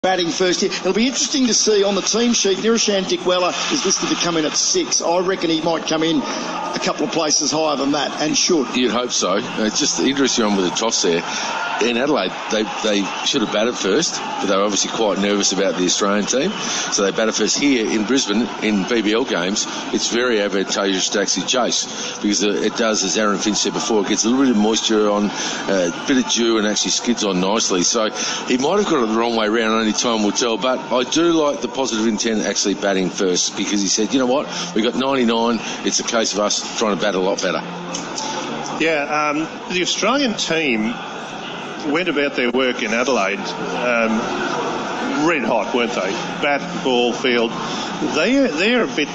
batting first here. It'll be interesting to see on the team sheet. Niroshan Dickwella is listed to come in at 6. I reckon he might come in a couple of places higher than that, and should. You'd hope so. It's just interesting on with the toss there. In Adelaide, they should have batted first, but they were obviously quite nervous about the Australian team. So they batted first. Here in Brisbane, in BBL games, it's very advantageous to actually chase, because it does, as Aaron Finch said before, it gets a little bit of moisture on, a bit of dew, and actually skids on nicely. So he might have got it the wrong way round, only time will tell. But I do like the positive intent actually batting first, because he said, you know what, we got 99, it's a case of us trying to bat a lot better. Yeah, the Australian team went about their work in Adelaide red hot, weren't they? Bat, ball, field. They're a bit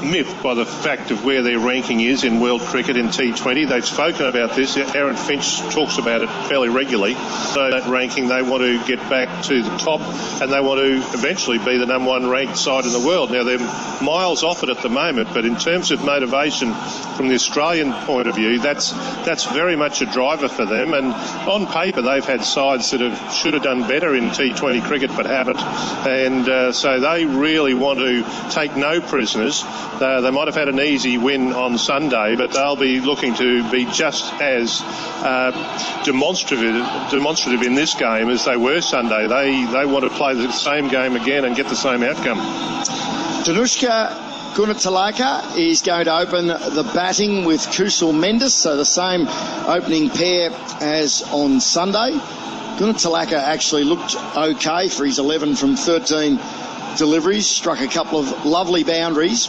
miffed by the fact of where their ranking is in world cricket in T20. They've spoken about this. Aaron Finch talks about it fairly regularly. So that ranking, they want to get back to the top, and they want to eventually be the number one ranked side in the world. Now, they're miles off it at the moment, but in terms of motivation from the Australian point of view, that's very much a driver for them. And on paper, they've had sides that should have done better in T20 cricket but haven't. And so they really want to take no prisoners. They might have had an easy win on Sunday, but they'll be looking to be just as demonstrative in this game as they were Sunday. They want to play the same game again and get the same outcome. Danushka Gunatilaka is going to open the batting with Kusal Mendes, so the same opening pair as on Sunday. Gunatilaka actually looked okay for his 11 from 13 deliveries, struck a couple of lovely boundaries.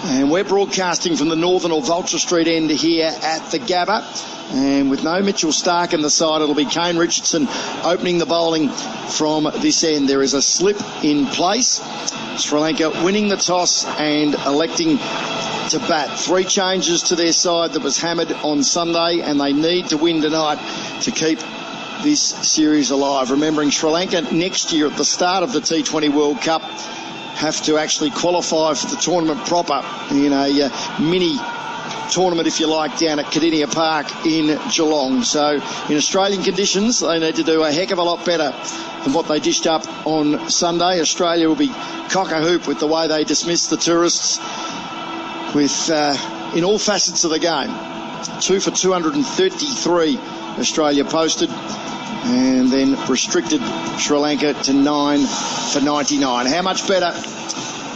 And we're broadcasting from the northern or Vulture Street end here at the Gabba. And with no Mitchell Starc in the side, it'll be Kane Richardson opening the bowling from this end. There is a slip in place. Sri Lanka winning the toss and electing to bat. 3 changes to their side that was hammered on Sunday, and they need to win tonight to keep this series alive. Remembering Sri Lanka next year at the start of the T20 World Cup have to actually qualify for the tournament proper in a mini tournament, if you like, down at Kardinia Park in Geelong. So in Australian conditions, they need to do a heck of a lot better than what they dished up on Sunday. Australia will be cock-a-hoop with the way they dismiss the tourists with in all facets of the game. 2 for 233 Australia posted, and then restricted Sri Lanka to 9 for 99. How much better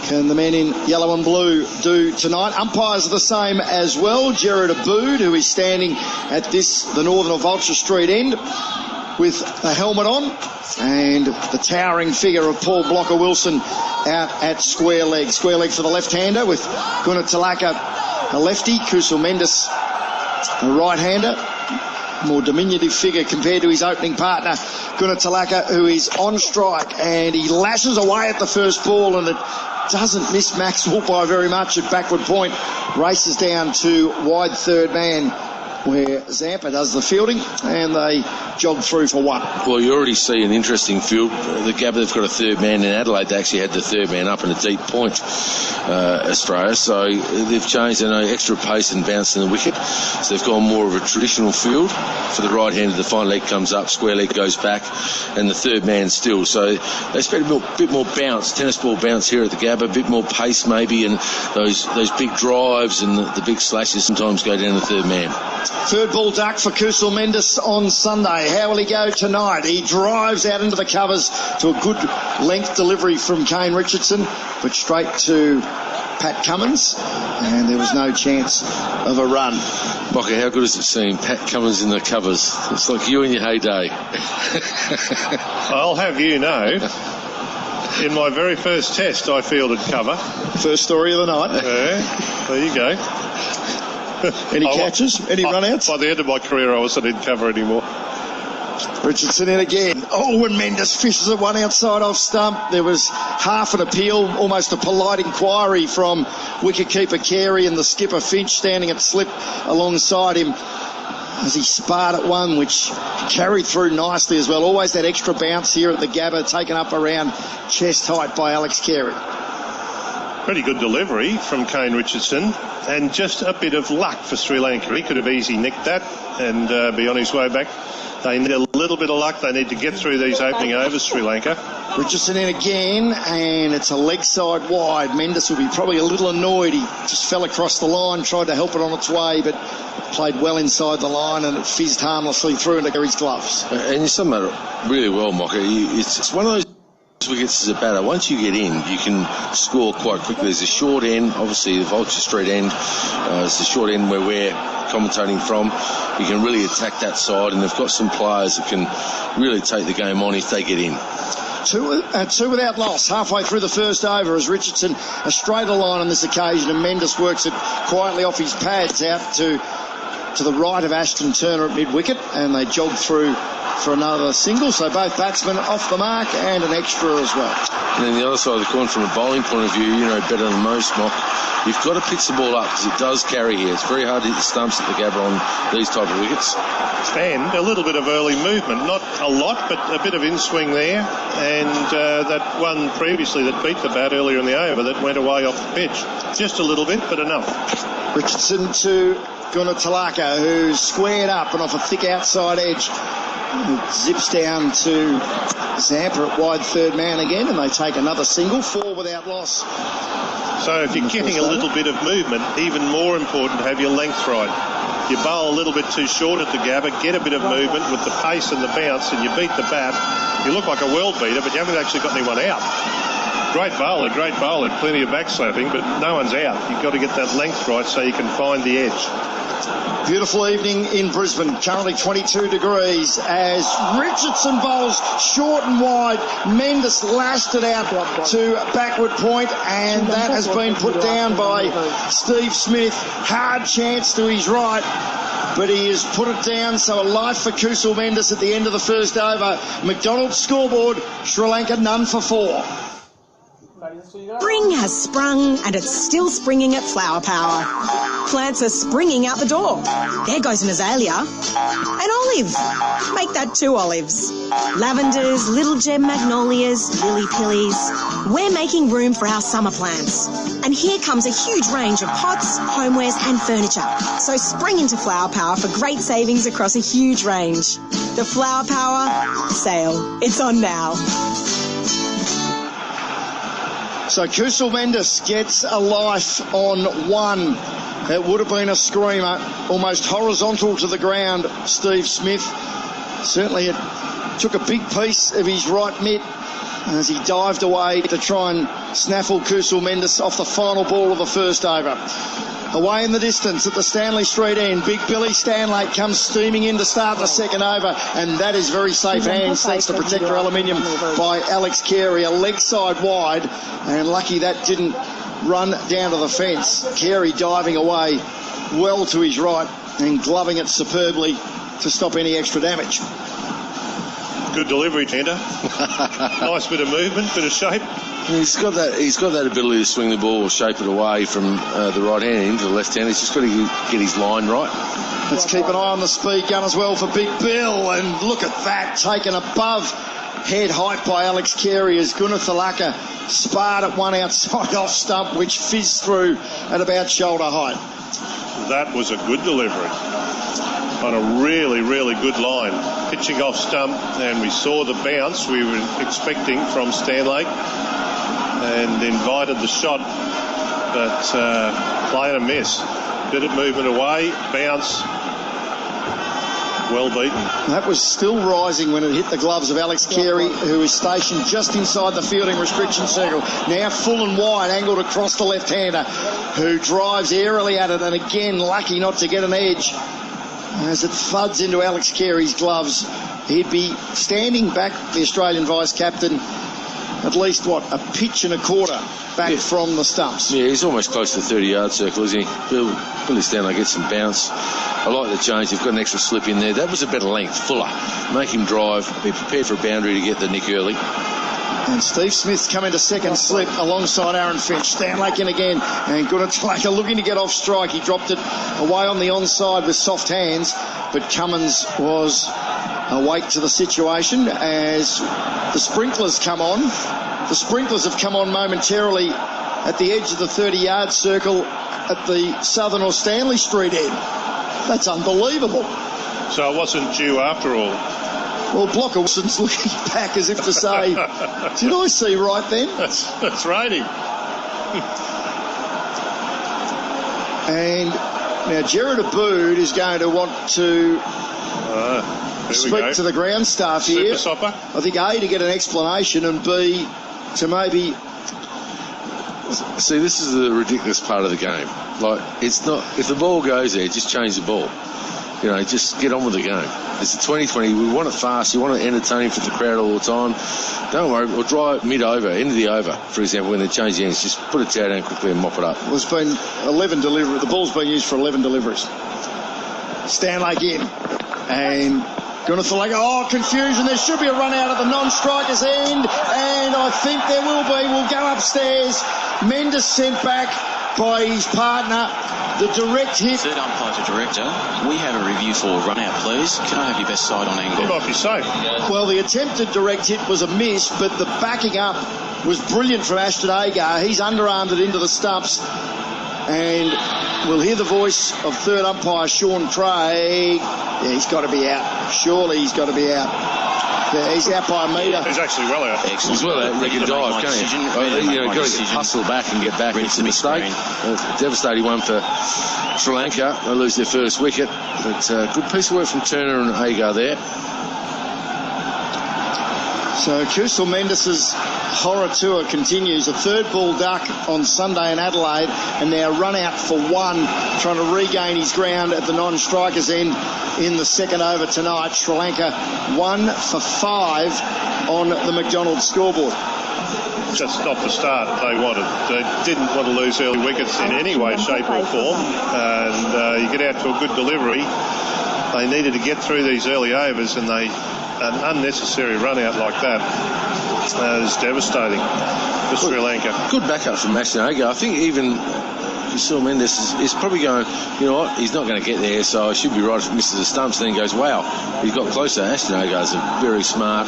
can the men in yellow and blue do tonight? Umpires are the same as well. Gerard Abood, who is standing at the northern or Vulture Street end with a helmet on, and the towering figure of Paul Blocker-Wilson out at square leg. Square leg for the left-hander with Gunatilaka, a lefty, Kusal Mendes, a right-hander. More diminutive figure compared to his opening partner, Gunatilaka, who is on strike, and he lashes away at the first ball, and it doesn't miss Maxwell by very much at backward point. Races down to wide third man, where Zampa does the fielding, and they jog through for 1. Well, you already see an interesting field. The Gabba, they've got a third man. In Adelaide, they actually had the third man up in a deep point, Australia. So they've changed, extra pace and bounce in the wicket. So they've gone more of a traditional field. For the right-hander, the fine leg comes up, square leg goes back, and the third man still. So they spent a bit more bounce, tennis ball bounce here at the Gabba, a bit more pace maybe, and those big drives and the big slashes sometimes go down the third man. Third ball duck for Kusal Mendes on Sunday. How will he go tonight? He drives out into the covers to a good length delivery from Kane Richardson, but straight to Pat Cummins, and there was no chance of a run. Bocker, how good is it seeing Pat Cummins in the covers? It's like you in your heyday. I'll have you know, in my very first test, I fielded cover. First story of the night. Yeah, there you go. Any catches? Any run-outs? By the end of my career, I wasn't in cover anymore. Richardson in again. Oh, and Mendes fishes at one outside off stump. There was half an appeal, almost a polite inquiry from wicketkeeper Carey and the skipper Finch standing at slip alongside him as he sparred at one, which carried through nicely as well. Always that extra bounce here at the Gabba, taken up around chest height by Alex Carey. Pretty good delivery from Kane Richardson, and just a bit of luck for Sri Lanka. He could have easily nicked that and be on his way back. They need a little bit of luck. They need to get through these opening overs, Sri Lanka. Richardson in again, and it's a leg side wide. Mendes will be probably a little annoyed. He just fell across the line, tried to help it on its way, but played well inside the line, and it fizzed harmlessly through into Gary's gloves. And you sum that really well, Mocker. It's one of those wickets as a batter. Once you get in, you can score quite quickly. There's a short end, obviously the Vulture Street end. It's the short end where we're commentating from. You can really attack that side, and they've got some players that can really take the game on if they get in. Two without loss halfway through the first over as Richardson a straighter line on this occasion, and Mendes works it quietly off his pads out to the right of Ashton Turner at mid-wicket, and they jog through for another single. So both batsmen off the mark and an extra as well. And then the other side of the coin, from a bowling point of view, you know better than most, Mock, you've got to pitch the ball up because it does carry here. It's very hard to hit the stumps at the Gabba on these type of wickets. And a little bit of early movement, not a lot, but a bit of in-swing there. And that one previously that beat the bat earlier in the over that went away off the pitch. Just a little bit, but enough. Richardson to Gunatalaka, who's squared up and off a thick outside edge. Zips down to Zampa at wide third man again, and they take another single, 4 without loss. So if you're getting a little bit of movement, even more important to have your length right. You bowl a little bit too short at the Gabba, get a bit of movement with the pace and the bounce, and you beat the bat. You look like a world beater, but you haven't actually got anyone out. Great bowler, plenty of backslapping, but no one's out. You've got to get that length right so you can find the edge. Beautiful evening in Brisbane, currently 22 degrees as Richardson bowls short and wide. Mendes lashed it out to backward point, and that has been put down by Steve Smith. Hard chance to his right, but he has put it down, so a life for Kusal Mendes at the end of the first over. McDonald's scoreboard, Sri Lanka none for 4. Spring has sprung, and it's still springing at Flower Power. Plants are springing out the door. There goes an azalea. An olive. Make that 2 olives. Lavenders, little gem magnolias, lily-pillies. We're making room for our summer plants. And here comes a huge range of pots, homewares and furniture. So spring into Flower Power for great savings across a huge range. The Flower Power sale. It's on now. So Kusal Mendes gets a life on 1. It would have been a screamer, almost horizontal to the ground. Steve Smith, certainly it took a big piece of his right mitt as he dived away to try and snaffle Kusal Mendes off the final ball of the first over. Away in the distance at the Stanley Street end, Big Billy Stanlake comes steaming in to start the second over, and that is very safe hands thanks to Protector Aluminium by Alex Carey. A leg side wide, and lucky that didn't run down to the fence. Carey diving away well to his right and gloving it superbly to stop any extra damage. Good delivery, Tender. Nice bit of movement, bit of shape. He's got that ability to swing the ball or shape it away from the right hand into the left hand. He's just got to get his line right. Let's keep an eye on the speed gun as well for Big Bill, and look at that, taken above head height by Alex Carey as Gunatalaka sparred at one outside off stump, which fizzed through at about shoulder height. That was a good delivery on a really, really good line. Pitching off stump, and we saw the bounce we were expecting from Stanlake and invited the shot, but playing a miss. Bit of movement away, bounce, well beaten. That was still rising when it hit the gloves of Alex Carey, who is stationed just inside the fielding restriction circle. Now full and wide, angled across the left-hander, who drives airily at it, and again lucky not to get an edge. As it thuds into Alex Carey's gloves, he'd be standing back, the Australian vice-captain, at least, a pitch and a quarter back from the stumps. Yeah, he's almost close to the 30-yard circle, isn't he? Billy Stanley gets some bounce. I like the change. They've got an extra slip in there. That was a better length, fuller. Make him drive, be prepared for a boundary to get the nick early. And Steve Smith's come into second slip alongside Aaron Finch. Stanlake in again, and Gunatalaka looking to get off strike. He dropped it away on the onside with soft hands, but Cummins was awake to the situation as the sprinklers come on. The sprinklers have come on momentarily at the edge of the 30-yard circle at the Southern or Stanley Street end. That's unbelievable. So it wasn't due after all. Well, Blocker Wilson's looking back as if to say, did I see right then? That's rating. And now Gerard Aboud is going to want to speak to the ground staff here. Super Sopper. I think A, to get an explanation, and B, to maybe... See, this is the ridiculous part of the game. Like, it's not... If the ball goes there, just change the ball. You know, just get on with the game. It's the 2020. We want it fast. You want it entertaining for the crowd all the time. Don't worry. We'll dry it mid-over, end of the over, for example, when they change the ends. Just put a towel down quickly and mop it up. Well, it's been 11 deliveries. The ball's been used for 11 deliveries. Stanley again. And Gunathalaka. Oh, confusion. There should be a run out of the non-striker's end. And I think there will be. We'll go upstairs. Mendes sent back by his partner. The direct hit. Third umpire to director. We have a review for run out, please. Can I have your best side on angle? It might be safe. Well, the attempted direct hit was a miss, but the backing up was brilliant from Ashton Agar. He's underarmed it into the stumps. And we'll hear the voice of third umpire Sean Craig. Yeah, he's got to be out. Surely he's got to be out. Yeah, he's out by a metre. He's actually well out. Excellent. He's well out. They can dive, can't you? Got to hustle back and get back. It's a mistake. Devastating one for Sri Lanka. They lose their first wicket. But good piece of work from Turner and Agar there. So Kusal Mendes' horror tour continues. A third ball duck on Sunday in Adelaide, and now run out for one, trying to regain his ground at the non-strikers end in the second over tonight. Sri Lanka 1 for 5 on the McDonald's scoreboard. Just not the start they wanted. They didn't want to lose early wickets in any way, shape or form. And you get out to a good delivery. They needed to get through these early overs, and an unnecessary run out like that is devastating for Sri Lanka. Good backup from Ashton Agar. I think even Kusal Mendes is probably going, you know what, he's not going to get there, so I should be right if he misses the stumps. Then he goes, wow, he got closer. Ashton Agar is a very smart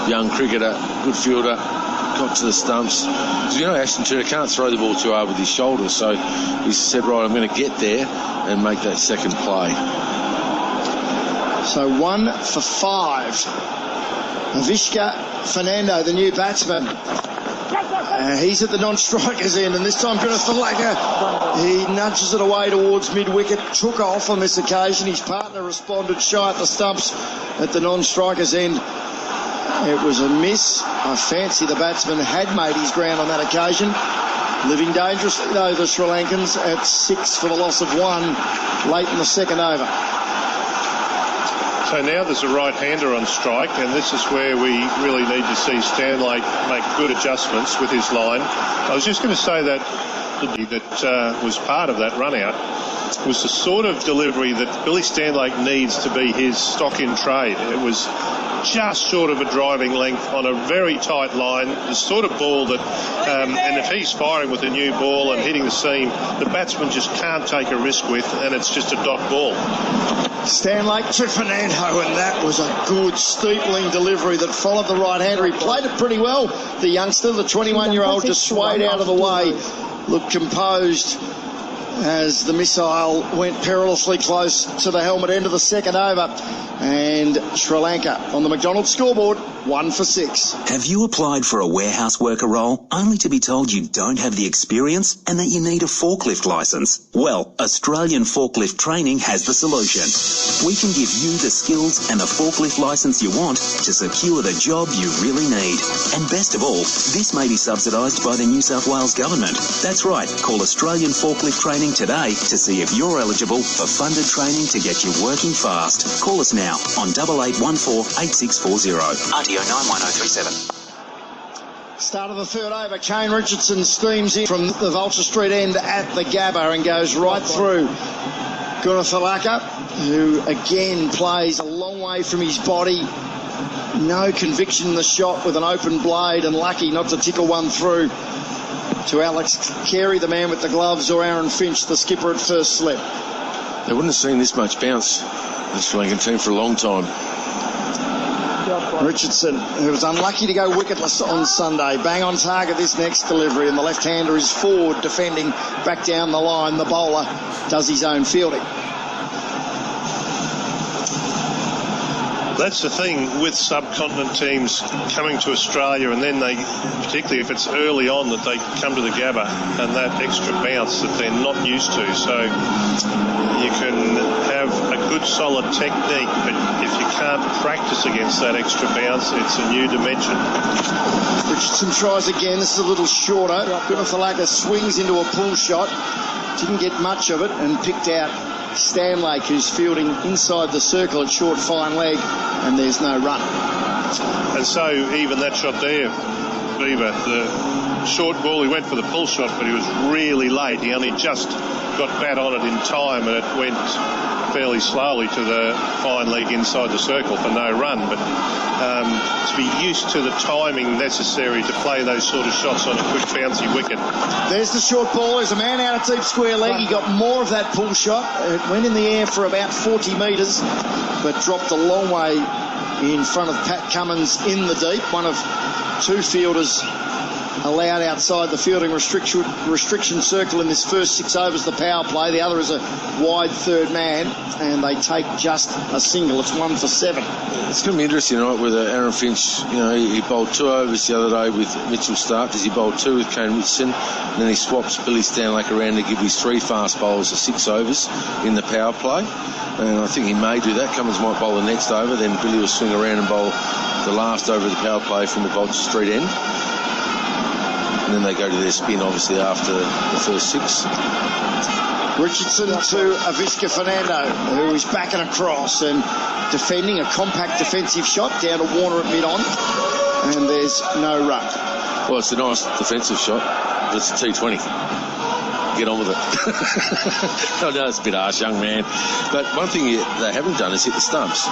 young cricketer, good fielder, got to the stumps. Because you know, Ashton Turner can't throw the ball too hard with his shoulders, so he said, right, I'm going to get there and make that second play. So 1 for 5. Avishka Fernando, the new batsman. He's at the non-strikers end, and this time Gunathalaka, he nudges it away towards mid-wicket, took off on this occasion. His partner responded shy at the stumps at the non-strikers end. It was a miss. I fancy the batsman had made his ground on that occasion. Living dangerously, though, the Sri Lankans at 6 for the loss of 1 late in the second over. So now there's a right-hander on strike, and this is where we really need to see Stanley make good adjustments with his line. I was just going to say that was part of that run-out was the sort of delivery that Billy Stanley needs to be his stock in trade. It was just short of a driving length on a very tight line, the sort of ball that, and if he's firing with a new ball and hitting the seam, the batsman just can't take a risk with, and it's just a dot ball. Stanley to Fernando, and that was a good steepling delivery that followed the right-hander. He played it pretty well, the youngster, the 21-year-old, just swayed out of the way, looked composed as the missile went perilously close to the helmet end of the second over. And Sri Lanka on the McDonald's scoreboard, 1 for 6. Have you applied for a warehouse worker role only to be told you don't have the experience and that you need a forklift license? Well, Australian Forklift Training has the solution. We can give you the skills and the forklift license you want to secure the job you really need. And best of all, this may be subsidised by the New South Wales Government. That's right, call Australian Forklift Training today to see if you're eligible for funded training to get you working fast. Call us now on 8814 8640. RTO 91037. Start of the third over. Kane Richardson steams in from the Vulture Street end at the Gabba and goes right through Gunathalaka, who again plays a long way from his body. No conviction in the shot with an open blade, and lucky not to tickle one through to Alex Carey, the man with the gloves, or Aaron Finch, the skipper at first slip. They wouldn't have seen this much bounce, the Sri Lankan team, for a long time. Richardson, who was unlucky to go wicketless on Sunday, bang on target this next delivery, and the left-hander is forward defending back down the line. The bowler does his own fielding. That's the thing with subcontinent teams coming to Australia, and then they, particularly if it's early on, that they come to the Gabba and that extra bounce that they're not used to. So you can have a good solid technique, but if you can't practice against that extra bounce, it's a new dimension. Richardson tries again. This is a little shorter. Gunathalaka swings into a pull shot. Didn't get much of it and picked out Stanlake, who's fielding inside the circle at short fine leg, and there's no run. And so even that shot there, Beaver, the short ball, he went for the pull shot, but he was really late. He only just got bat on it in time, and it went fairly slowly to the fine leg inside the circle for no run. But to be used to the timing necessary to play those sort of shots on a quick bouncy wicket. There's the short ball. There's a man out of deep square leg. He got more of that pull shot. It went in the air for about 40 metres, but dropped a long way in front of Pat Cummins in the deep. One of two fielders allowed outside the fielding restriction circle in this first 6 overs, the power play. The other is a wide third man, and they take just a single. It's 1 for 7. It's going to be interesting, right, with Aaron Finch. You know, he bowled 2 overs the other day with Mitchell Starc. He bowled 2 with Kane Richardson, and then he swaps Billy Stanlake around to give his 3 fast bowlers a 6 overs in the power play. And I think he may do that. Cummins might bowl the next over, then Billy will swing around and bowl the last over of the power play from the Vulture Street end. And then they go to their spin, obviously, after the first 6. Richardson to Aviska Fernando, who is backing across and defending a compact defensive shot down to Warner at mid-on. And there's no run. Well, it's a nice defensive shot, but it's a T20. Get on with it. I know it's a bit harsh, young man. But one thing they haven't done is hit the stumps.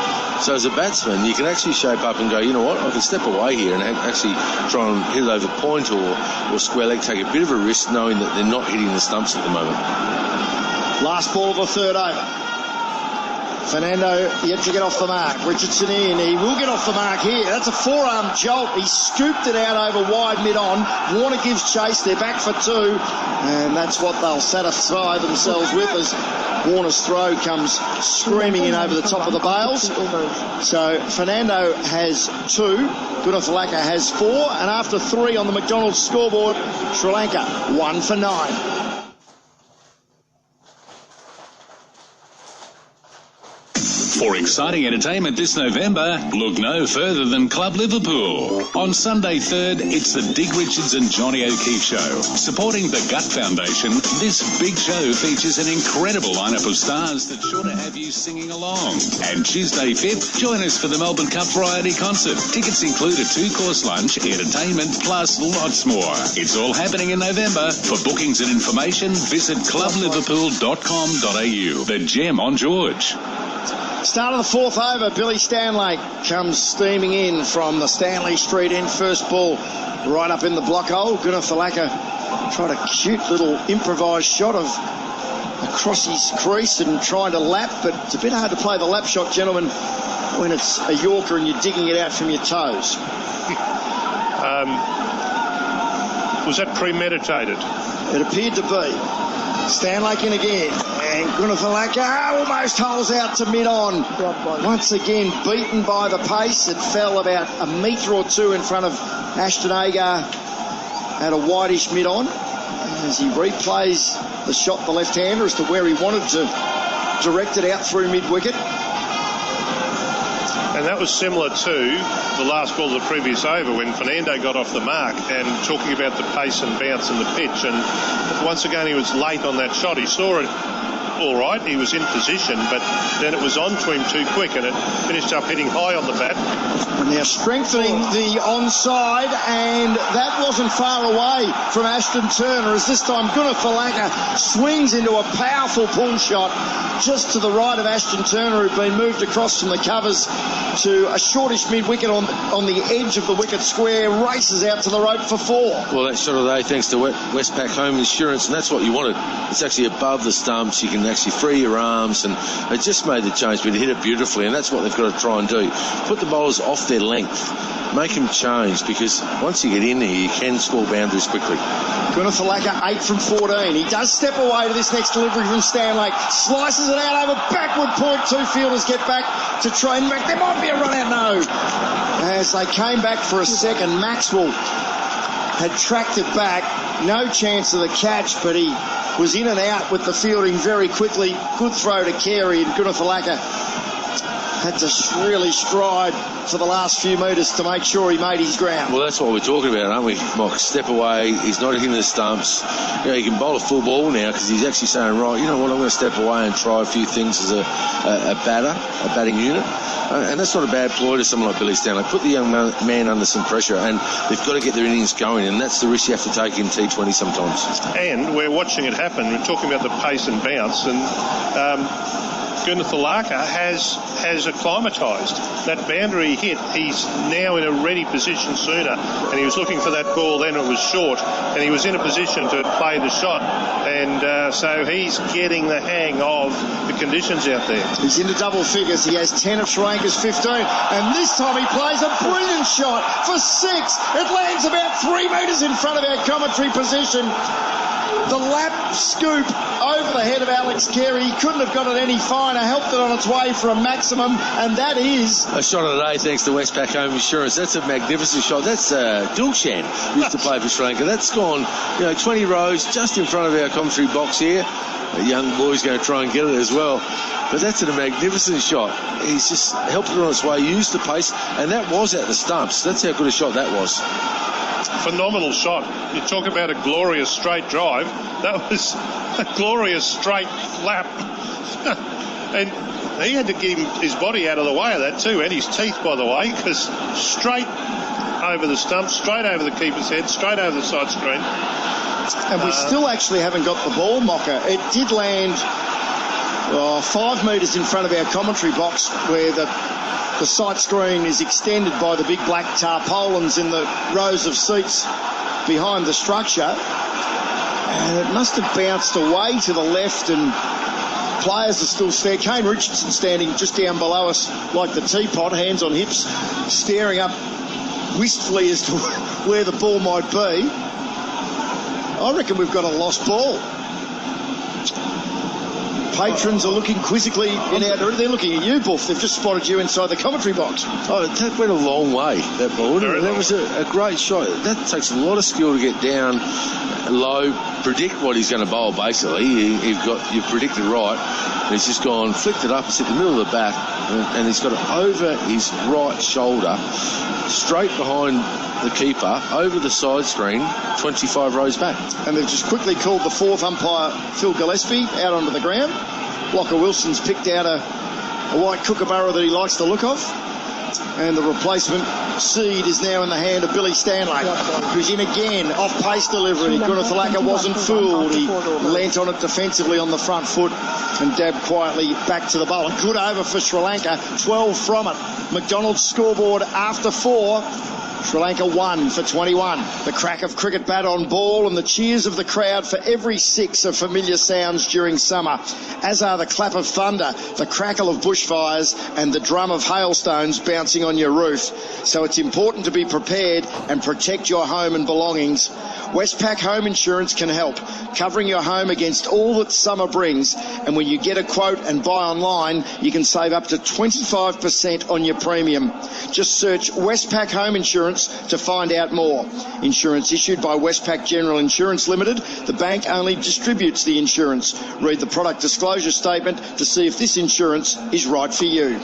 So as a batsman, you can actually shape up and go, you know what, I can step away here and actually try and hit it over point or square leg, take a bit of a risk knowing that they're not hitting the stumps at the moment. Last ball of the third over. Fernando yet to get off the mark. Richardson in. He will get off the mark here. That's a forearm jolt. He scooped it out over wide mid-on. Warner gives chase. They're back for 2. And that's what they'll satisfy themselves with as Warner's throw comes screaming in over the top of the bails. So Fernando has 2. Gunathalaka has 4. And after 3 on the McDonald's scoreboard, Sri Lanka 1 for 9. For exciting entertainment this November, look no further than Club Liverpool. On Sunday 3rd, it's the Dig Richards and Johnny O'Keefe Show. Supporting the Gut Foundation, this big show features an incredible lineup of stars that's sure to have you singing along. And Tuesday 5th, join us for the Melbourne Cup Variety Concert. Tickets include a 2-course lunch, entertainment, plus lots more. It's all happening in November. For bookings and information, visit clubliverpool.com.au. The Gem on George. Start of the 4th over, Billy Stanlake comes steaming in from the Stanley Street end. First ball right up in the block hole. Gunathalaka tried a cute little improvised shot of across his crease and trying to lap, but it's a bit hard to play the lap shot, gentlemen, when it's a Yorker and you're digging it out from your toes. Was that premeditated? It appeared to be. Stanlake in again, and Gunathalaka almost holes out to mid-on. Once again, beaten by the pace. It fell about a metre or 2 in front of Ashton Agar at a whitish mid-on. As he replays the shot, the left-hander, as to where he wanted to direct it out through mid-wicket. And that was similar to the last ball of the previous over when Fernando got off the mark and talking about the pace and bounce and the pitch. And once again, he was late on that shot. He saw it all right. He was in position, but then it was on to him too quick and it finished up hitting high on the bat. And they're strengthening the onside, and that wasn't far away from Ashton Turner, as this time Gunathalaka swings into a powerful pull shot just to the right of Ashton Turner, who'd been moved across from the covers to a shortish mid-wicket on the edge of the wicket square, races out to the rope for 4. Well, that shot of the day, thanks to Westpac Home Insurance, and that's what you wanted. It's actually above the stumps. You can can actually free your arms, and they just made the change, but he hit it beautifully, and that's what they've got to try and do. Put the bowlers off their length. Make them change, because once you get in there, you can score boundaries quickly. Gunathalaka 8 from 14. He does step away to this next delivery from Stanley. Slices it out over backward point. Two fielders get back to try and back. There might be a run out. No. As they came back for a second, Maxwell had tracked it back. No chance of the catch, but he was in and out with the fielding very quickly. Good throw to Carey, and Gunathalaka had to really stride for the last few metres to make sure he made his ground. Well, that's what we're talking about, aren't we, Mike? Step away. He's not hitting the stumps. You know, he can bowl a full ball now because he's actually saying, right, you know what, I'm going to step away and try a few things as a batting unit. And that's not a bad ploy to someone like Billy Stanley. Put the young man under some pressure, and they've got to get their innings going, and that's the risk you have to take in T20 sometimes. And we're watching it happen. We're talking about the pace and bounce, and Gunathalaka has acclimatised. That boundary hit, he's now in a ready position sooner, and he was looking for that ball then, it was short, and he was in a position to play the shot, and so he's getting the hang of the conditions out there. He's into double figures. He has 10 of Sri Lanka's 15, and this time he plays a brilliant shot for 6. It lands about 3 metres in front of our commentary position. The lap scoop over the head of Alex Carey. He couldn't have got it any finer. Helped it on its way for a maximum, and that is a shot of the day thanks to Westpac Home Insurance. That's a magnificent shot. That's Dulshan used to play for Sri Lanka. That's gone 20 rows just in front of our commentary box here. A young boy's going to try and get it as well. But that's a magnificent shot. He's just helped it on its way, used the pace, and that was at the stumps. That's how good a shot that was. Phenomenal shot. You talk about a glorious straight drive. That was a glorious straight lap. And he had to get his body out of the way of that too, and his teeth, by the way, because straight over the stump, straight over the keeper's head, straight over the side screen. And we still actually haven't got the ball, Mocker. It did land 5 metres in front of our commentary box, where the sight screen is extended by the big black tarpaulins in the rows of seats behind the structure, and it must have bounced away to the left, and players are still staring. Kane Richardson standing just down below us like the teapot, hands on hips, staring up wistfully as to where the ball might be. I reckon we've got a lost ball. Patrons are looking quizzically in our direction. They're looking at you, Buff. They've just spotted you inside the commentary box. Oh, that went a long way, that ball. That was a great shot. That takes a lot of skill to get down low, predict what he's going to bowl, basically. You've predicted right. And he's just gone, flicked it up, it's at the middle of the bat, and he's got it over his right shoulder, straight behind the keeper, over the side screen, 25 rows back. And they've just quickly called the 4th umpire, Phil Gillespie, out onto the ground. Locker Wilson's picked out a white kookaburra that he likes the look of. And the replacement seed is now in the hand of Billy Stanley, who's in again, off-pace delivery. Gunathalaka wasn't fooled. He leant on it defensively on the front foot and dabbed quietly back to the bowl. A good over for Sri Lanka, 12 from it. McDonald's scoreboard after 4. Sri Lanka 1 for 21. The crack of cricket bat on ball and the cheers of the crowd for every 6 are familiar sounds during summer, as are the clap of thunder, the crackle of bushfires and the drum of hailstones bouncing on your roof. So it's important to be prepared and protect your home and belongings. Westpac Home Insurance can help, covering your home against all that summer brings. And when you get a quote and buy online, you can save up to 25% on your premium. Just search Westpac Home Insurance to find out more. Insurance issued by Westpac General Insurance Limited. The bank only distributes the insurance. Read the product disclosure statement to see if this insurance is right for you.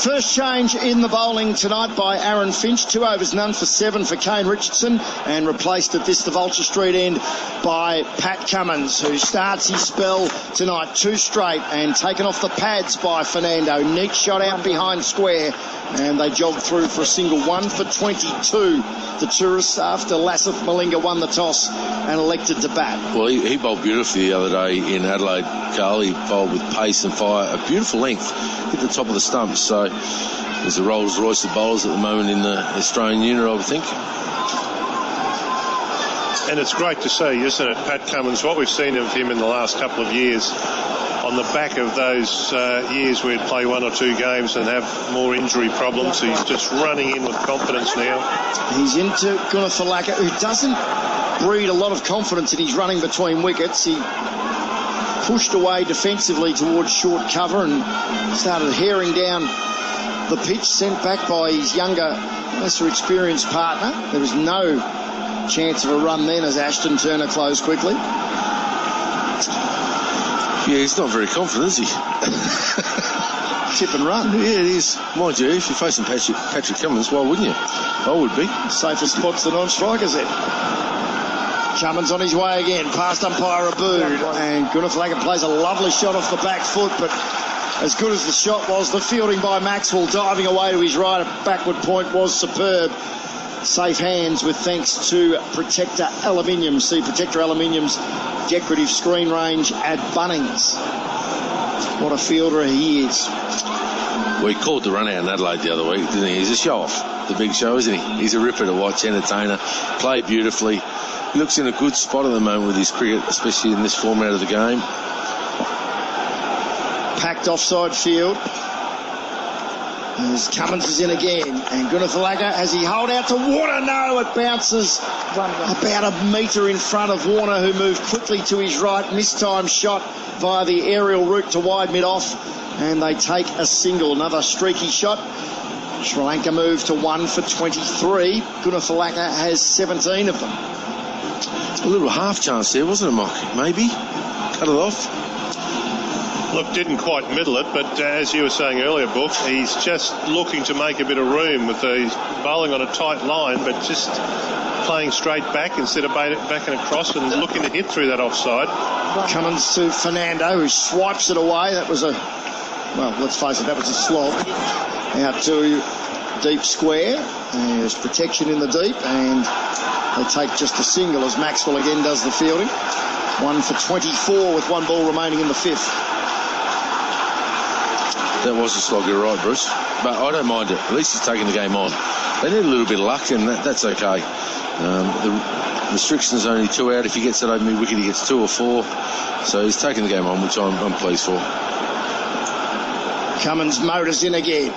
First change in the bowling tonight by Aaron Finch. 2 overs, none for 7 for Kane Richardson, and replaced at the Vulture Street end by Pat Cummins, who starts his spell tonight 2 straight and taken off the pads by Fernando. Neat shot out behind square, and they jogged through for a single. 1 for 22. The tourists, after Lasith Malinga won the toss and elected to bat. Well, he bowled beautifully the other day in Adelaide, Carl. He bowled with pace and fire, a beautiful length, hit the top of the stumps. So there's a Rolls Royce of bowlers at the moment in the Australian unit, I would think. And it's great to see, isn't it, Pat Cummins, what we've seen of him in the last couple of years, on the back of those years where he'd play 1 or 2 games and have more injury problems. He's just running in with confidence now. He's into Gunathalaka, who doesn't breed a lot of confidence in his running between wickets. He pushed away defensively towards short cover and started herring down the pitch, sent back by his younger, lesser experienced partner. There was no chance of a run then as Ashton Turner closed quickly. Yeah, he's not very confident, is he? Tip and run. Yeah, it is. Mind you, if you're facing Patrick Cummins, why wouldn't you? I would be. Safer spots than non-strikers then. Cummins on his way again, past umpire Abood, and Gunathalaka plays a lovely shot off the back foot, but as good as the shot was, the fielding by Maxwell diving away to his right at backward point was superb. Safe hands with thanks to Protector Aluminium. See Protector Aluminium's decorative screen range at Bunnings. What a fielder he is. Well, he called the run out in Adelaide the other week, didn't he? He's a show-off, the big show, isn't he? He's a ripper to watch, entertainer, played beautifully. He looks in a good spot at the moment with his cricket, especially in this format of the game. Packed offside field. As Cummins is in again, and Gunathalaka, as he hold out to Warner, no, it bounces about a metre in front of Warner, who moved quickly to his right, mistimed shot via the aerial route to wide mid-off, and they take a single. Another streaky shot. Sri Lanka move to 1 for 23. Gunathalaka has 17 of them. A little half chance there, wasn't it, Mike? Maybe? Cut it off. Look, didn't quite middle it, but as you were saying earlier, Book, he's just looking to make a bit of room with the bowling on a tight line, but just playing straight back instead of backing across and looking to hit through that offside. Cummins to Fernando, who swipes it away. That was well, let's face it, that was a slob. Out to deep square. There's protection in the deep, and they take just a single as Maxwell again does the fielding. 1 for 24 with 1 ball remaining in the 5th. That was a slog, you're right, Bruce. But I don't mind it. At least he's taking the game on. They need a little bit of luck, and that's okay. The restriction is only 2 out. If he gets that open wicket, he gets 2 or 4. So he's taking the game on, which I'm pleased for. Cummins motors in again.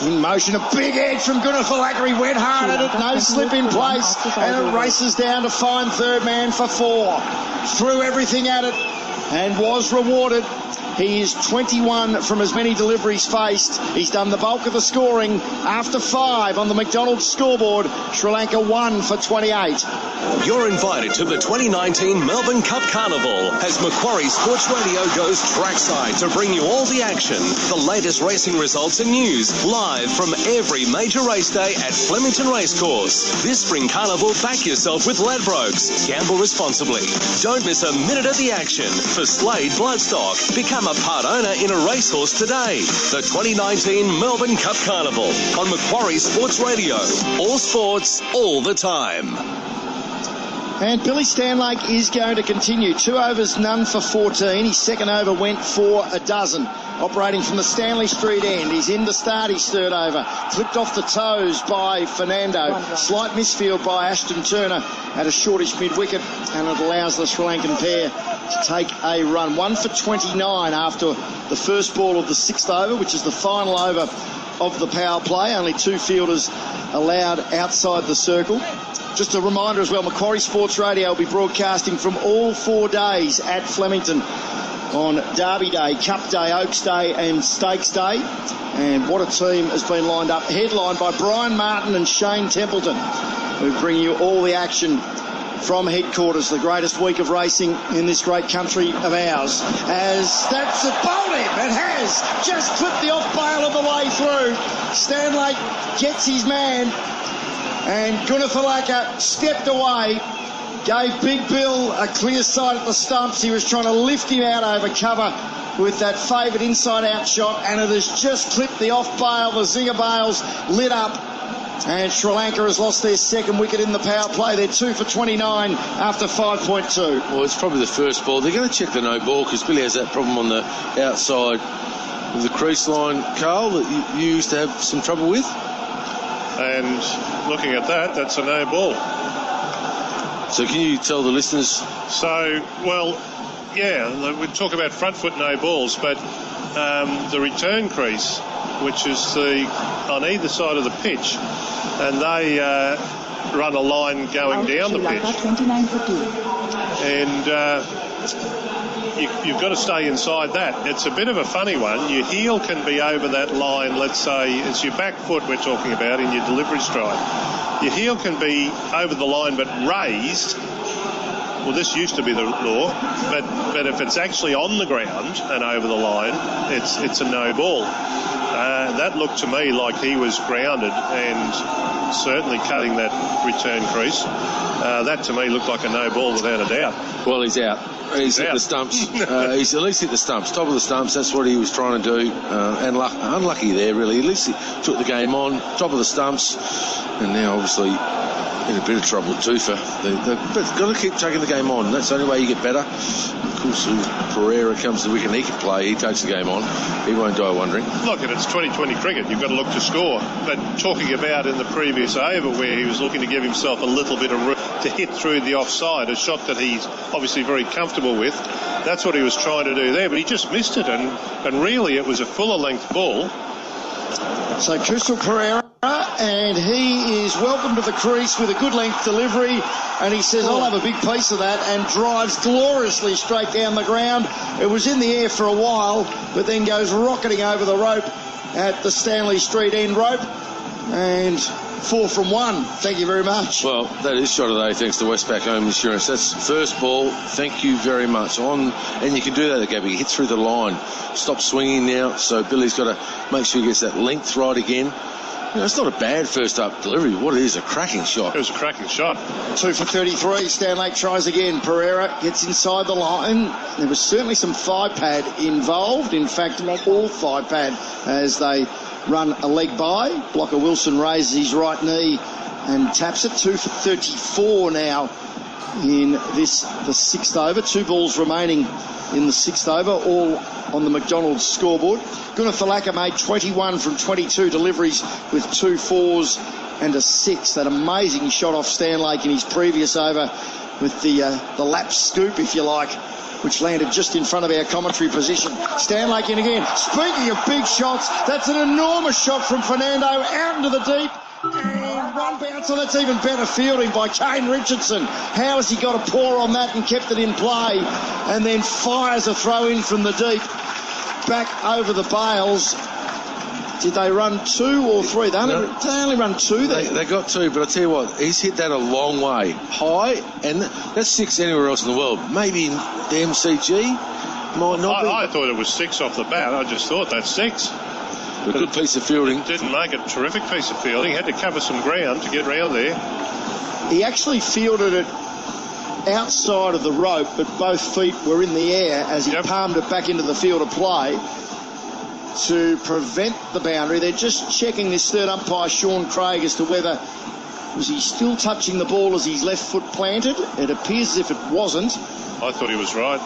In motion, a big edge from Gunathalaka. He went hard at it, no slip in place, and it races down to find third man for 4. Threw everything at it and was rewarded. He is 21 from as many deliveries faced. He's done the bulk of the scoring after 5 on the McDonald's scoreboard. Sri Lanka 1 for 28. You're invited to the 2019 Melbourne Cup Carnival as Macquarie Sports Radio goes trackside to bring you all the action, the latest racing results and news, live from every major race day at Flemington Racecourse. This spring carnival, back yourself with Ladbrokes. Gamble responsibly. Don't miss a minute of the action. For Slade Bloodstock, become a part owner in a racehorse today. The 2019 Melbourne Cup Carnival on Macquarie Sports Radio. All sports, all the time. And Billy Stanlake is going to continue. 2 overs, none for 14. His second over went for a dozen. Operating from the Stanley Street end. He's in to start his third over. Clipped off the toes by Fernando. Slight misfield by Ashton Turner at a shortish mid-wicket, and it allows the Sri Lankan pair to take a run. 1 for 29 after the first ball of the 6th over, which is the final over of the power play. Only 2 fielders allowed outside the circle. Just a reminder as well, Macquarie Sports Radio will be broadcasting from all 4 days at Flemington on Derby Day, Cup Day, Oaks Day and Stakes Day. And what a team has been lined up, headlined by Brian Martin and Shane Templeton, who bring you all the action from headquarters, the greatest week of racing in this great country of ours. As that's it, bowled him, it has just clipped the off bail on the way through. Stanlake gets his man, and Gunathalaka stepped away, gave Big Bill a clear sight at the stumps. He was trying to lift him out over cover with that favoured inside-out shot, and it has just clipped the off bail. The zinger bails lit up, and Sri Lanka has lost their second wicket in the power play. They're 2 for 29 after 5.2. Well, it's probably the first ball. They're going to check the no ball because Billy has that problem on the outside of the crease line, Carl, that you used to have some trouble with. And looking at that, that's a no ball. So can you tell the listeners? So, well, yeah, we talk about front foot no balls, but the return crease, which is on either side of the pitch, and they run a line going down the pitch. 29 for 2. And you've got to stay inside that. It's a bit of a funny one. Your heel can be over that line. Let's say it's your back foot we're talking about in your delivery stride. Your heel can be over the line but raised. Well, this used to be the law, but if it's actually on the ground and over the line, it's a no ball. That looked to me like he was grounded and certainly cutting that return crease. That to me looked like a no ball without a doubt. Well, he's out. He's hit the stumps. He's at least hit the stumps, top of the stumps. That's what he was trying to do. And unlucky there, really. At least he took the game on, top of the stumps, and now obviously in a bit of trouble too. They've got to keep taking the game on. That's the only way you get better. Of course, if Pereira comes to the wicket and he can play, he takes the game on. He won't die wondering. Look, it's 2020 cricket. You've got to look to score. But talking about in the previous over where he was looking to give himself a little bit of room to hit through the offside, a shot that he's obviously very comfortable with. That's what he was trying to do there, but he just missed it. And really, it was a fuller length ball. So Kusal Pereira, and he is welcome to the crease with a good length delivery, and he says, I'll have a big piece of that, and drives gloriously straight down the ground. It was in the air for a while, but then goes rocketing over the rope at the Stanley Street end rope, and 4 from 1. Thank you very much. Well, that is shot of the day, thanks to Westpac Home Insurance. That's first ball. Thank you very much. And you can do that, Gabby. He hits through the line. Stop swinging now, so Billy's got to make sure he gets that length right again. You know, it's not a bad first up delivery. What it is, a cracking shot. It was a cracking shot. 2 for 33. Stanley tries again. Pereira gets inside the line. There was certainly some thigh pad involved. In fact, all thigh pad as they run a leg by. Blocker Wilson raises his right knee and taps it. 2 for 34 now in the sixth over. 2 balls remaining in the sixth over, all on the McDonald's scoreboard. Gunathalaka made 21 from 22 deliveries with 2 4s and a 6. That amazing shot off Stanlake in his previous over with the lap scoop, if you like, which landed just in front of our commentary position. Stanlake in again. Speaking of big shots, that's an enormous shot from Fernando out into the deep. And one bouncer, that's even better fielding by Kane Richardson. How has he got a paw on that and kept it in play? And then fires a throw in from the deep back over the bails. Did they run 2 or 3? They only run 2 there. They got 2, but I tell you what, he's hit that a long way. High, and that's 6 anywhere else in the world. Maybe in the MCG, might not be. I thought it was 6 off the bat. I just thought that's 6. A good piece of fielding. Didn't make a terrific piece of fielding. Had to cover some ground to get round there. He actually fielded it outside of the rope, but both feet were in the air as he palmed it back into the field of play to prevent the boundary. They're just checking this third umpire, Sean Craig, as to whether was he still touching the ball as his left foot planted. It appears as if it wasn't. I thought he was right.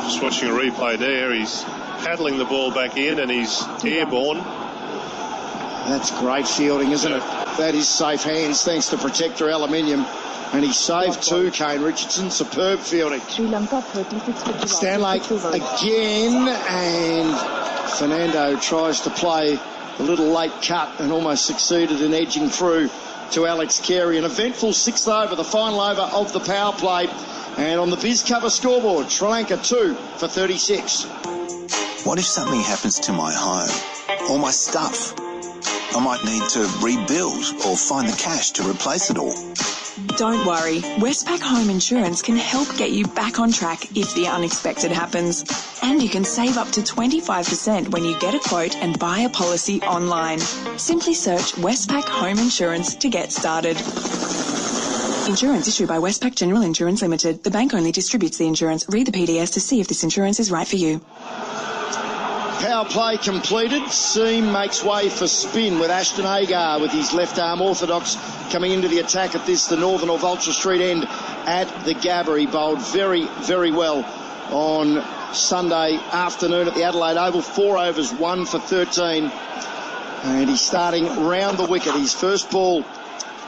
Just watching a replay there, he's paddling the ball back in and he's airborne. That's great fielding, isn't it? That is safe hands thanks to Protector Aluminium. And he saved 2, Kane Richardson. Superb fielding. Sri Lanka 36 Stanley again, and Fernando tries to play a little late cut and almost succeeded in edging through to Alex Carey. An eventful 6th over, the final over of the power play. And on the Biz Cover scoreboard, Sri Lanka 2 for 36. What if something happens to my home or my stuff? I might need to rebuild or find the cash to replace it all. Don't worry, Westpac Home Insurance can help get you back on track if the unexpected happens. And you can save up to 25% when you get a quote and buy a policy online. Simply search Westpac Home Insurance to get started. Insurance issued by Westpac General Insurance Limited. The bank only distributes the insurance. Read the PDS to see if this insurance is right for you. Power play completed. Seam makes way for spin with Ashton Agar with his left arm orthodox coming into the attack at the Northern or Vulture Street end at the Gabba. He bowled very, very well on Sunday afternoon at the Adelaide Oval. 4 overs, 1 for 13. And he's starting round the wicket. His first ball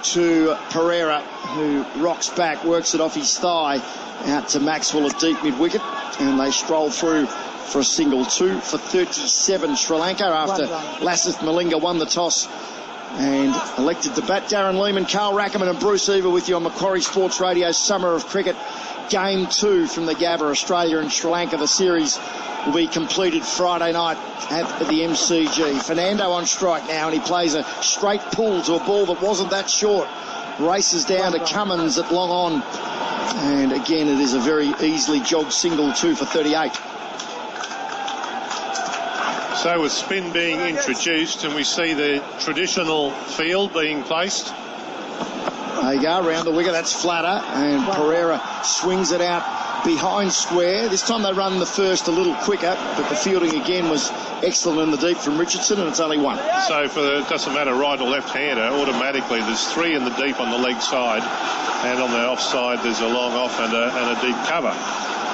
to Pereira, who rocks back, works it off his thigh, out to Maxwell at deep mid-wicket, and they stroll through for a single. 2 for 37 Sri Lanka after Lasith Malinga won the toss and elected to bat. Darren Lehman, Carl Rackerman and Bruce Eva with you on Macquarie Sports Radio's Summer of Cricket. Game 2 from the Gabba, Australia and Sri Lanka. The series will be completed Friday night at the MCG. Fernando on strike now, and he plays a straight pull to a ball that wasn't that short. Races down to Cummins at long on. And again, it is a very easily jogged single. 2 for 38. So with spin being introduced, and we see the traditional field being placed. There you go, round the wicket, that's flatter, and Pereira swings it out behind square. This time they run the first a little quicker, but the fielding again was excellent in the deep from Richardson, and it's only 1. So it doesn't matter right or left-hander, automatically there's 3 in the deep on the leg side, and on the offside there's a long off and a deep cover.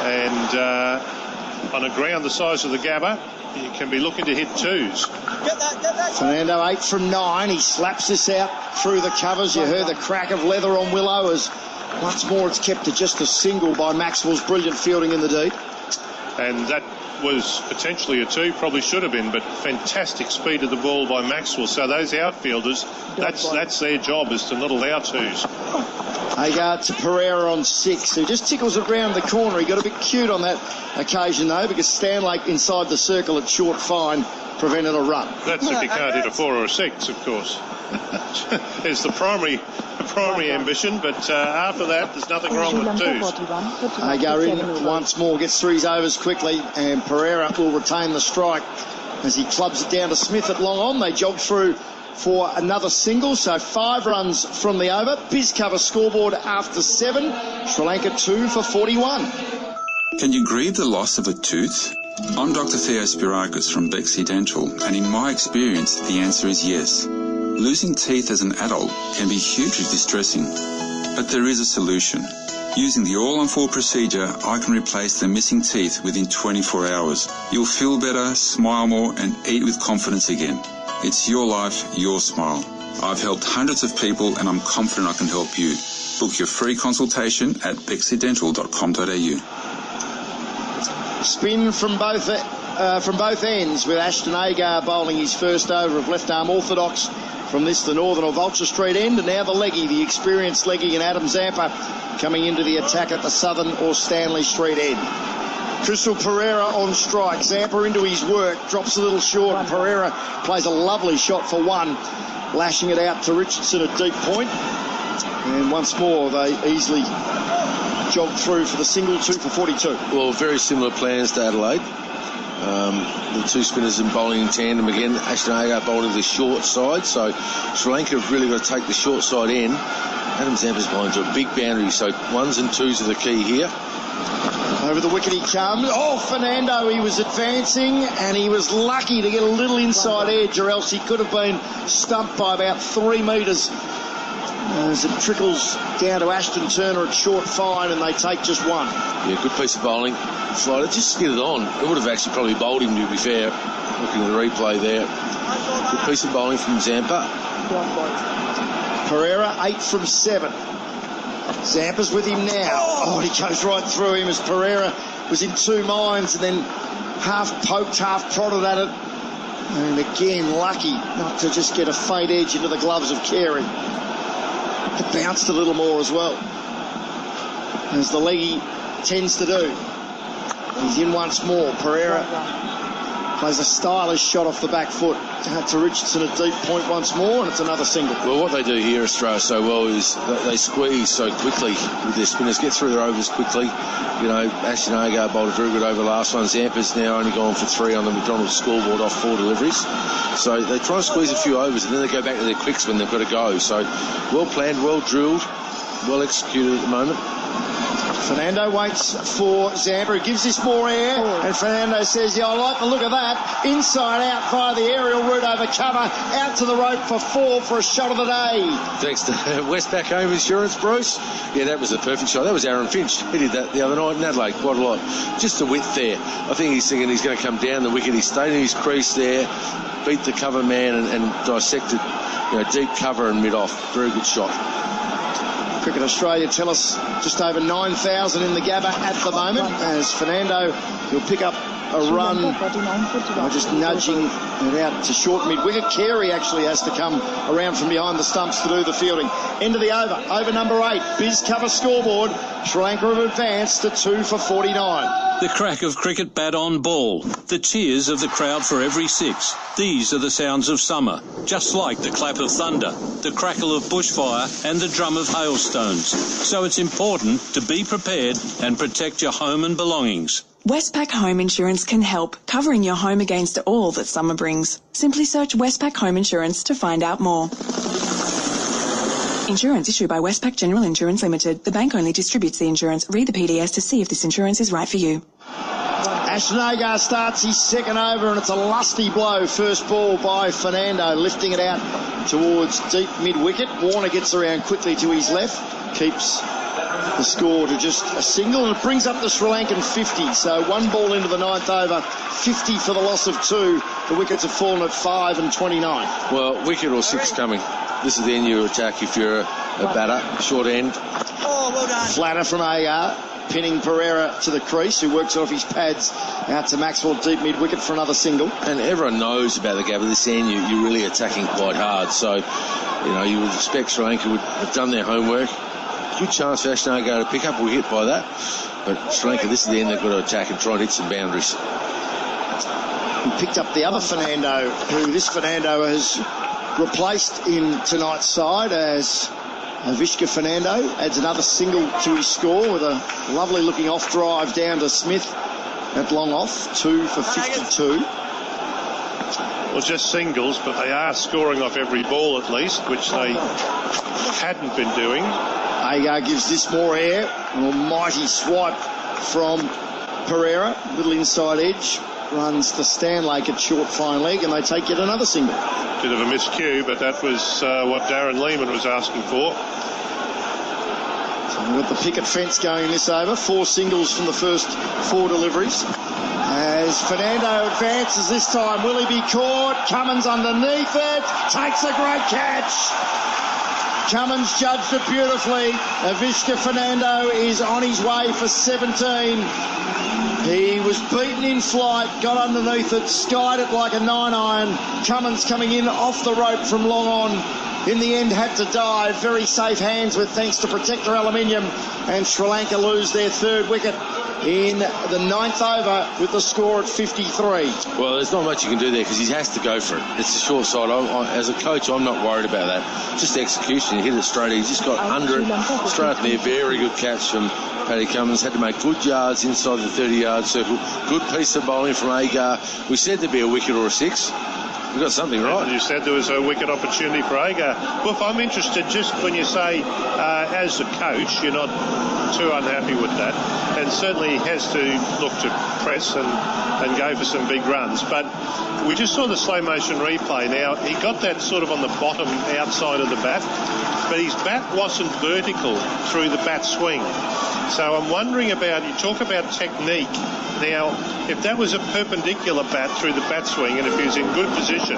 And on a ground the size of the Gabba, you can be looking to hit 2s. Fernando 8 from 9. He slaps this out through the covers. You heard the crack of leather on Willow as once more it's kept to just a single by Maxwell's brilliant fielding in the deep. And that was potentially a 2, probably should have been, but fantastic speed of the ball by Maxwell. So those outfielders, that's their job, is to not allow 2s. They go to Pereira on 6, who just tickles it round the corner. He got a bit cute on that occasion, though, because Stanlake inside the circle at short fine prevented a run. That's if you can't hit a 4 or a 6, of course. It's the primary ambition, but after that, there's nothing wrong with 2s. They go in once more, gets through his overs quickly, and Pereira will retain the strike as he clubs it down to Smith at long on. They jog through for another single, so 5 runs from the over. Biz cover scoreboard after 7. Sri Lanka 2 for 41. Can you grieve the loss of a tooth? I'm Dr. Theo Spirakis from Bexley Dental, and in my experience, the answer is yes. Losing teeth as an adult can be hugely distressing, but there is a solution. Using the all-on-4 procedure, I can replace the missing teeth within 24 hours. You'll feel better, smile more, and eat with confidence again. It's your life, your smile. I've helped hundreds of people, and I'm confident I can help you. Book your free consultation at bexleydental.com.au. Spin from both ends, with Ashton Agar bowling his first over of left-arm orthodox from this, the northern or Vulture Street end, and now the leggy, the experienced leggy, and Adam Zampa coming into the attack at the southern or Stanley Street end. Crystal Pereira on strike. Zampa into his work, drops a little short, and Pereira plays a lovely shot for 1, lashing it out to Richardson at deep point. And once more, they easily jog through for the single. 2 for 42. Well, very similar plans to Adelaide. The 2 spinners in bowling in tandem again. Ashton Agar bowling the short side, so Sri Lanka have really got to take the short side in. Adam Zampa's bowling to a big boundary, so 1s and 2s are the key here. Over the wicket he comes. Oh, Fernando, he was advancing, and he was lucky to get a little inside edge, or else he could have been stumped by about 3 metres. As it trickles down to Ashton Turner at short fine, and they take just 1. Yeah, good piece of bowling. Slider just get it on. It would have actually probably bowled him, to be fair. Looking at the replay there. Good piece of bowling from Zampa. Pereira 8 from 7. Zampa's with him now. Oh, he goes right through him as Pereira was in 2 minds, and then half poked, half prodded at it. And again, lucky not to just get a faint edge into the gloves of Carey. It bounced a little more as well, as the leggy tends to do. He's in once more. Pereira plays a stylish shot off the back foot to Richardson at deep point once more, and it's another single. Well, what they do here, Australia, so well is they squeeze so quickly with their spinners, get through their overs quickly. You know, Ashton Agar bowled a very good over last one. Zampa's now only gone for 3 on the McDonald's scoreboard off 4 deliveries. So they try and squeeze a few overs, and then they go back to their quicks when they've got to go. So well planned, well drilled, well executed at the moment. Fernando waits for Zampa, who gives this more air, and Fernando says, yeah, I like the look of that. Inside out via the aerial route over cover, out to the rope for 4 for a shot of the day. Thanks to Westpac Home Insurance, Bruce. Yeah, that was a perfect shot. That was Aaron Finch. He did that the other night in Adelaide quite a lot. Just the width there. I think he's thinking he's going to come down the wicket. He stayed in his crease there, beat the cover man and dissected deep cover and mid-off. Very good shot. Cricket Australia tell us just over 9,000 in the Gabba at the moment, as Fernando will pick up a run by just nudging it out to short mid-wicket. Carey actually has to come around from behind the stumps to do the fielding. End of the over number 8. Biz cover scoreboard. Sri Lanka have advanced to 2 for 49. The crack of cricket bat on ball. The cheers of the crowd for every 6. These are the sounds of summer, just like the clap of thunder, the crackle of bushfire and the drum of hailstones. So it's important to be prepared and protect your home and belongings. Westpac Home Insurance can help, covering your home against all that summer brings. Simply search Westpac Home Insurance to find out more. Insurance issued by Westpac General Insurance Limited. The bank only distributes the insurance. Read the PDS to see if this insurance is right for you. Ashton Agar starts his second over, and it's a lusty blow. First ball by Fernando, lifting it out towards deep mid-wicket. Warner gets around quickly to his left, keeps the score to just a single, and it brings up the Sri Lankan 50. So 1 ball into the 9th over, 50 for the loss of 2. The wickets have fallen at 5 and 29. Well, wicket or 6 coming. This is the end you attack if you're a batter. Short end. Flatter from Agar, pinning Pereira to the crease, who works off his pads out to Maxwell deep mid-wicket for another single. And everyone knows about the Gabba. This end you're really attacking quite hard. So, you would expect Sri Lanka would have done their homework. Good chance for Ashton Agar to pick up. We'll hit by that. But Sri Lanka, this is the end they've got to attack and try and hit some boundaries. He picked up the other Fernando, who this Fernando has replaced in tonight's side as Vishka Fernando. Adds another single to his score with a lovely looking off drive down to Smith at long off. 2 for 52. Well, just singles, but they are scoring off every ball at least, which they hadn't been doing. Agar gives this more air. An almighty swipe from Pereira. Little inside edge. Runs the Stanlake at short fine leg, and they take yet another single. Bit of a miscue, but that was what Darren Lehman was asking for. So we've got the picket fence going this over. 4 singles from the first 4 deliveries. As Fernando advances this time, will he be caught? Cummins underneath it. Takes a great catch. Cummins judged it beautifully. Vishka Fernando is on his way for 17. He was beaten in flight, got underneath it, skied it like a 9-iron. Cummins coming in off the rope from long on. In the end, had to dive. Very safe hands with thanks to Protector Aluminium. And Sri Lanka lose their 3rd wicket in the 9th over with the score at 53. Well, there's not much you can do there because he has to go for it. It's a short side. As a coach, I'm not worried about that. Just execution. You hit it straight. He just got under it. Straight up there. Very good catch from Paddy Cummins. Had to make good yards inside the 30-yard circle. Good piece of bowling from Agar. We said there'd be a wicket or a 6. We got something right. You said there was a wicket opportunity for Agar. Well, I'm interested just when you say, as a coach, you're not too unhappy with that. And certainly he has to look to press and go for some big runs. But we just saw the slow motion replay. Now, he got that sort of on the bottom outside of the bat, but his bat wasn't vertical through the bat swing. So I'm wondering about, you talk about technique. Now, if that was a perpendicular bat through the bat swing and if he was in good position.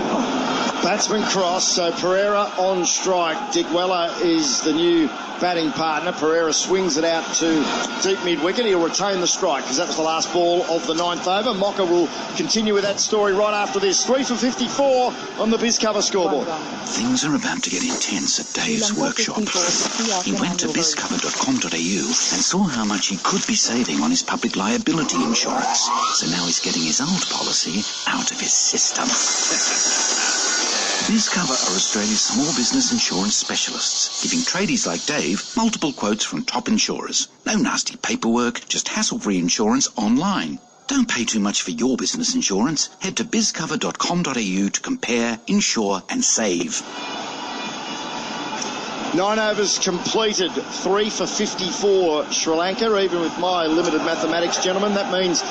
Batsman cross, so Pereira on strike. Dick Weller is the new batting partner. Pereira swings it out to deep mid-wicket. He'll retain the strike because that was the last ball of the 9th over. Mocker will continue with that story right after this. 3 for 54 on the BizCover scoreboard. Things are about to get intense at Dave's workshop. He went to bizcover.com.au and saw how much he could be saving on his public liability insurance. So now he's getting his old policy out of his system. BizCover are Australia's small business insurance specialists, giving tradies like Dave multiple quotes from top insurers. No nasty paperwork, just hassle-free insurance online. Don't pay too much for your business insurance. Head to bizcover.com.au to compare, insure and save. 9 overs completed, 3 for 54 Sri Lanka. Even with my limited mathematics, gentlemen, that means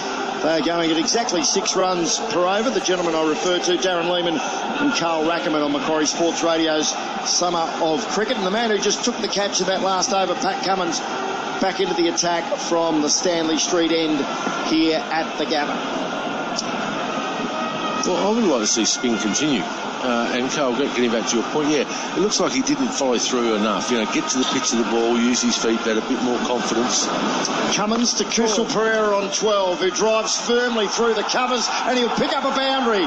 they're going at exactly 6 runs per over. The gentleman I referred to, Darren Lehman and Carl Rackerman on Macquarie Sports Radio's Summer of Cricket. And the man who just took the catch in that last over, Pat Cummins, back into the attack from the Stanley Street end here at the Gabba. Well, I would like to see spin continue. And Carl, getting back to your point, yeah, it looks like he didn't follow through enough. Get to the pitch of the ball, use his feet better, a bit more confidence. Cummins to Kusal Pereira on 12, who drives firmly through the covers, and he'll pick up a boundary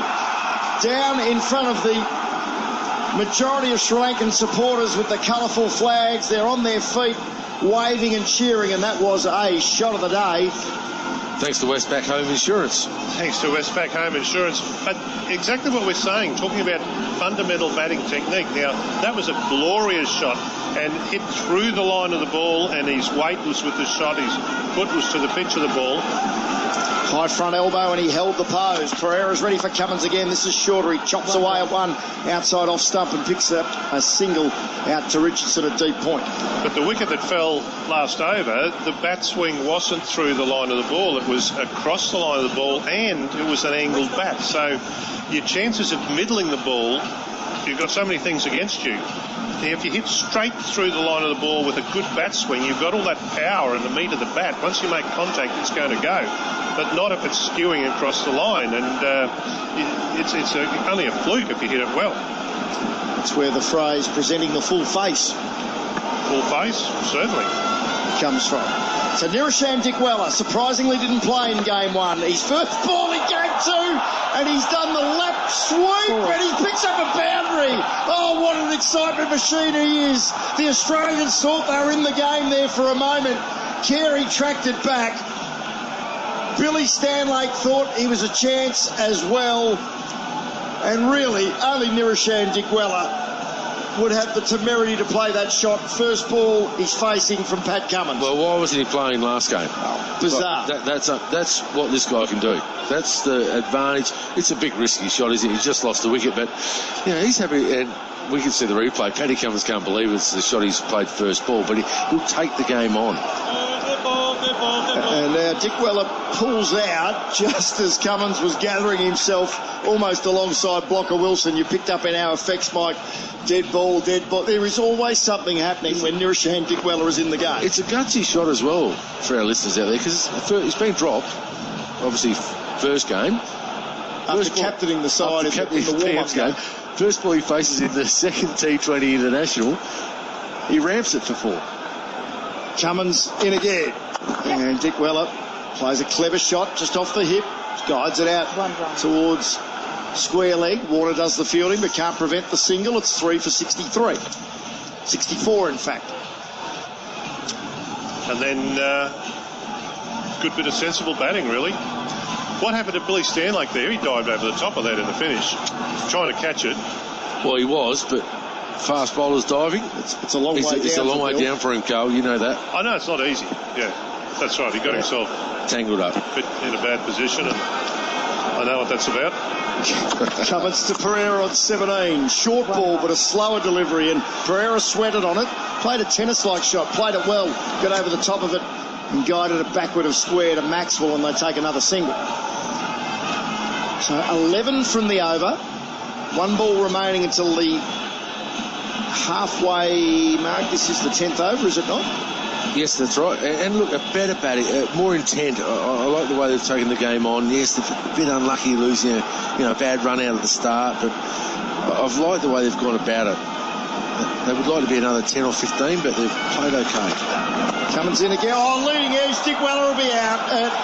down in front of the majority of Sri Lankan supporters with the colourful flags. They're on their feet, waving and cheering, and that was a shot of the day. Thanks to Westpac Home Insurance. Thanks to Westpac Home Insurance. But exactly what we're saying, talking about fundamental batting technique. Now, that was a glorious shot and hit through the line of the ball, and his weight was with the shot. His foot was to the pitch of the ball. High front elbow, and he held the pose. Pereira's ready for Cummins again. This is shorter. He chops away at one outside off stump and picks up a single out to Richardson at deep point. But the wicket that fell last over, the bat swing wasn't through the line of the ball. It was across the line of the ball, and it was an angled bat. So your chances of middling the ball, you've got so many things against you. If you hit straight through the line of the ball with a good bat swing, you've got all that power and the meat of the bat. Once you make contact, it's going to go. But not if it's skewing across the line. And it's only a fluke if you hit it well. That's where the phrase presenting the full face. Full face? Certainly. Comes from. So Niroshan Dickwella surprisingly didn't play in game 1. His first ball in game 2, and he's done the lap sweep, and he picks up a boundary. Oh, what an excitement machine he is. The Australians thought they were in the game there for a moment. Carey tracked it back. Billy Stanlake thought he was a chance as well. And really, only Niroshan Dickwella would have the temerity to play that shot. First ball he's facing from Pat Cummins. Well, why wasn't he playing last game? Bizarre. That's what this guy can do. That's the advantage. It's a big risky shot, isn't it? He just lost the wicket, but he's happy. And we can see the replay. Paddy Cummins can't believe it's the shot he's played first ball, but he'll take the game on. And now Dickwella pulls out just as Cummins was gathering himself almost alongside Blocker Wilson. You picked up in our effects, Mike. Dead ball, dead ball. There is always something happening when Niroshan Dickwella is in the game. It's a gutsy shot as well for our listeners out there, because it's been dropped, obviously, first game. After captaining the side in the warm-up game. First ball he faces in the second T20 International. He ramps it for 4. Cummins in again. And Dickwella plays a clever shot just off the hip. Guides it out towards square leg. Warner does the fielding but can't prevent the single. It's 3 for 63. 64 in fact. And then good bit of sensible batting really. What happened to Billy Stanlake there? He dived over the top of that in the finish, trying to catch it. Well, he was, but fast bowlers diving. It's a long way down. It's a long way down for him, Carl. You know that. I know it's not easy. Yeah, that's right. He got himself tangled up, in a bad position, and I know what that's about. Cummins to Pereira on 17. Short ball, but a slower delivery, and Pereira sweated on it. Played a tennis-like shot, played it well, got over the top of it, and guided it backward of square to Maxwell, and they take another single. So 11 from the over. 1 ball remaining until the halfway mark. This is the 10th over, is it not? Yes, that's right. And look, a better batting, more intent. I like the way they've taken the game on. Yes, they've been unlucky losing a bad run out at the start, but I've liked the way they've gone about it. They would like to be another 10 or 15, but they've played okay. Cummins in again. Oh, leading edge. Dickwella will be out.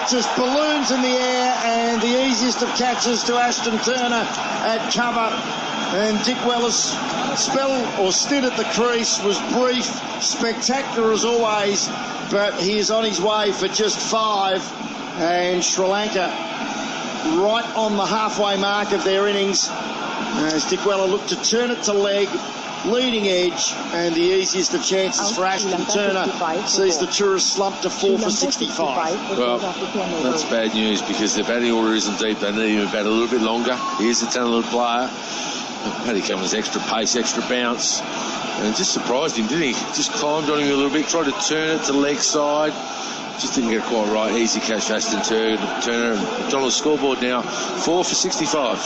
Just balloons in the air, and the easiest of catches to Ashton Turner at cover. And Dickwella's spell or stint at the crease was brief, spectacular as always, but he is on his way for just 5. And Sri Lanka right on the halfway mark of their innings as Dickwella looked to turn it to leg. Leading edge, and the easiest of chances for Ashton Turner sees the tourist slump to 4 for 65. Well, that's bad news because the batting order isn't deep. They need him to bat a little bit longer. He is a talented player. Paddy Cummins, extra pace, extra bounce. and just surprised him, didn't he? Just climbed on him a little bit, tried to turn it to leg side. Just didn't get it quite right. Easy catch for Aston Turner. And McDonald's scoreboard now 4 for 65.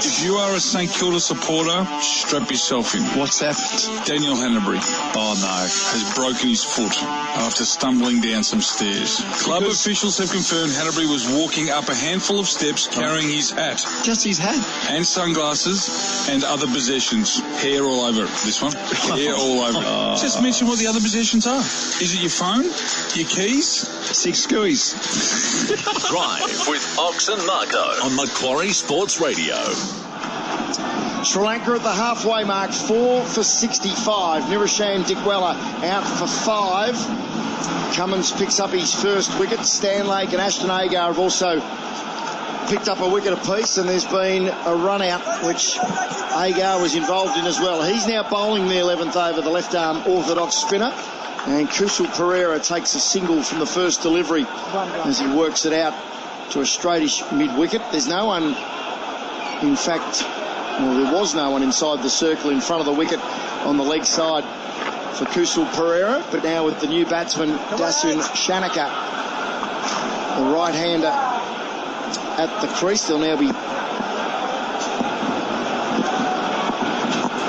If you are a St Kilda supporter, strap yourself in. What's happened? Daniel Hanbury, has broken his foot after stumbling down some stairs. Club officials have confirmed Hanbury was walking up a handful of steps carrying his hat. Just his hat? And sunglasses and other possessions. Hair all over it, this one. Hair all over it. Just mention what the other possessions are. Is it your phone? Your keys? 6 scoos. Drive with Ox and Marco on Macquarie Sports Radio. Sri Lanka at the halfway mark, 4 for 65. Nirisham Dikwella out for 5. Cummins picks up his first wicket. Stanlake and Ashton Agar have also picked up a wicket apiece, and there's been a run out which Agar was involved in as well. He's now bowling the 11th over, the left-arm orthodox spinner. And Kusal Pereira takes a single from the first delivery as he works it out to a straightish mid-wicket. There's no one, in fact, well, there was no one inside the circle in front of the wicket on the leg side for Kusal Pereira. But now with the new batsman, Dasun Shanaka, the right-hander at the crease, there'll now be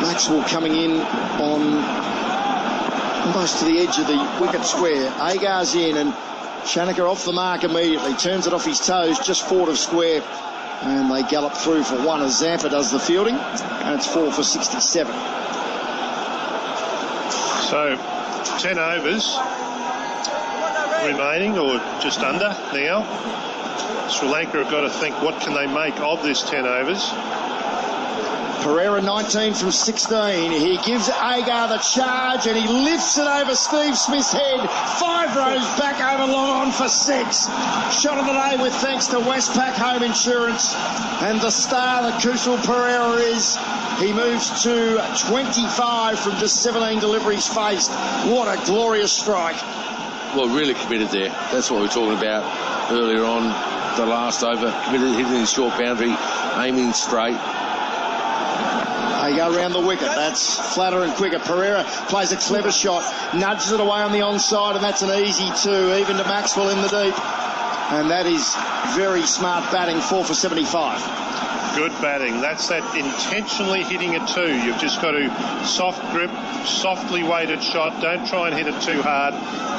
Maxwell coming in on almost to the edge of the wicket square. Agar's in and Shanaka off the mark immediately. Turns it off his toes just forward of square. And they gallop through for 1 as Zampa does the fielding. And it's 4 for 67. So, 10 overs remaining, or just under now. Sri Lanka have got to think, what can they make of this 10 overs? Pereira 19 from 16. He gives Agar the charge and he lifts it over Steve Smith's head. 5 rows back over long on for 6. Shot of the day with thanks to Westpac Home Insurance. And the star that Kusal Pereira is, he moves to 25 from just 17 deliveries faced. What a glorious strike. Well, really committed there. That's what we were talking about earlier on. The last over, committed, hitting the short boundary, aiming straight. They go round the wicket. That's flatter and quicker. Pereira plays a clever shot, nudges it away on the onside, and that's an easy 2, even to Maxwell in the deep. And that is very smart batting, 4 for 75. Good batting. That's that intentionally hitting a 2. You've just got to soft grip, softly weighted shot. Don't try and hit it too hard.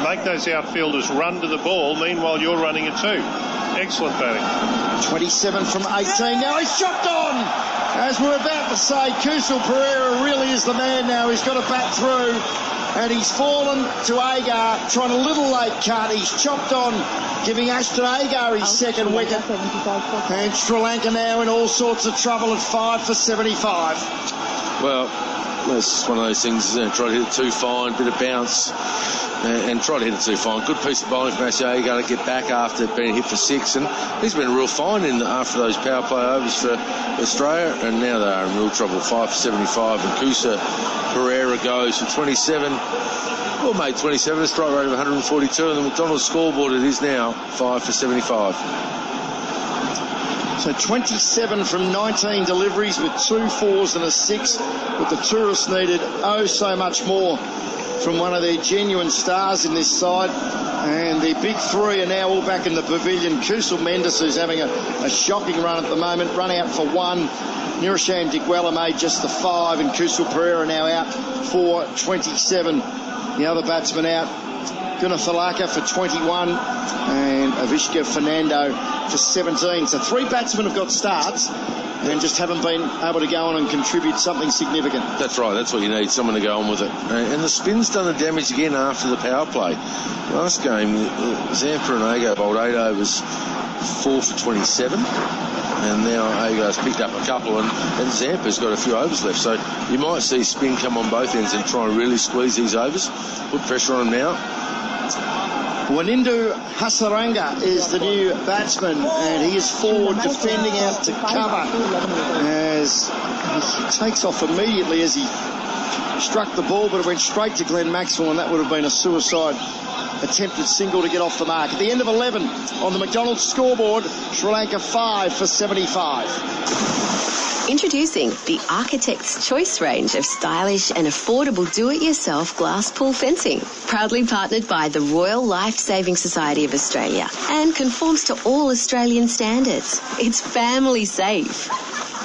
Make those outfielders run to the ball. Meanwhile, you're running a 2. Excellent batting. 27 from 18. Now he's chopped on. As we're about to say, Kusal Pereira really is the man now. He's got to bat through. And he's fallen to Agar, trying a little late cut. He's chopped on, giving Ashton Agar his second wicket. And Sri Lanka now in all sorts of trouble at 5 for 75. Well, it's one of those things, isn't it? Try to hit it too fine, bit of bounce, and try to hit it too fine. Good piece of bowling from Ashton Agar to get back after being hit for 6. And he's been real fine after those power play overs for Australia. And now they are in real trouble, 5 for 75. And Kusal Pereira goes for 27. Well, made 27, a strike rate of 142. And the McDonald's scoreboard, it is now 5 for 75. So 27 from 19 deliveries with 2 4s and a 6. But the tourists needed so much more from one of their genuine stars in this side. And their big 3 are now all back in the pavilion. Kusal Mendes, who's having a shocking run at the moment, run out for 1. Nirisham Dikwella made just the 5, and Kusal Pereira now out for 27. The other batsman out, Gunathalaka for 21, and Avishka Fernando for 17. So 3 batsmen have got starts and just haven't been able to go on and contribute something significant. That's right, that's what you need, someone to go on with it. And the spin's done the damage again after the power play. Last game, Zampa and Agar bowled 8 overs, 4 for 27. And now Agar's picked up a couple, and Zampa's got a few overs left. So you might see spin come on both ends and try and really squeeze these overs. Put pressure on them now. Wanindu Hasaranga is the new batsman, and he is forward defending out to cover as he takes off immediately as he struck the ball, but it went straight to Glenn Maxwell, and that would have been a suicide attempted single to get off the mark. At the end of 11 on the McDonald's scoreboard, Sri Lanka 5 for 75. Introducing the Architect's Choice range of stylish and affordable do-it-yourself glass pool fencing. Proudly partnered by the Royal Life Saving Society of Australia and conforms to all Australian standards. It's family safe.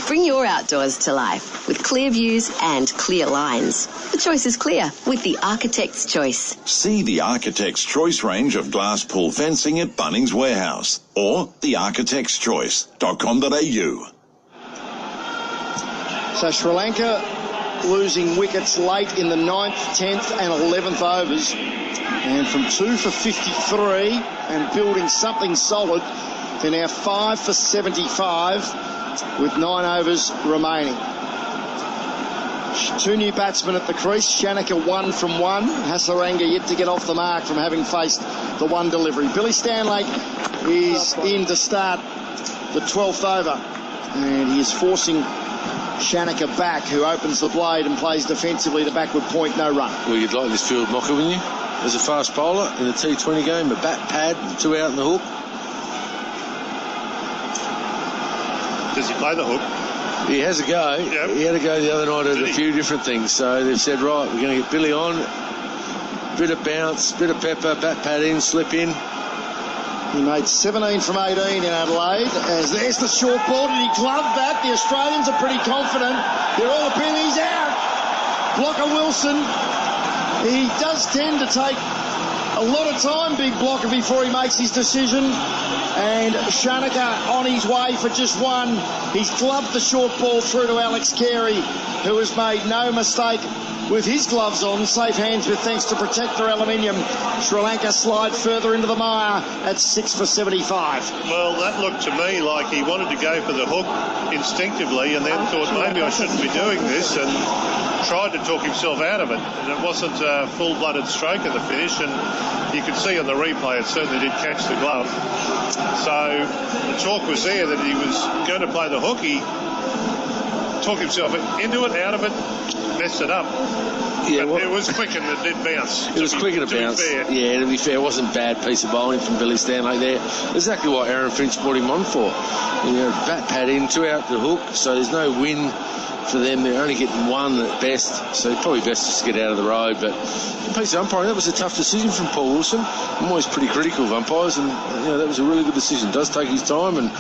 Bring your outdoors to life with clear views and clear lines. The choice is clear with the Architect's Choice. See the Architect's Choice range of glass pool fencing at Bunnings Warehouse or thearchitectschoice.com.au. So Sri Lanka losing wickets late in the 9th, 10th and 11th overs. And from 2 for 53 and building something solid, they're now 5 for 75 with 9 overs remaining. 2 new batsmen at the crease. Shanaka 1 from 1. Hasaranga yet to get off the mark from having faced the 1 delivery. Billy Stanlake is in to start the 12th over. And he is forcing Shanaka back, who opens the blade and plays defensively to backward point, no run. Well, you'd like this field, Mocker, wouldn't you? As a fast bowler in the T20 game, a bat pad, 2 out in the hook. Does he play the hook? He has a go. Yep. He had a go the other night at a few different things. So they've said, right, we're going to get Billy on. Bit of bounce, bit of pepper, bat pad in, slip in. He made 17 from 18 in Adelaide. As there's the short ball. Did he glove that? The Australians are pretty confident. They're all up in. He's out. Blocker Wilson. He does tend to take a lot of time, big blocker, before he makes his decision. And Shanaka on his way for just 1. He's gloved the short ball through to Alex Carey, who has made no mistake with his gloves on. Safe hands with thanks to Protector Aluminium. Sri Lanka slide further into the mire at 6 for 75. Well, that looked to me like he wanted to go for the hook instinctively and then thought maybe I shouldn't be doing this, and tried to talk himself out of it. And it wasn't a full-blooded stroke at the finish, and you could see on the replay it certainly did catch the glove. So the talk was there that he was going to play the hook. He talked himself into it, out of it, messed it up. Yeah, well, it was quick and it did bounce. It was quick and it bounced. Yeah, to be fair, it wasn't bad piece of bowling from Billy Stanley there. Exactly what Aaron Finch brought him on for. You know, bat pad in, 2 out the hook, so there's no win for them. They're only getting 1 at best, so probably best just to get out of the road. But the piece of umpiring, that was a tough decision from Paul Wilson. I'm always pretty critical of umpires, and that was a really good decision. Does take his time, and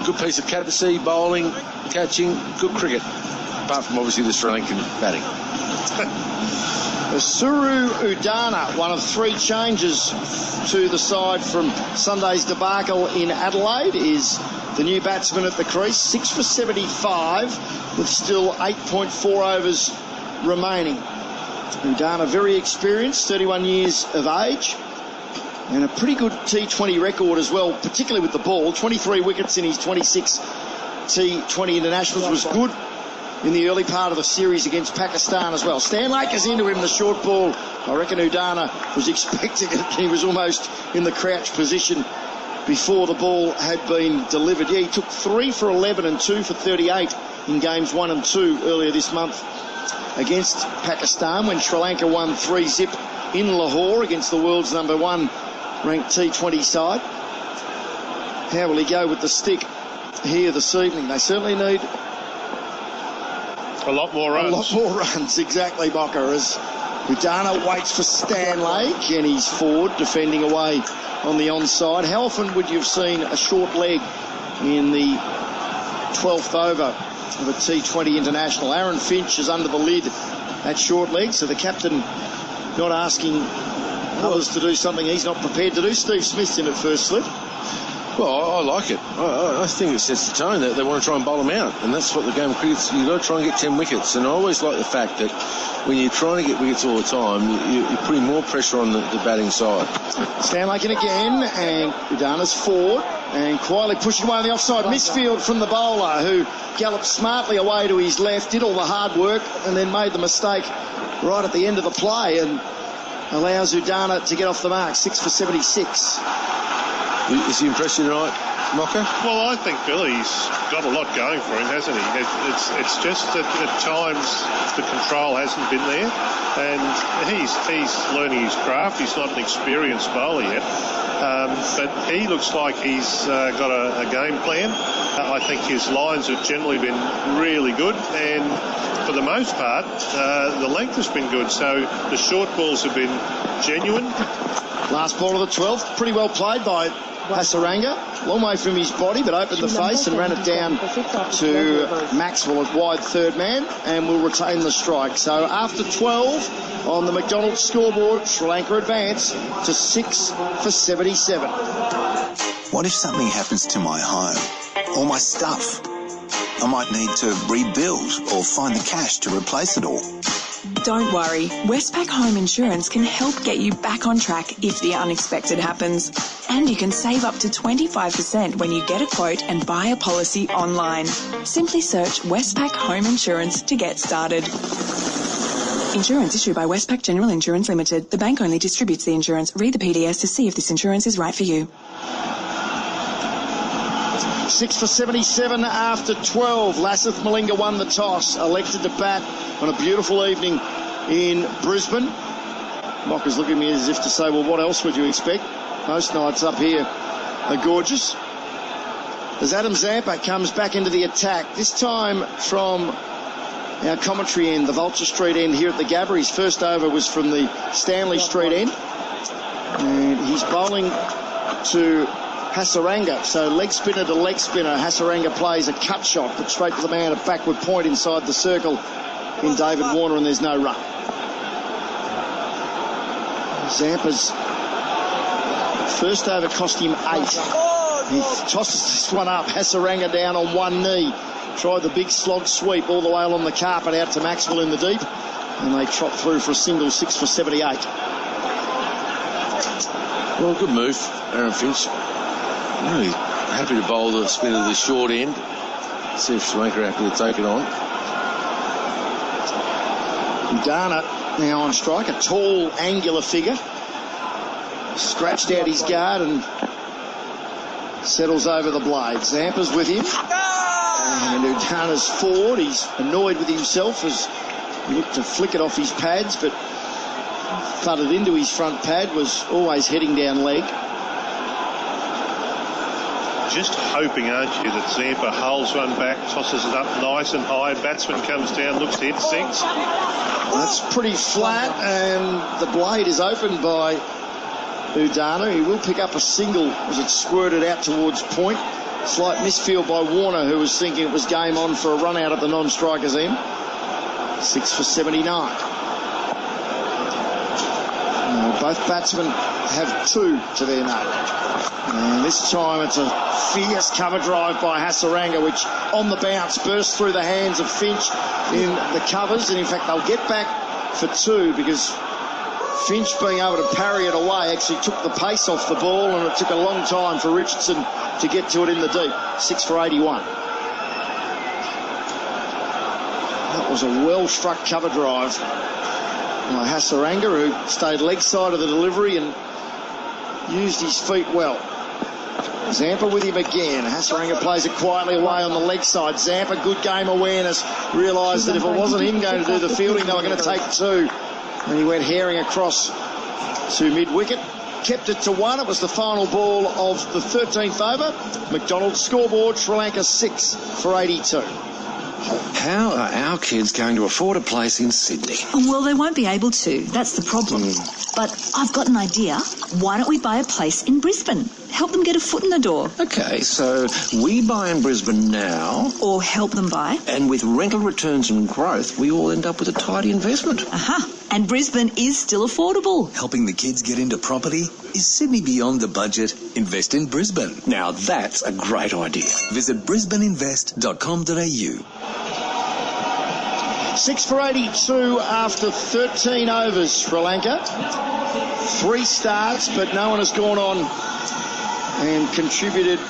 good piece of captaincy, bowling, catching, good cricket. Apart from obviously the Sri Lankan batting. Suru Udana, one of 3 changes to the side from Sunday's debacle in Adelaide, is the new batsman at the crease. 6 for 75 with still 8.4 overs remaining. Udana, very experienced, 31 years of age, and a pretty good T20 record as well, particularly with the ball. 23 wickets in his 26 T20 internationals. Was good in the early part of the series against Pakistan as well. Stanlake is into him, the short ball. I reckon Udana was expecting it. He was almost in the crouch position before the ball had been delivered. Yeah, he took 3 for 11 and 2 for 38 in games 1 and 2 earlier this month against Pakistan, when Sri Lanka won 3-zip in Lahore against the world's number 1 ranked T20 side. How will he go with the stick here this evening? They certainly need a lot more runs. A lot more runs, exactly, Mocker, as Udana waits for Stanlake, and he's forward, defending away on the onside. How often would you have seen a short leg in the 12th over of a T20 international? Aaron Finch is under the lid at short leg, so the captain not asking others to do something he's not prepared to do. Steve Smith's in at first slip. Well, I like it. I think it sets the tone that they want to try and bowl them out, and that's what the game of cricket's. You've got to try and get 10 wickets, and I always like the fact that when you're trying to get wickets all the time, you're putting more pressure on the batting side. Stanlake in again, and Udana's forward, and quietly pushing away on the offside misfield from the bowler, who galloped smartly away to his left, did all the hard work, and then made the mistake right at the end of the play, and allows Udana to get off the mark. 6 for 76. Is he impressed you tonight? Mocker? Well, I think Billy's got a lot going for him, hasn't he? It's just that at times the control hasn't been there, and he's learning his craft. He's not an experienced bowler yet, but he looks like he's got a game plan. I think his lines have generally been really good, and for the most part, the length has been good. So the short balls have been genuine. Last ball of the 12th, pretty well played by Hasaranga. Long way from his body, but opened the face and ran it down to Maxwell at wide third man, and will retain the strike. So after 12 on the McDonald's scoreboard, Sri Lanka advance to 6 for 77. What if something happens to my home? All my stuff? I might need to rebuild or find the cash to replace it all. Don't worry, Westpac Home Insurance can help get you back on track if the unexpected happens. And you can save up to 25% when you get a quote and buy a policy online. Simply search Westpac Home Insurance to get started. Insurance issued by Westpac General Insurance Limited. The bank only distributes the insurance. Read the PDS to see if this insurance is right for you. 6 for 77 after 12. Lasith Malinga won the toss, elected to bat on a beautiful evening in Brisbane. Mocker's looking at me as if to say, well, what else would you expect? Most nights up here are gorgeous. As Adam Zampa comes back into the attack, this time from our commentary end, the Vulture Street end here at the Gabba. His first over was from the Stanley Street end. And he's bowling to Hasaranga, so leg spinner to leg spinner. Hasaranga plays a cut shot, but straight to the man at backward point inside the circle in David Warner, and there's no run. Zampa's first over cost him 8. He tosses this one up. Hasaranga down on one knee. Tried the big slog sweep all the way along the carpet out to Maxwell in the deep, and they trot through for a single 6 for 78. Well, good move, Aaron Finch. Really happy to bowl the spin of the short end. See if Sri Lanka are happy to take it on. Dana now on strike, a tall, angular figure. Scratched out his guard and settles over the blade. Zampa's with him. And Udana's forward. He's annoyed with himself as he looked to flick it off his pads, but thudded into his front pad, was always heading down leg. Just hoping, aren't you, that Zampa hulls one back, tosses it up nice and high, batsman comes down, looks to hit 6. That's pretty flat, and the blade is opened by Udana. He will pick up a single as it squirted out towards point. Slight misfield by Warner, who was thinking it was game on for a run out at the non-striker's end. 6 for 79. Both batsmen have 2 to their name. And this time it's a fierce cover drive by Hasaranga, which on the bounce bursts through the hands of Finch in the covers. And in fact, they'll get back for 2 because Finch being able to parry it away actually took the pace off the ball, and it took a long time for Richardson to get to it in the deep. 6 for 81. That was a well-struck cover drive by Hasaranga, who stayed leg side of the delivery and used his feet well. Zampa with him again. Hasaranga plays it quietly away on the leg side. Zampa, good game awareness, realised that if it wasn't him going to do the fielding, they were going to take 2. And he went herring across to mid-wicket. Kept it to 1. It was the final ball of the 13th over. McDonald's scoreboard, Sri Lanka 6 for 82. How are our kids going to afford a place in Sydney? Well, they won't be able to. That's the problem. But I've got an idea. Why don't we buy a place in Brisbane? Help them get a foot in the door. Okay, so we buy in Brisbane now. Or help them buy. And with rental returns and growth, we all end up with a tidy investment. Aha. And Brisbane is still affordable. Helping the kids get into property? Is Sydney beyond the budget? Invest in Brisbane. Now that's a great idea. Visit brisbaneinvest.com.au. 6 for 82 after 13 overs, Sri Lanka. 3 starts, but no one has gone on and contributed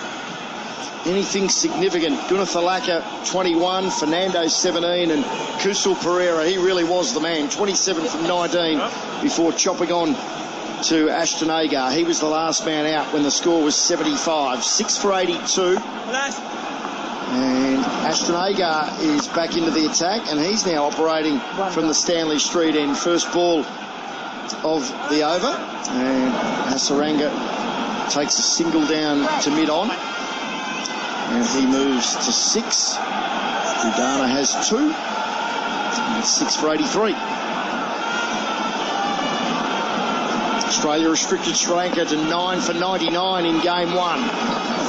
anything significant. Gunathalaka, 21, Fernando, 17, and Kusal Pereira, he really was the man. 27 from 19 before chopping on to Ashton Agar. He was the last man out when the score was 75. 6 for 82. And Ashton Agar is back into the attack, and he's now operating from the Stanley Street end. First ball of the over, and Hasaranga takes a single down to mid-on, and he moves to 6. Udana has 2, and it's 6 for 83. Australia restricted Sri Lanka to 9 for 99 in game 1.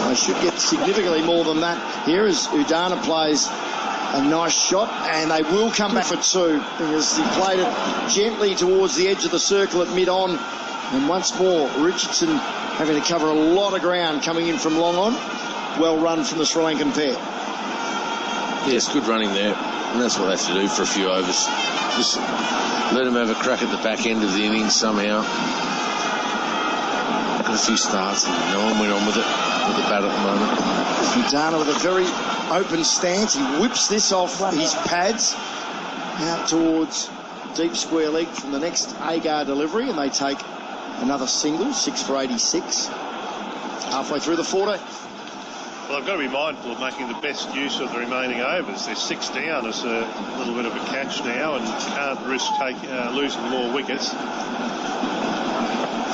They should get significantly more than that here as Udana plays a nice shot, and they will come back for 2 because he played it gently towards the edge of the circle at mid-on. And once more, Richardson having to cover a lot of ground coming in from long on. Well run from the Sri Lankan pair. Yes, good running there. And that's what they have to do for a few overs. Just let them have a crack at the back end of the innings somehow. Got a few starts and no one went on with it with the bat at the moment. Udana with a very open stance. He whips this off his pads out towards deep square leg from the next Agar delivery, and they take another single. 6 for 86. Halfway through the 40. Well, I've got to be mindful of making the best use of the remaining overs. They're 6 down as a little bit of a catch now, and can't risk losing more wickets.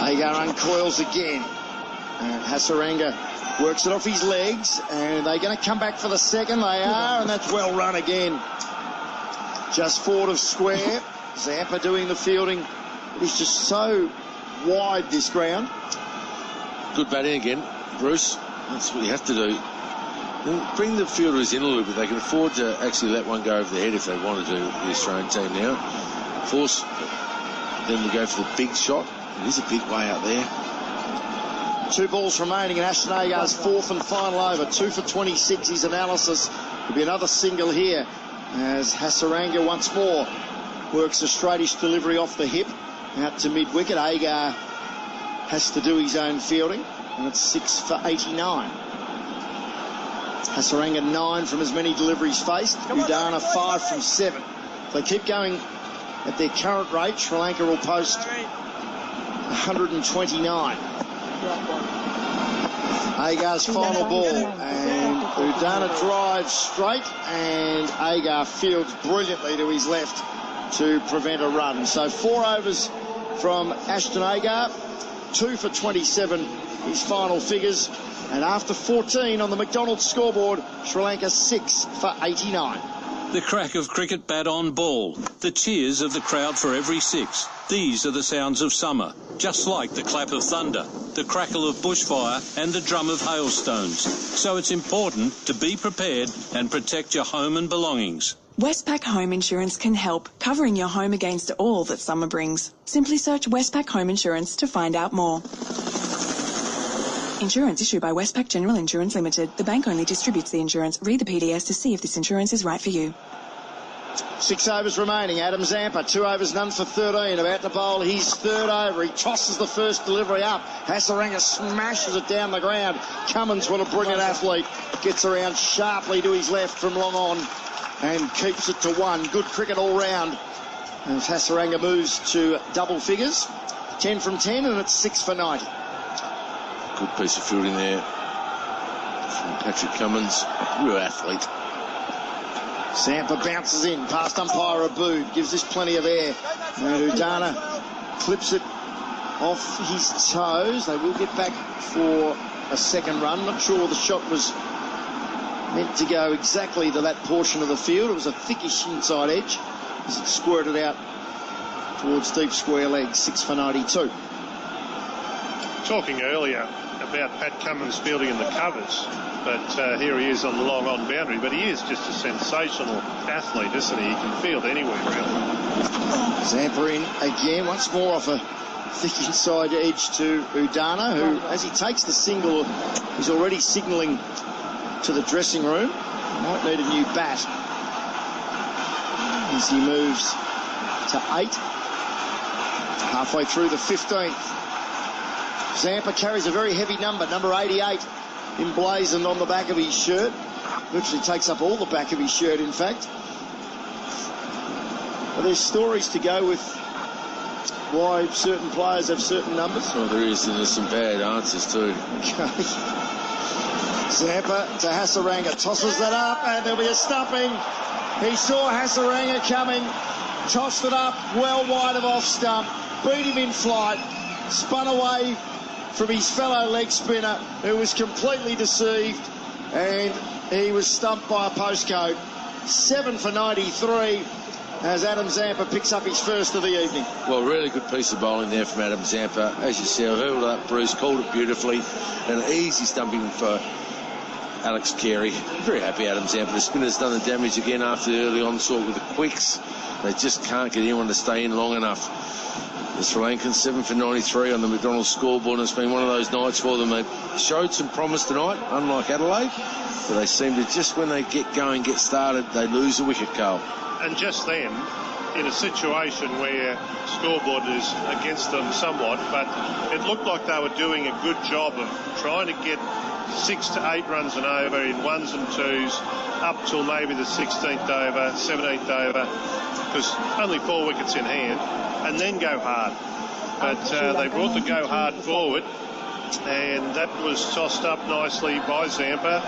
Agar uncoils again. And Hasaranga works it off his legs, and they're going to come back for the second. They are, and that's well run again. Just forward of square. Zampa doing the fielding. It's just so wide, this ground. Good batting again, Bruce. That's what you have to do. Bring the fielders in a little bit. They can afford to actually let one go over the head if they want to do the Australian team now. Force them to go for the big shot. It is a big way out there. 2 balls remaining in Ashton Agar's 4th and final over. 2 for 26. His analysis will be another single here as Hasaranga once more works a straightish delivery off the hip out to mid-wicket. Agar has to do his own fielding, and it's 6 for 89. Hasaranga 9 from as many deliveries faced. Udana 5 from 7. If they keep going at their current rate, Sri Lanka will post 129. Agar's final ball, and Udana drives straight, and Agar fields brilliantly to his left to prevent a run. So 4 overs from Ashton Agar, 2 for 27 his final figures, and after 14 on the McDonald's scoreboard, Sri Lanka 6 for 89. The crack of cricket bat on ball, the cheers of the crowd for every 6. These are the sounds of summer, just like the clap of thunder, the crackle of bushfire and the drum of hailstones. So it's important to be prepared and protect your home and belongings. Westpac Home Insurance can help, covering your home against all that summer brings. Simply search Westpac Home Insurance to find out more. Insurance issued by Westpac General Insurance Limited. The bank only distributes the insurance. Read the PDS to see if this insurance is right for you. 6 overs remaining. Adam Zampa, 2 overs, none for 13. About to bowl his 3rd over. He tosses the first delivery up. Hasaranga smashes it down the ground. Cummins, what a brilliant athlete, gets around sharply to his left from long on and keeps it to 1. Good cricket all round. And Hasaranga moves to double figures. 10 from 10, and it's 6 for 90. Good piece of fielding there from Patrick Cummins. Real athlete. Zampa bounces in past umpire Abood, gives this plenty of air. And Udana clips it off his toes. They will get back for a second run. Not sure the shot was meant to go exactly to that portion of the field. It was a thickish inside edge as it squirted out towards deep square leg. 6 for 92. Talking earlier about Pat Cummins fielding in the covers, but here he is on the long on boundary. But he is just a sensational athlete, isn't he? He can field anywhere, really. Zampa in again, once more off a thick inside edge to Udana, who, as he takes the single, is already signalling to the dressing room. Might need a new bat as he moves to 8. Halfway through the 15th. Zampa carries a very heavy number 88, emblazoned on the back of his shirt. Literally takes up all the back of his shirt, in fact. But there's stories to go with why certain players have certain numbers? Well, there is, and there's some bad answers too. Zampa to Hasaranga, tosses that up, and there'll be a stumping. He saw Hasaranga coming, tossed it up well wide of off stump, beat him in flight, spun away from his fellow leg spinner, who was completely deceived, and he was stumped by a postcode. 7 for 93 as Adam Zampa picks up his first of the evening. Well, really good piece of bowling there from Adam Zampa. As you see, I hurled up Bruce, called it beautifully, and an easy stumping for Alex Carey. Very happy Adam Zampa. The spinner's done the damage again after the early onslaught with the quicks. They just can't get anyone to stay in long enough. The Sri Lankans 7 for 93 on the McDonald's scoreboard, and it's been one of those nights for them. They showed some promise tonight, unlike Adelaide, but they seem to, just when they get going, get started, they lose a wicket, Carl. And just then, in a situation where scoreboard is against them somewhat, but it looked like they were doing a good job of trying to get 6 to 8 runs an over in ones and twos up till maybe the 16th over, 17th over, because only 4 wickets in hand, and then go hard. But they brought the go hard forward, and that was tossed up nicely by Zampa,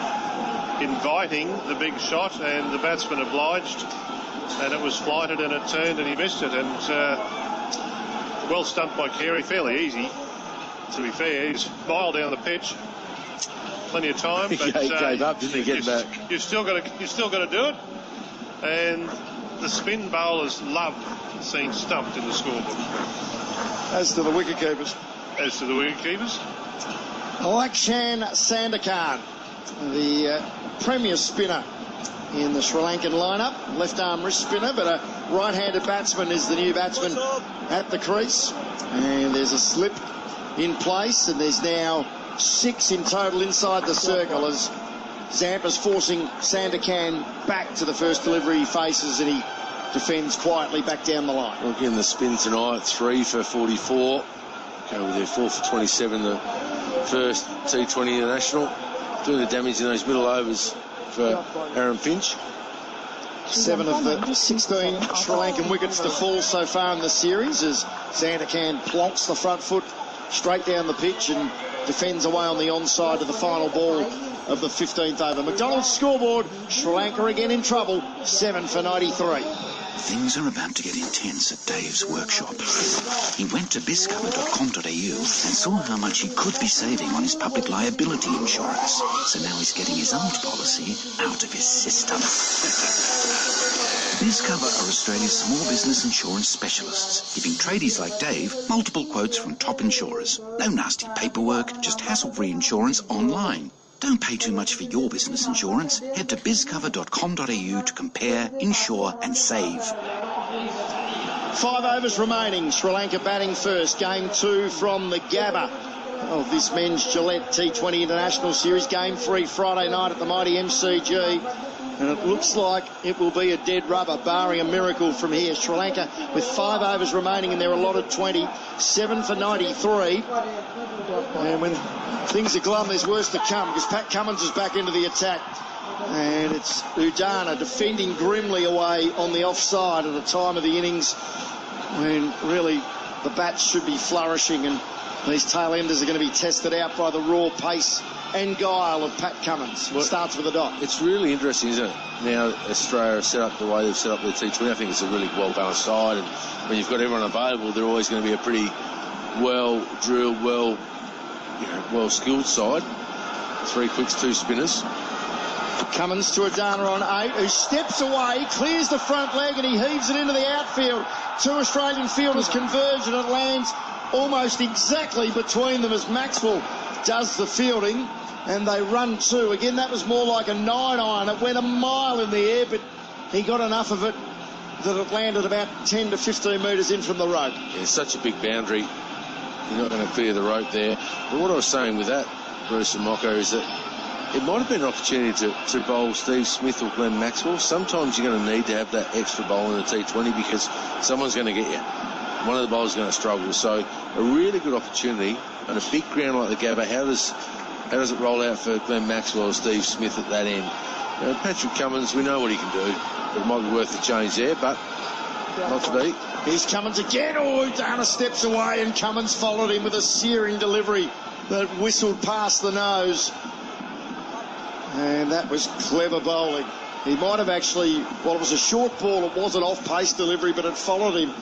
inviting the big shot, and the batsman obliged, and it was flighted and it turned and he missed it, and well stumped by Carey, fairly easy to be fair. He's mile down the pitch, plenty of time, but he gave up, didn't he? Get back. You've still got to do it, and the spin bowlers love seeing stumped in the scoreboard. As to the wicketkeepers. Lakshan Sandakan, the premier spinner in the Sri Lankan lineup, left arm wrist spinner, but a right-handed batsman is the new batsman at the crease, and there's a slip in place, and there's now 6 in total inside the circle as Zampa's forcing Sandakan back to the first delivery he faces, and he defends quietly back down the line. Well, again, the spin tonight, 3 for 44. Go with their 4 for 27, the first T20 International. Doing the damage in those middle overs for Aaron Finch. 7 of the 16 Sri Lankan wickets to fall so far in the series as Sandakan plonks the front foot straight down the pitch and defends away on the onside of the final ball of the 15th over. McDonald's scoreboard, Sri Lanka again in trouble, 7 for 93. Things are about to get intense at Dave's workshop. He went to bizcover.com.au and saw how much he could be saving on his public liability insurance. So now he's getting his old policy out of his system. BizCover are Australia's small business insurance specialists, giving tradies like Dave multiple quotes from top insurers. No nasty paperwork, just hassle-free insurance online. Don't pay too much for your business insurance. Head to bizcover.com.au to compare, insure and save. 5 overs remaining. Sri Lanka batting first. Game 2 from the Gabba of this men's Gillette T20 International Series. Game 3 Friday night at the mighty MCG. And it looks like it will be a dead rubber, barring a miracle from here. Sri Lanka with 5 overs remaining in their allotted 20. 7 for 93. And when things are glum, there's worse to come, because Pat Cummins is back into the attack. And it's Udana defending grimly away on the offside at a time of the innings when really the bats should be flourishing, and these tail enders are going to be tested out by the raw pace and guile of Pat Cummins. Well, starts with a dot. It's really interesting, isn't it? Now Australia have set up the way they've set up their T20. I think it's a really well-balanced side, and when you've got everyone available, they're always going to be a pretty well-drilled, well-skilled side. 3 quicks, 2 spinners. Cummins to Adana on 8, who steps away, clears the front leg, and he heaves it into the outfield. 2 Australian fielders converge, and it lands almost exactly between them as Maxwell does the fielding, and they run 2. Again, that was more like a 9-iron. It went a mile in the air, but he got enough of it that it landed about 10 to 15 metres in from the rope. Yeah, it's such a big boundary. You're not going to clear the rope there. But what I was saying with that, Bruce and Mocko, is that it might have been an opportunity to bowl Steve Smith or Glenn Maxwell. Sometimes you're going to need to have that extra bowl in the T20 because someone's going to get you. One of the bowlers is going to struggle. So a really good opportunity on a big ground like the Gabba. How does it roll out for Glenn Maxwell or Steve Smith at that end? Patrick Cummins, we know what he can do, but it might be worth a change there. But not to be. Here's Cummins again. Oh, Udana steps away and Cummins followed him with a searing delivery that whistled past the nose. And that was clever bowling. He might have actually, well, it was a short ball. It was an off-pace delivery, but it followed him.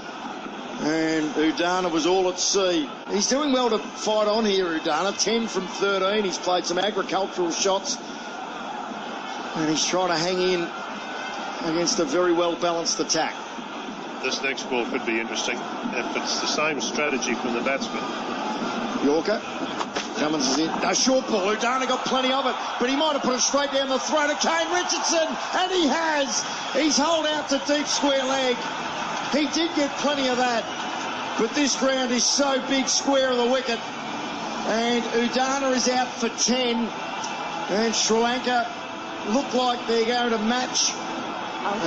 And Udana was all at sea. He's doing well to fight on here, Udana. 10 from 13. He's played some agricultural shots. And he's trying to hang in against a very well-balanced attack. This next ball could be interesting if it's the same strategy from the batsman. Yorker. Cummins is in. A short ball. Udana got plenty of it, but he might have put it straight down the throat of Kane Richardson, and he has. He's holed out to deep square leg. He did get plenty of that, but this ground is so big square of the wicket, and Udana is out for 10, and Sri Lanka look like they're going to match,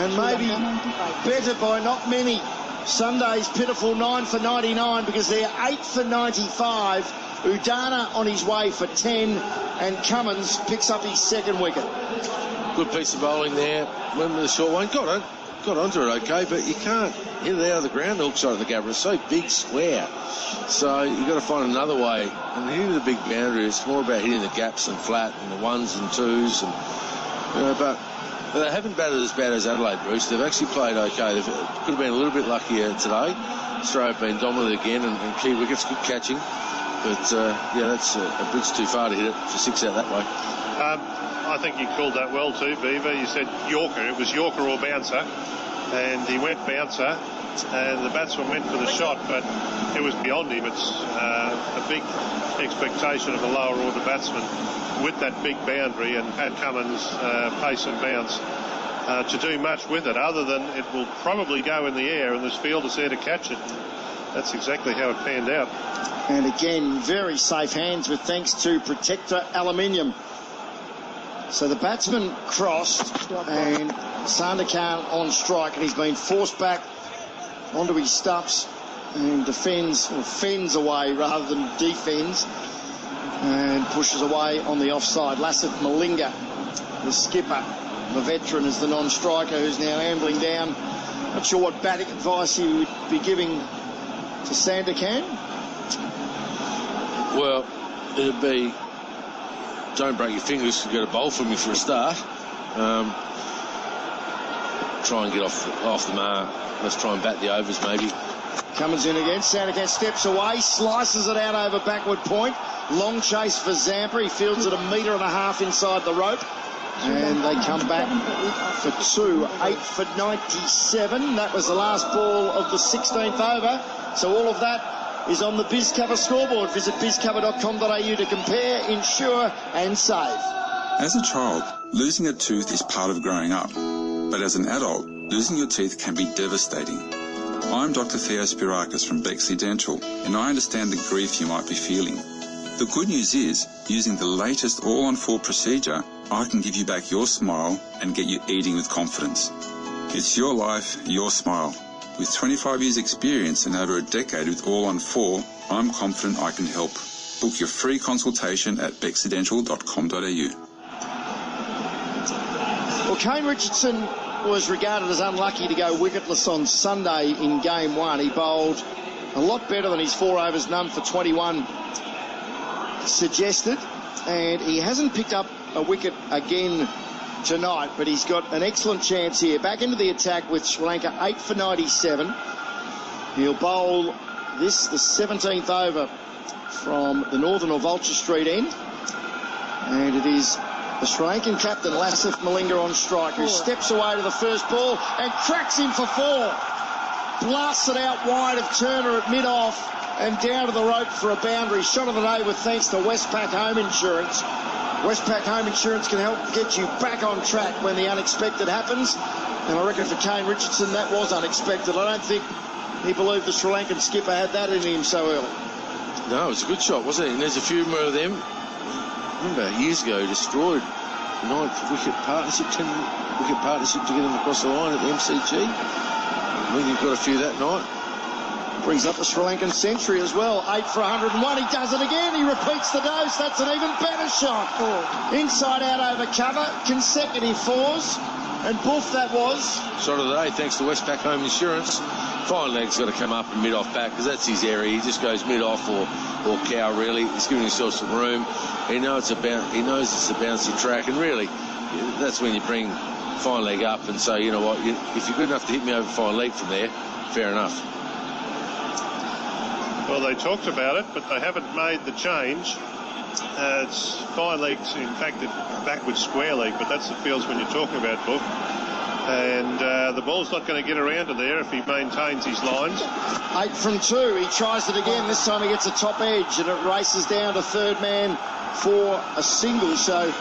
and maybe better by not many. Sunday's pitiful 9 for 99 because they're 8 for 95. Udana on his way for 10, and Cummins picks up his second wicket. Good piece of bowling there. Went with a short one. Got onto it okay, but you can't hit it out of the ground, the hook side of the gabba. It's so big square. So you've got to find another way. And hitting the big boundary, it's more about hitting the gaps and flat and the ones and twos. And, but they haven't batted as bad as Adelaide, Bruce. They've actually played okay. They could have been a little bit luckier today. Australia have been dominant again and key wickets, good catching. But, yeah, that's a bridge too far to hit it for 6 out that way. I think you called that well too, Beaver. You said Yorker. It was Yorker or bouncer. And he went bouncer. And the batsman went for the shot, but it was beyond him. It's a big expectation of a lower order batsman with that big boundary and Pat Cummins' pace and bounce to do much with it, other than it will probably go in the air and this fielder's there to catch it. That's exactly how it panned out. And again, very safe hands with thanks to Protector Aluminium. So the batsman crossed and Sandakan on strike, and he's been forced back onto his stumps and defends, or fends away rather than defends, and pushes away on the offside. Lasith Malinga, the skipper, the veteran, is the non-striker who's now ambling down. Not sure what batting advice he would be giving to Sandakan. Well, it'd be, don't break your fingers to get a bowl from me for a start. Try and get off the mark. Let's try and bat the overs maybe. Cummins in again. Sandakan steps away, slices it out over backward point. Long chase for Zampa. He fields it 1.5 metres inside the rope. And they come back for 2, 8 for 97. That was the last ball of the 16th over. So all of that is on the BizCover scoreboard. Visit bizcover.com.au to compare, insure and save. As a child, losing a tooth is part of growing up. But as an adult, losing your teeth can be devastating. I'm Dr. Theo Spirakis from Bexley Dental, and I understand the grief you might be feeling. The good news is, using the latest all-on-4 procedure, I can give you back your smile and get you eating with confidence. It's your life, your smile. With 25 years experience and over a decade with all-on-4, I'm confident I can help. Book your free consultation at bexleydental.com.au. Well, Kane Richardson was regarded as unlucky to go wicketless on Sunday in Game 1. He bowled a lot better than his 4 overs, none for 21 suggested, and he hasn't picked up a wicket again tonight, but he's got an excellent chance here. Back into the attack with Sri Lanka, 8 for 97. He'll bowl this, the 17th over from the Northern or Vulture Street end, and it is the Sri Lankan captain, Lasith Malinga, on strike, who steps away to the first ball and cracks him for 4. Blasts it out wide of Turner at mid-off and down to the rope for a boundary. Shot of the day with thanks to Westpac Home Insurance. Westpac Home Insurance can help get you back on track when the unexpected happens. And I reckon for Kane Richardson, that was unexpected. I don't think he believed the Sri Lankan skipper had that in him so early. No, it was a good shot, wasn't it? And there's a few more of them. Remember, years ago, destroyed 9th wicket partnership, 10 wicket partnership to get them across the line at the MCG. I mean, you've got a few that night. Brings up the Sri Lankan century as well. 8 for 101. He does it again. He repeats the dose. That's an even better shot. Inside out over cover. Consecutive 4s. And boof that was. Shot of the day, thanks to Westpac Home Insurance. Fine leg's got to come up and mid-off back because that's his area. He just goes mid-off or cow, really. He's giving himself some room. He knows it's a bouncy track, and really, that's when you bring fine leg up and say, you know what, if you're good enough to hit me over fine leg from there, fair enough. Well, they talked about it, but they haven't made the change. It's fine legs, in fact, it's backward square leg, but that's the fields when you're talking about, Book. And the ball's not going to get around to there if he maintains his lines. 8 from 2. He tries it again. This time he gets a top edge, and it races down to third man for a single. So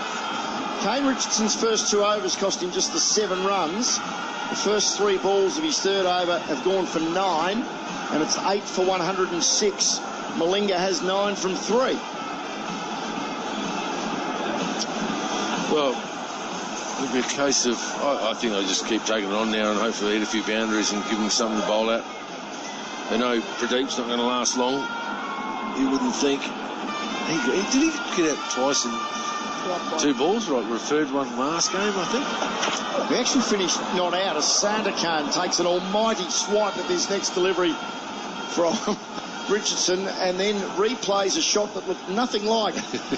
Kane Richardson's first 2 overs cost him just the 7 runs. The first 3 balls of his third over have gone for 9, and it's 8 for 106. Malinga has 9 from 3. Well, it'll be a case of, I think I'll just keep taking it on now and hopefully hit a few boundaries and give him something to bowl at. They know Pradeep's not going to last long. You wouldn't think. Did he get out twice in 2 balls? Right, referred one last game, I think. We actually finished not out as Sandakan takes an almighty swipe at this next delivery from Richardson and then replays a shot that looked nothing like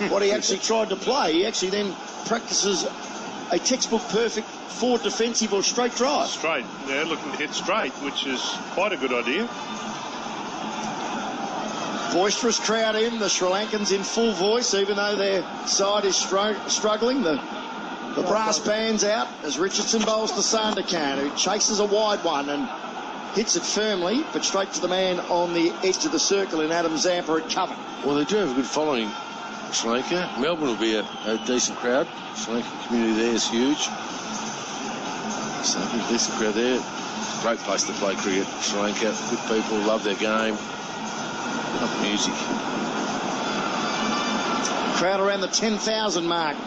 what he actually tried to play. He actually then practices a textbook perfect forward defensive or straight drive. Straight, yeah, looking to hit straight, which is quite a good idea. Boisterous crowd in, the Sri Lankans in full voice, even though their side is struggling. The brass band's out as Richardson bowls to Sandakan, who chases a wide one and hits it firmly, but straight to the man on the edge of the circle in Adam Zampa at cover. Well, they do have a good following, Sri Lanka. Melbourne will be a decent crowd. Sri Lanka community there is huge. So a decent crowd there. Great place to play cricket, Sri Lanka. Good people, love their game. Love the music. Crowd around the 10,000 mark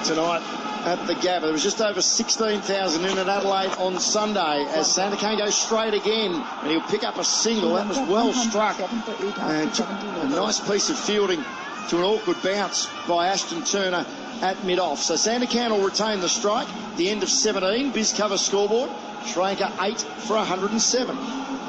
tonight at the Gabba. There was just over 16,000 in at Adelaide on Sunday as Sandakan goes straight again and he'll pick up a single. That was well struck and took a nice piece of fielding to an awkward bounce by Ashton Turner at mid-off. So Sandakan will retain the strike. The end of 17, Biz Cover scoreboard. Sri Lanka 8 for 107.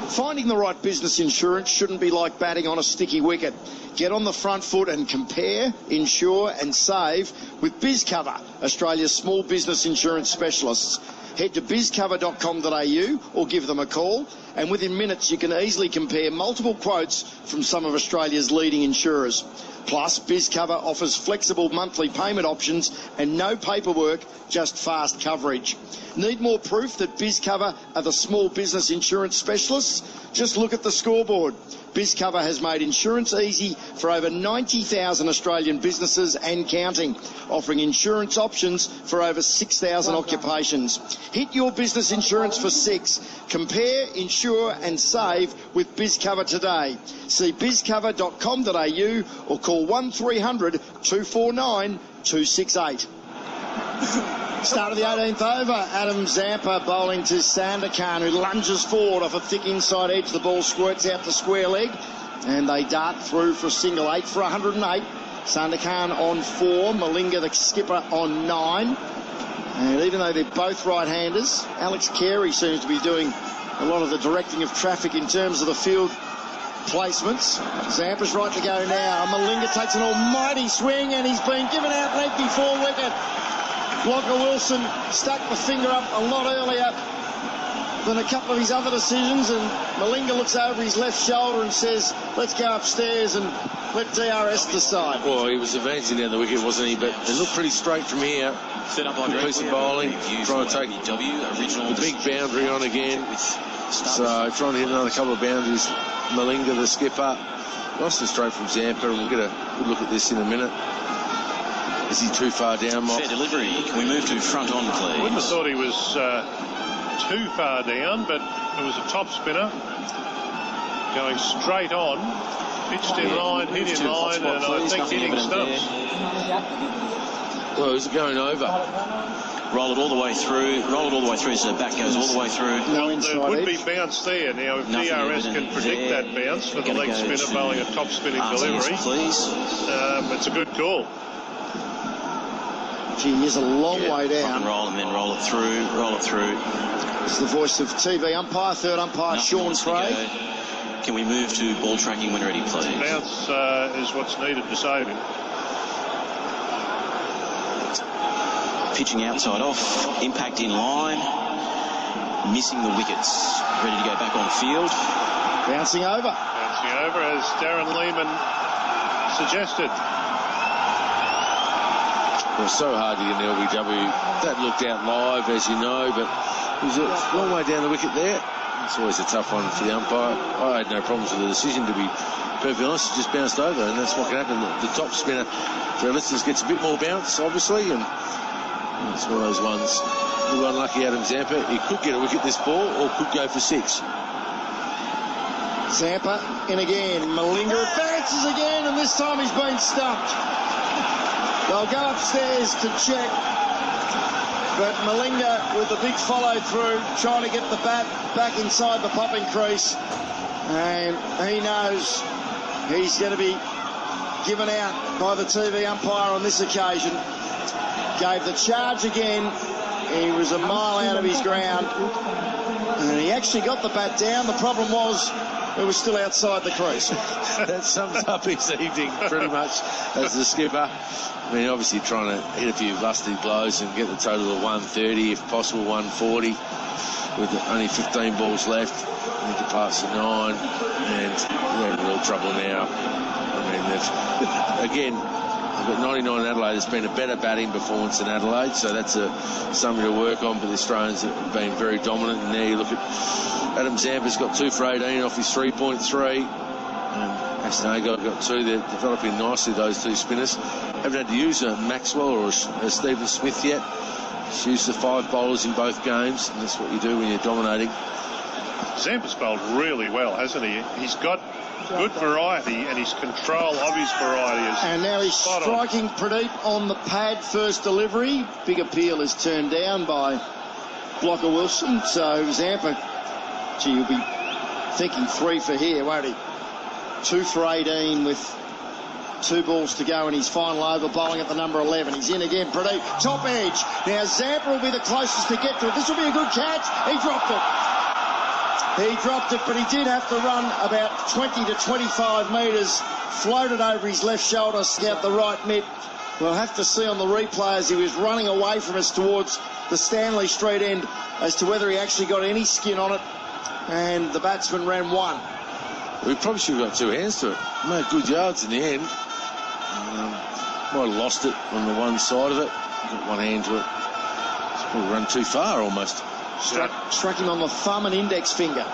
Finding the right business insurance shouldn't be like batting on a sticky wicket. Get on the front foot and compare, insure and save with BizCover, Australia's small business insurance specialists. Head to bizcover.com.au or give them a call, and within minutes you can easily compare multiple quotes from some of Australia's leading insurers. Plus, BizCover offers flexible monthly payment options and no paperwork, just fast coverage. Need more proof that BizCover are the small business insurance specialists? Just look at the scoreboard. BizCover has made insurance easy for over 90,000 Australian businesses and counting, offering insurance options for over 6,000 occupations. Hit your business insurance for 6. Compare, insure and save with BizCover today. See bizcover.com.au or call 1300 249 268. Start of the 18th over. Adam Zampa bowling to Sandakan, who lunges forward off a thick inside edge. The ball squirts out the square leg, and they dart through for a single. 8 for 108. Sandakan on 4. Malinga, the skipper, on 9. And even though they're both right-handers, Alex Carey seems to be doing a lot of the directing of traffic in terms of the field placements. Zampa's right to go now. Malinga takes an almighty swing, and he's been given out leg before wicket. Blocker Wilson stuck the finger up a lot earlier than a couple of his other decisions, and Malinga looks over his left shoulder and says, let's go upstairs and let DRS decide. Well, he was advancing down the wicket, wasn't he? But it looked pretty straight from here. Set up by good piece of bowling, trying to take the big boundary on again. So trying to hit another couple of boundaries. Malinga, the skipper, nice and straight from Zampa, and we'll get a good look at this in a minute. Is he too far down, Mike? Fair delivery. Can we move to front on, please? I wouldn't have thought he was too far down, but it was a top spinner going straight on, pitched in line, hit in line, and I think hitting stumps. Well, is it going over? Roll it all the way through. Roll it all the way through so the bat goes all the way through. There would be bounce there. Now, if DRS can predict that bounce for the leg spinner bowling a top spinning delivery, please. It's a good call. Gee, he is a long way down. And roll and then roll it through. It's the voice of TV umpire, third umpire, Sean Craig. Can we move to ball tracking when ready, please? Bounce is what's needed to save him. Pitching outside off, impact in line, missing the wickets. Ready to go back on field. Bouncing over. Bouncing over as Darren Lehman suggested. It was so hard to get an LBW. That looked out live, as you know, but it was a long way down the wicket there. It's always a tough one for the umpire. I had no problems with the decision, to be perfectly honest. It just bounced over, and that's what can happen. The top spinner, for our listeners, gets a bit more bounce, obviously, and it's one of those ones. We were unlucky, Adam Zampa. He could get a wicket this ball, or could go for 6. Zampa in again. Malinga advances again, and this time he's been stumped. They'll go upstairs to check, but Malinga with the big follow through, trying to get the bat back inside the popping crease, and he knows he's going to be given out by the TV umpire on this occasion. Gave the charge again. He was a mile out of his ground, and he actually got the bat down. The problem was it was still outside the crease. That sums up his evening pretty much as the skipper. I mean, obviously trying to hit a few lusty blows and get the total of 130, if possible 140, with only 15 balls left. I think to pass the 9, and they're in real trouble now. I mean, again, they've got 99 in Adelaide. It's been a better batting performance than Adelaide, so that's something to work on. But the Australians have been very dominant, and now you look at Adam Zampa's got 2 for 18 off his 3.3. Ashton got 2. They're developing nicely, those 2 spinners. Haven't had to use a Maxwell or a Stephen Smith yet. Just used the 5 bowlers in both games, and that's what you do when you're dominating. Zampa's bowled really well, hasn't he? He's got good variety, and his control of his variety is and now he's striking Pradeep on the pad, first delivery. Big appeal is turned down by Blocker Wilson, so Zampa, gee, you'll be thinking 3 for here, won't he? 2 for 18 with 2 balls to go in his final over, bowling at the number 11. He's in again, Pradeep, top edge. Now Zampa will be the closest to get to it. This will be a good catch. He dropped it. He dropped it, but he did have to run about 20 to 25 metres, floated over his left shoulder, scout the right mitt. We'll have to see on the replay as he was running away from us towards the Stanley Street end as to whether he actually got any skin on it, and the batsman ran 1. We probably should have got 2 hands to it. Made good yards in the end. Might have lost it on the one side of it. Got 1 hand to it. It's probably run too far almost. Struck him on the thumb and index finger.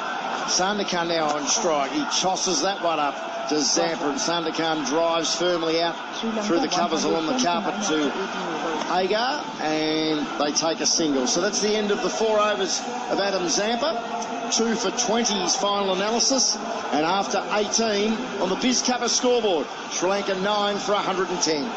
Sandakan now on strike. He tosses that one up to Zampa, and Sandakan drives firmly out through the covers along the carpet to Agar, and they take a single. So that's the end of the 4 overs of Adam Zampa. 2 for 20 his final analysis, and after 18 on the BizCover scoreboard, Sri Lanka 9 for 110.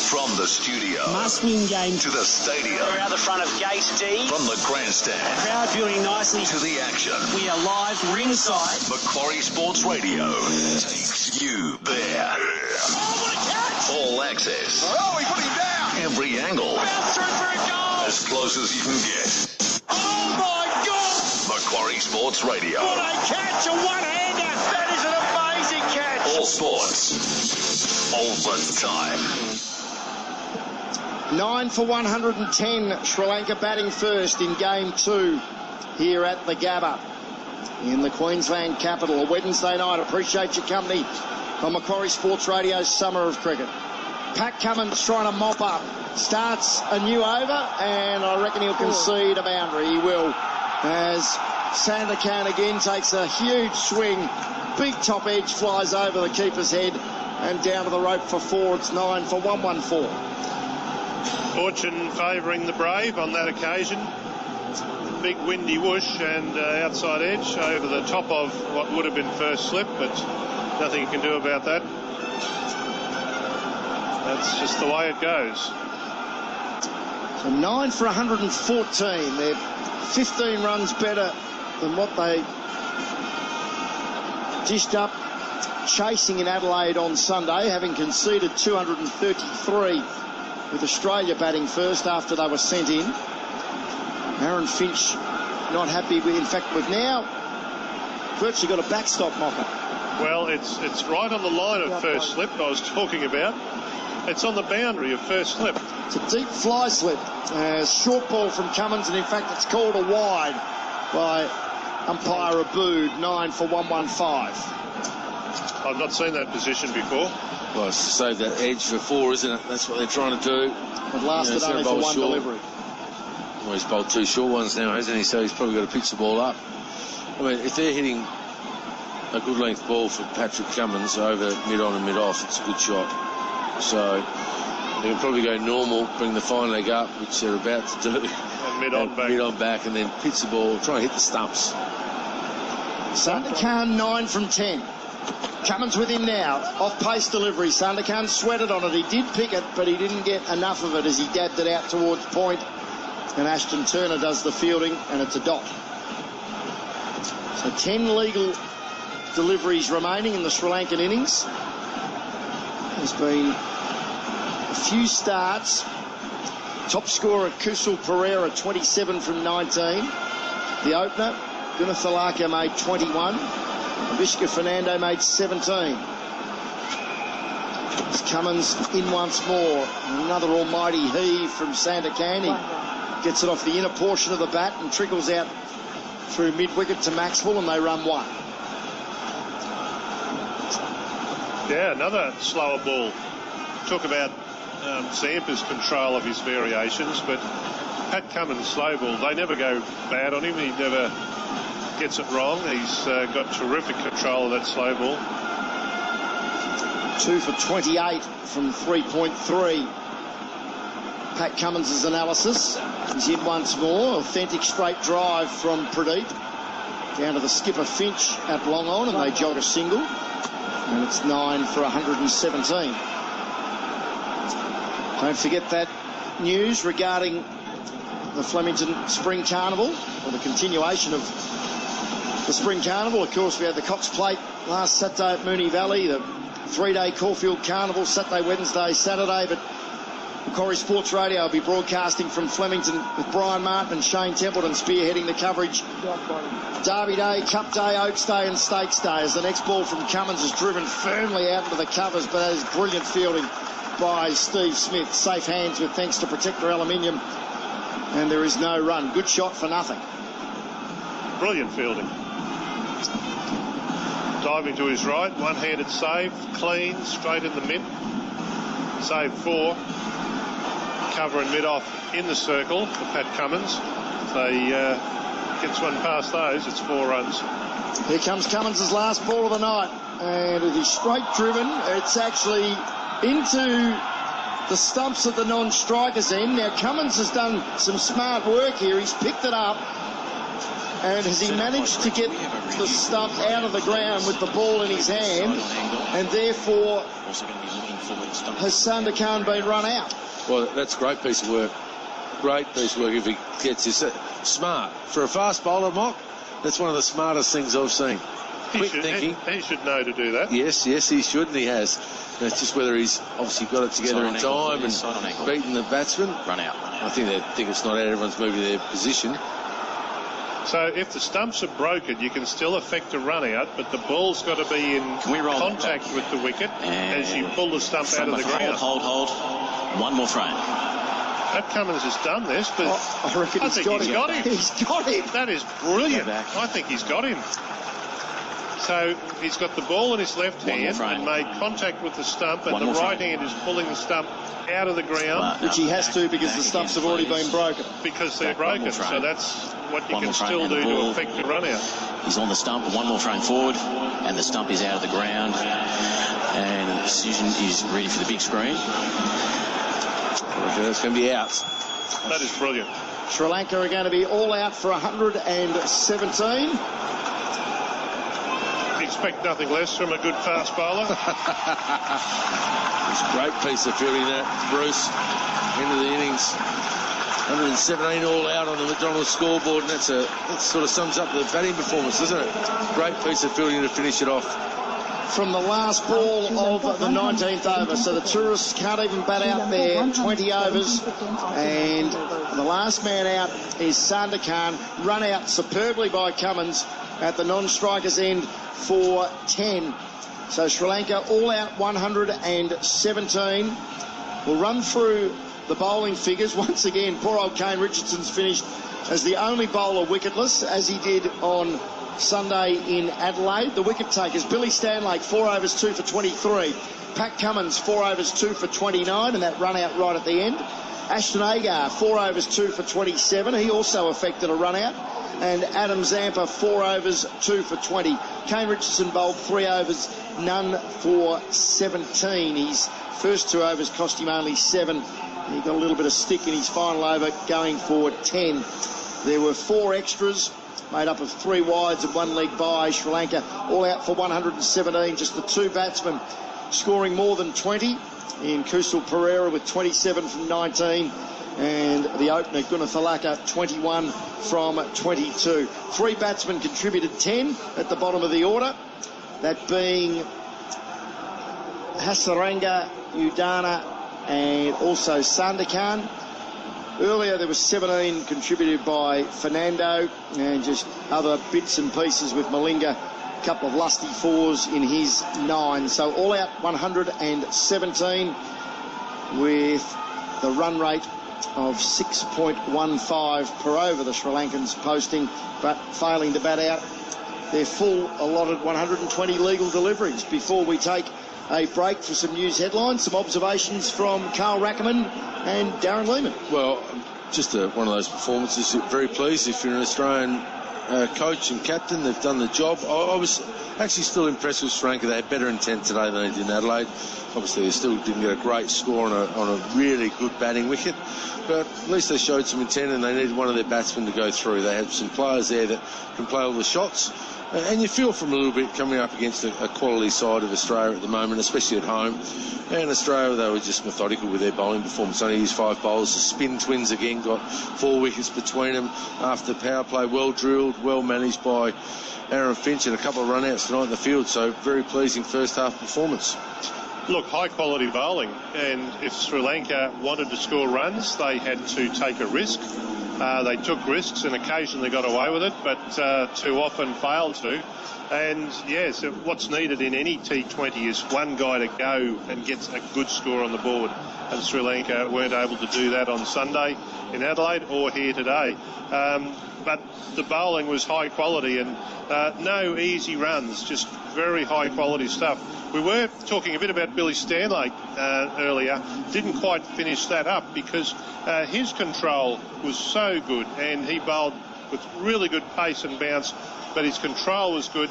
From the studio. Must-win game. To the stadium. We're out the front of Gate D. From the grandstand. Crowd building nicely. To the action. We are live ringside. Macquarie Sports Radio takes you there. Oh, what a catch! All access. Oh, he put him down. Every angle. Bounce through for a goal. As close as you can get. Oh, my God! Macquarie Sports Radio. What a catch! A one-hander! That is an amazing catch! All sports. All the time. 9 for 110, Sri Lanka batting first in game 2 here at the Gabba in the Queensland capital. A Wednesday night. Appreciate your company on Macquarie Sports Radio's Summer of Cricket. Pat Cummins trying to mop up. Starts a new over, and I reckon he'll concede a boundary. He will, as Sandakan again takes a huge swing. Big top edge flies over the keeper's head and down to the rope for 4. It's 9 for 114. Fortune favouring the Brave on that occasion. Big windy whoosh and outside edge over the top of what would have been first slip, but nothing you can do about that. That's just the way it goes. So 9 for 114. They're 15 runs better than what they dished up chasing in Adelaide on Sunday, having conceded 233 with Australia batting first after they were sent in. Aaron Finch not happy with, in fact, we've now virtually got a backstop mocker. Well, it's right on the line of first slip I was talking about. It's on the boundary of first slip. It's a deep fly slip. Short ball from Cummins, and in fact it's called a wide by umpire Abood, 9 for 115. I've not seen that position before. Well, it's to save that edge for 4, isn't it? That's what they're trying to do. It lasted only for one delivery. Well, he's bowled 2 short ones now, hasn't he? So he's probably got to pitch the ball up. I mean, if they're hitting a good length ball for Patrick Cummins over mid-on and mid-off, it's a good shot. So they can probably go normal, bring the fine leg up, which they're about to do. And mid-on back, and then pitch the ball, try and hit the stumps. Sandakan 9 from 10. Cummins with him now. Off-pace delivery. Sandakan sweated on it. He did pick it, but he didn't get enough of it as he dabbed it out towards point. And Ashton Turner does the fielding, and it's a dot. So 10 legal deliveries remaining in the Sri Lankan innings. There's been a few starts. Top scorer Kusal Pereira, 27 from 19. The opener, Gunathalaka, made 21. Vishka Fernando made 17. As Cummins in once more. Another almighty heave from Sandakan. He gets it off the inner portion of the bat and trickles out through mid-wicket to Maxwell, and they run 1. Yeah, another slower ball. Talk about Zampa's control of his variations, but Pat Cummins' slow ball, they never go bad on him. He never gets it wrong. He's got terrific control of that slow ball. 2 for 28 from 3.3. Pat Cummins' analysis. He's in once more. Authentic straight drive from Pradeep down to the skipper Finch at long on, and they jog a single. And it's 9 for 117. Don't forget that news regarding the Flemington Spring Carnival, or the continuation of the Spring Carnival. Of course, we had the Cox Plate last Saturday at Moonee Valley, the 3-day Caulfield Carnival, Saturday, Wednesday, Saturday, but Macquarie Sports Radio will be broadcasting from Flemington with Brian Martin and Shane Templeton spearheading the coverage. Derby Day, Cup Day, Oaks Day and Stakes Day, as the next ball from Cummins is driven firmly out into the covers, but that is brilliant fielding by Steve Smith. Safe hands with thanks to Protector Aluminium, and there is no run. Good shot for nothing. Brilliant fielding. Diving to his right, one-handed save, clean, straight in the mid. Save 4. Cover and mid-off in the circle for Pat Cummins. They gets one past those, it's 4 runs. Here comes Cummins' last ball of the night, and it is straight driven. It's actually into the stumps at the non-strikers end. Now Cummins has done some smart work here. He's picked it up, and has he managed to get the stump out of the ground with the ball in his hand, and therefore has Sandakan been run out? Well, that's a great piece of work. Great piece of work if he gets this. Smart. For a fast bowler, Mock, that's one of the smartest things I've seen. Quick thinking. He should know to do that. Yes, he should, and he has. And it's just whether he's obviously got it together in time and beaten the batsman. Run out. I think they think it's not out. Everyone's moving their position. So if the stumps are broken, you can still affect a run out, but the ball's got to be in contact with the wicket as you pull the stump out of the ground. Hold. One more frame. Pat Cummins has done this, but I reckon he's got him. He's got him. That is brilliant. I think he's got him. So he's got the ball in his left hand and made contact with the stump, and the right hand is pulling the stump out of the ground. Which he has to, because the stumps have already been broken. Because they're broken, so that's what you can still do to affect the run out. He's on the stump, one more frame forward, and the stump is out of the ground, and the decision is ready for the big screen. That's going to be out. That is brilliant. Sri Lanka are going to be all out for 117. Expect nothing less from a good fast bowler. It's a great piece of fielding that, Bruce. End of the innings. 117 all out on the McDonald's scoreboard, and that sort of sums up the batting performance, doesn't it? Great piece of fielding to finish it off. from the last ball of the 19th over. So the tourists can't even bat out their 20 overs. And the last man out is Starc Khan, run out superbly by Cummins at the non-striker's end for 10. So Sri Lanka all out 117. We'll run through the bowling figures. Once again, poor old Kane Richardson's finished as the only bowler wicketless, as he did on Sunday in Adelaide. The wicket takers, Billy Stanlake, 4 overs, 2 for 23. Pat Cummins, 4 overs, 2 for 29, and that run out right at the end. Ashton Agar, 4 overs, 2 for 27. He also affected a run out. And Adam Zampa, 4 overs, 2 for 20. Kane Richardson bowled 3 overs, none for 17. His first 2 overs cost him only 7. He got a little bit of stick in his final over, going for 10. There were 4 extras, made up of 3 wides and 1 leg by. Sri Lanka all out for 117. Just the 2 batsmen scoring more than 20 in Kusal Perera with 27 from 19. And the opener, Gunathalaka, 21 from 22. 3 batsmen contributed 10 at the bottom of the order, that being Hasaranga, Udana, and also Starc Khan. Earlier there was 17 contributed by Fernando, and just other bits and pieces with Malinga, a couple of lusty 4s in his 9. So all out 117 with the run rate of 6.15 per over, the Sri Lankans posting, but failing to bat out their full allotted 120 legal deliveries. Before we take a break for some news headlines, some observations from Carl Rackerman and Darren Lehman. Well, just one of those performances. Very pleased if you're an Australian coach and captain. They've done the job. I was actually still impressed with Sri Lanka. They had better intent today than they did in Adelaide. Obviously, they still didn't get a great score on a really good batting wicket, but at least they showed some intent, and they needed one of their batsmen to go through. They had some players there that can play all the shots, and you feel from a little bit coming up against a quality side of Australia at the moment, especially at home. And Australia, they were just methodical with their bowling performance. Only used 5 bowlers. The spin twins again got 4 wickets between them after power play. Well drilled, well managed by Aaron Finch, and a couple of run-outs tonight in the field. So very pleasing first half performance. Look, high-quality bowling, and if Sri Lanka wanted to score runs, they had to take a risk. They took risks and occasionally got away with it, but too often failed to. And yes, what's needed in any T20 is one guy to go and get a good score on the board. And Sri Lanka weren't able to do that on Sunday in Adelaide or here today. But the bowling was high quality, and no easy runs, just very high quality stuff. We were talking a bit about Billy Stanlake earlier. Didn't quite finish that up because his control was so good, and he bowled with really good pace and bounce, but his control was good.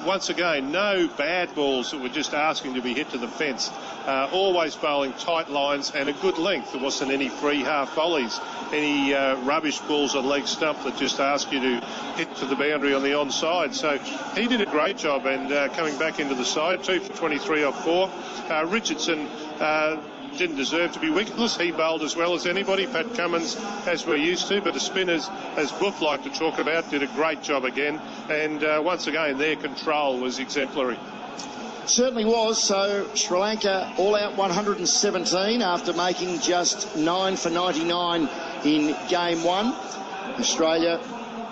Once again, no bad balls that were just asking to be hit to the fence. Always bowling tight lines and a good length. There wasn't any free half volleys, any rubbish balls on leg stump that just ask you to hit to the boundary on the onside. So he did a great job, and coming back into the side, 2 for 23 off 4. Richardson didn't deserve to be wicketless. He bowled as well as anybody. Pat Cummins, as we're used to, but the spinners, as Buff liked to talk about, did a great job again. And once again, their control was exemplary. Certainly was. So Sri Lanka all out 117 after making just 9 for 99 in game 1. Australia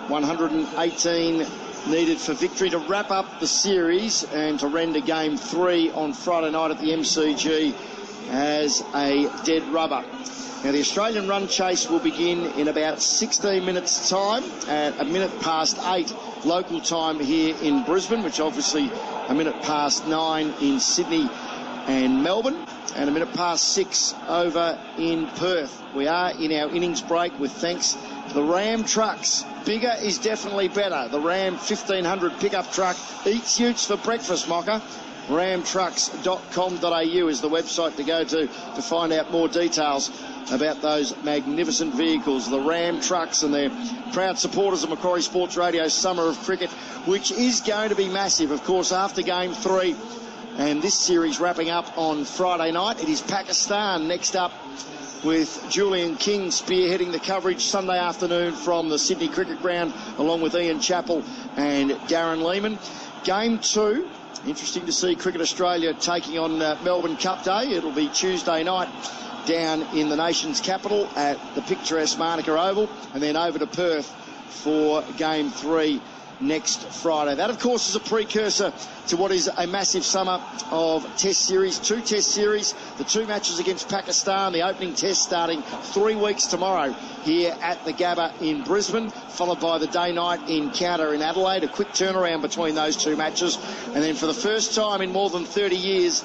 118 needed for victory to wrap up the series and to render game 3 on Friday night at the MCG as a dead rubber. Now the Australian run chase will begin in about 16 minutes time at 8:01 local time here in Brisbane, which obviously 9:01 in Sydney and Melbourne, and 6:01 over in Perth. We are in our innings break with thanks to the Ram trucks. Bigger is definitely better. The Ram 1500 pickup truck eats utes for breakfast, Mocker. Ramtrucks.com.au is the website to go to find out more details about those magnificent vehicles. The Ram trucks, and they're proud supporters of Macquarie Sports Radio's Summer of Cricket, which is going to be massive, of course, after game 3. And this series wrapping up on Friday night. It is Pakistan next up, with Julian King spearheading the coverage Sunday afternoon from the Sydney Cricket Ground, along with Ian Chappell and Darren Lehman. Game 2 Interesting to see Cricket Australia taking on Melbourne Cup Day. It'll be Tuesday night down in the nation's capital at the picturesque Adelaide Oval, and then over to Perth for Game 3 next Friday. That, of course, is a precursor to what is a massive summer of test series, 2 test series, the 2 matches against Pakistan, the opening test starting 3 weeks tomorrow here at the Gabba in Brisbane, followed by the day-night encounter in Adelaide, a quick turnaround between those 2 matches. And then for the first time in more than 30 years,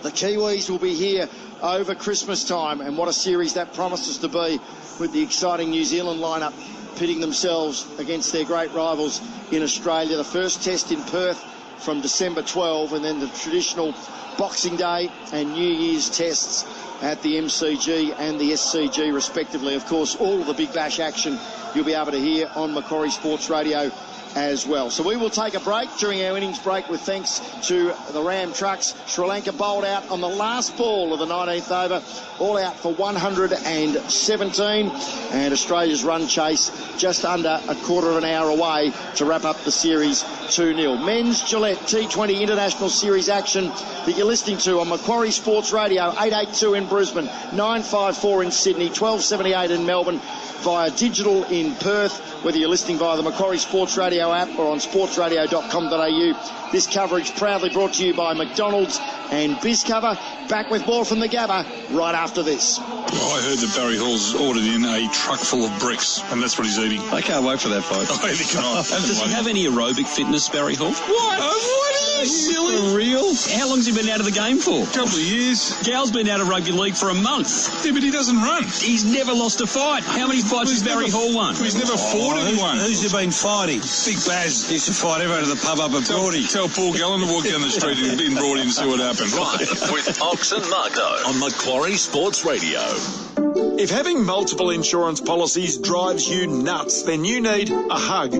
the Kiwis will be here over Christmas time, and what a series that promises to be, with the exciting New Zealand lineup pitting themselves against their great rivals in Australia. The first test in Perth from December 12, and then the traditional Boxing Day and New Year's tests at the MCG and the SCG respectively. Of course, all of the Big Bash action you'll be able to hear on Macquarie Sports Radio as well. So we will take a break during our innings break with thanks to the Ram trucks. Sri Lanka bowled out on the last ball of the 19th over, all out for 117, and Australia's run chase just under a quarter of an hour away to wrap up the series 2-0. Men's Gillette T20 International Series action that you're listening to on Macquarie Sports Radio, 882 in Brisbane, 954 in Sydney, 1278 in Melbourne, via digital in Perth, whether you're listening via the Macquarie Sports Radio app or on sportsradio.com.au. This coverage proudly brought to you by McDonald's and BizCover. Back with more from the Gabba right after this. Well, I heard that Barry Hall's ordered in a truck full of bricks, and that's what he's eating. I can't wait for that, folks. I really can't. Does he have any aerobic fitness, Barry Hall? What? What are you silly? For real? How long's he been out of the game for? A couple of years. Gal's been out of rugby league for a month. Yeah, but he doesn't run. He's never lost a fight. How many fights has Barry Hall won? He's never fought anyone. Who's he been fighting? Big Baz. He used to fight everyone at the pub up at Broady. Tell Paul Gallen to walk down the street and been brought in and see what happened. Right, with Ox and Margo on Macquarie Sports Radio. If having multiple insurance policies drives you nuts, then you need a Hug.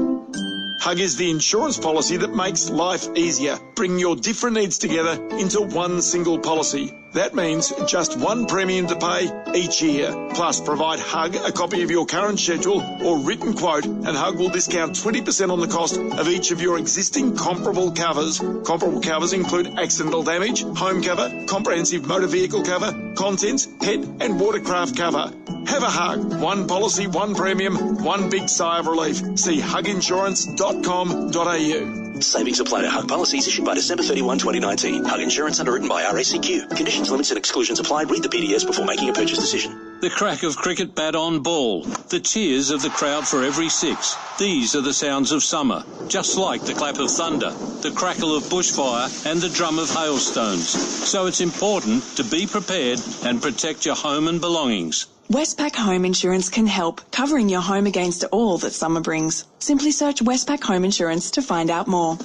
Hug is the insurance policy that makes life easier. Bring your different needs together into one single policy. That means just one premium to pay each year. Plus, provide Hug a copy of your current schedule or written quote, and Hug will discount 20% on the cost of each of your existing comparable covers. Comparable covers include accidental damage, home cover, comprehensive motor vehicle cover, contents, pet and watercraft cover. Have a Hug. One policy, one premium, one big sigh of relief. See huginsurance.com.au. Savings apply to Hug policies issued by December 31, 2019. Hug insurance underwritten by RACQ. Conditions, limits and exclusions apply. Read the PDS before making a purchase decision. The crack of cricket bat on ball. The cheers of the crowd for every 6. These are the sounds of summer, just like the clap of thunder, the crackle of bushfire and the drum of hailstones. So it's important to be prepared and protect your home and belongings. Westpac Home Insurance can help, covering your home against all that summer brings. Simply search Westpac Home Insurance to find out more.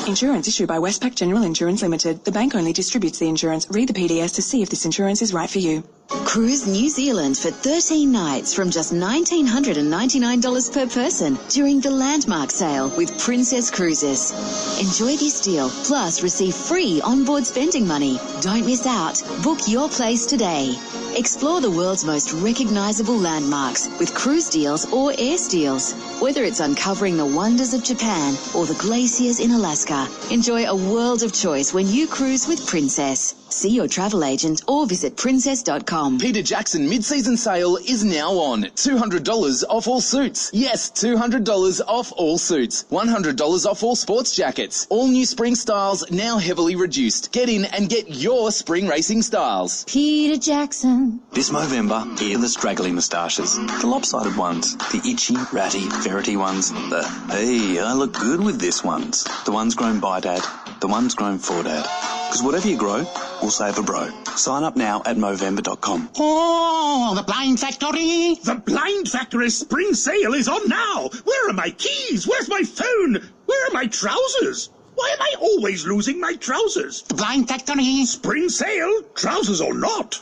Insurance issued by Westpac General Insurance Limited. The bank only distributes the insurance. Read the PDS to see if this insurance is right for you. Cruise New Zealand for 13 nights from just $1,999 per person during the landmark sale with Princess Cruises. Enjoy this deal, plus receive free onboard spending money. Don't miss out. Book your place today. Explore the world's most recognizable landmarks with cruise deals or air steals. Whether it's uncovering the wonders of Japan or the glaciers in Alaska, enjoy a world of choice when you cruise with Princess. See your travel agent or visit princess.com. Peter Jackson mid-season sale is now on. $200 off all suits. Yes, $200 off all suits. $100 off all sports jackets. All new spring styles now heavily reduced. Get in and get your spring racing styles. Peter Jackson. This Movember, hear the straggly moustaches. The lopsided ones. The itchy, ratty, ferrety ones. The, hey, I look good with this ones. The ones grown by Dad. The ones grown for Dad. Because whatever you grow, we'll save a bro. Sign up now at Movember.com. Oh, the Blind Factory! The Blind Factory spring sale is on now! Where are my keys? Where's my phone? Where are my trousers? Why am I always losing my trousers? The Blind Factory! Spring sale, trousers or not.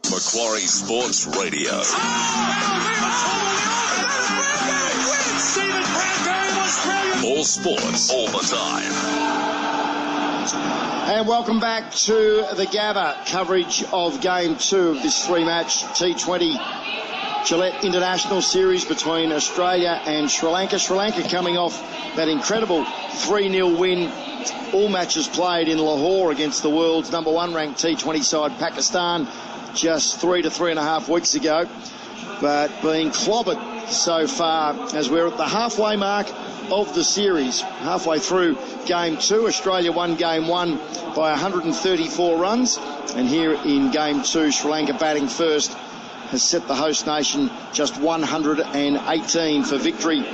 Macquarie Sports Radio. All sports, all the time. And welcome back to the Gabba coverage of Game 2 of this 3-match T20 Gillette International Series between Australia and Sri Lanka. Sri Lanka coming off that incredible 3-0 win, all matches played in Lahore against the world's number 1 ranked T20 side Pakistan just 3 to 3.5 weeks ago, but being clobbered so far as we're at the halfway mark of the series. Halfway through Game 2, Australia won Game 1 by 134 runs, and here in Game 2, Sri Lanka batting first has set the host nation just 118 for victory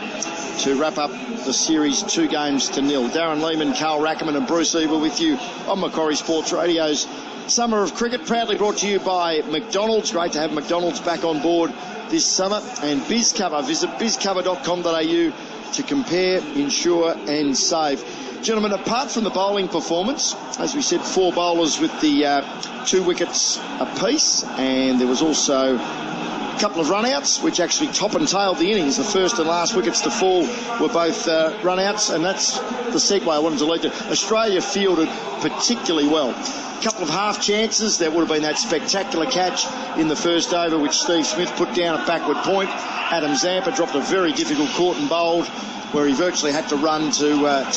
to wrap up the series 2-0. Darren Lehman, Carl Rackerman and Bruce Ebel with you on Macquarie Sports Radio's Summer of Cricket, proudly brought to you by McDonald's. Great to have McDonald's back on board this summer. And BizCover. Visit bizcover.com.au to compare, insure and save. Gentlemen, apart from the bowling performance, as we said, 4 bowlers with the 2 wickets apiece, and there was also a couple of run-outs, which actually top and tailed the innings. The first and last wickets to fall were both run-outs, and that's the segue I wanted to lead to. Australia fielded particularly well. A couple of half chances. There would have been that spectacular catch in the first over, which Steve Smith put down at backward point. Adam Zampa dropped a very difficult caught and bowled, where he virtually had to run to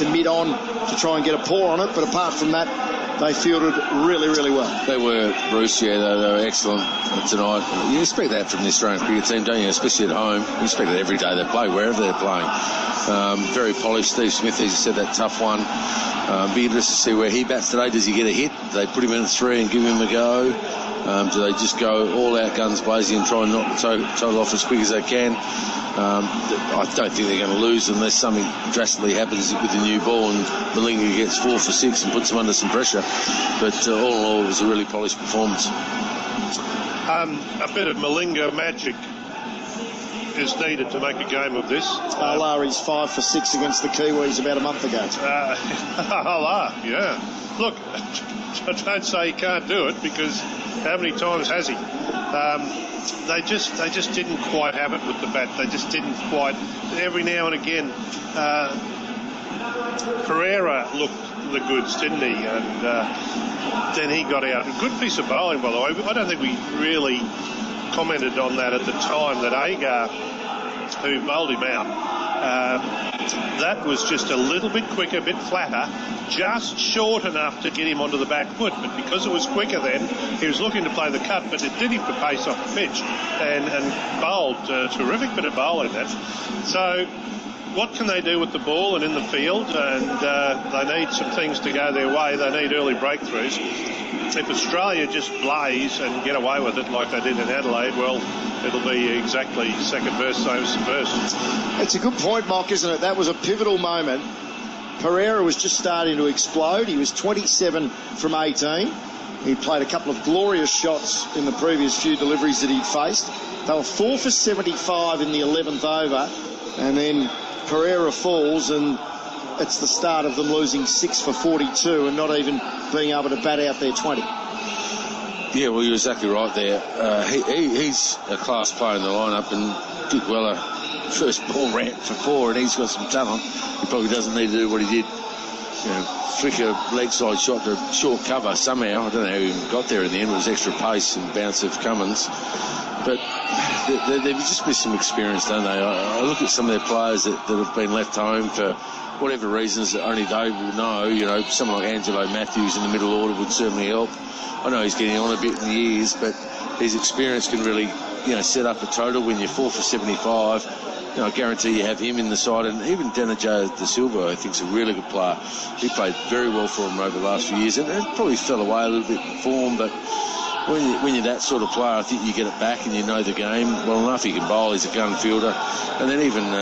mid-on to try and get a paw on it. But apart from that, they fielded really, really well. They were, Bruce, yeah, they were excellent tonight. You expect that from the Australian cricket team, don't you? Especially at home. You expect it every day they play, wherever they're playing. Very polished. Steve Smith, as you said, that tough one. Be interested to see where he bats today. Does he get a hit? Do they put him in at 3 and give him a go? Do they just go all out guns blazing and try and knock the total off as quick as they can? I don't think they're going to lose unless something drastically happens with the new ball and Malinga gets 4 for 6 and puts them under some pressure. But all in all, it was a really polished performance. A bit of Malinga magic is needed to make a game of this. Lari's 5 for 6 against the Kiwis about a month ago. Yeah. Look, don't say he can't do it, because how many times has he? They just didn't quite have it with the bat. They just didn't quite. Every now and again, Pereira looked the goods, didn't he? And then he got out. A good piece of bowling, by the way. I don't think we really commented on that at the time, that Agar, who bowled him out, that was just a little bit quicker, a bit flatter, just short enough to get him onto the back foot. But because it was quicker then, he was looking to play the cut, but it did him for pace off the pitch, and bowled a terrific bit of bowling that. So what can they do with the ball and in the field? And they need some things to go their way. They need early breakthroughs. If Australia just blaze and get away with it like they did in Adelaide, well, it'll be exactly second verse, same as first. It's a good point, Mock, isn't it? That was a pivotal moment. Pereira was just starting to explode. He was 27 from 18. He played a couple of glorious shots in the previous few deliveries that he'd faced. They were 4 for 75 in the 11th over, and then Pereira falls, and it's the start of them losing 6 for 42 and not even being able to bat out their 20. Yeah, well, you're exactly right there. He's a class player in the lineup, and Dick Weller, first ball ran for 4, and he's got some talent. He probably doesn't need to do what he did. Flick a leg side shot to short cover somehow. I don't know how he even got there in the end. It was extra pace and bounce of Cummins. But they've just missed some experience, don't they? I look at some of their players that have been left home for whatever reasons that only they will know. Someone like Angelo Matthews in the middle order would certainly help. I know he's getting on a bit in the years, but his experience can really, set up a total when you're 4 for 75. I guarantee you have him in the side, and even Danajo De Silva, I think, is a really good player. He played very well for him over the last few years, and it probably fell away a little bit in form, but when you're that sort of player, I think you get it back and you know the game well enough. He can bowl, he's a gun fielder. And then even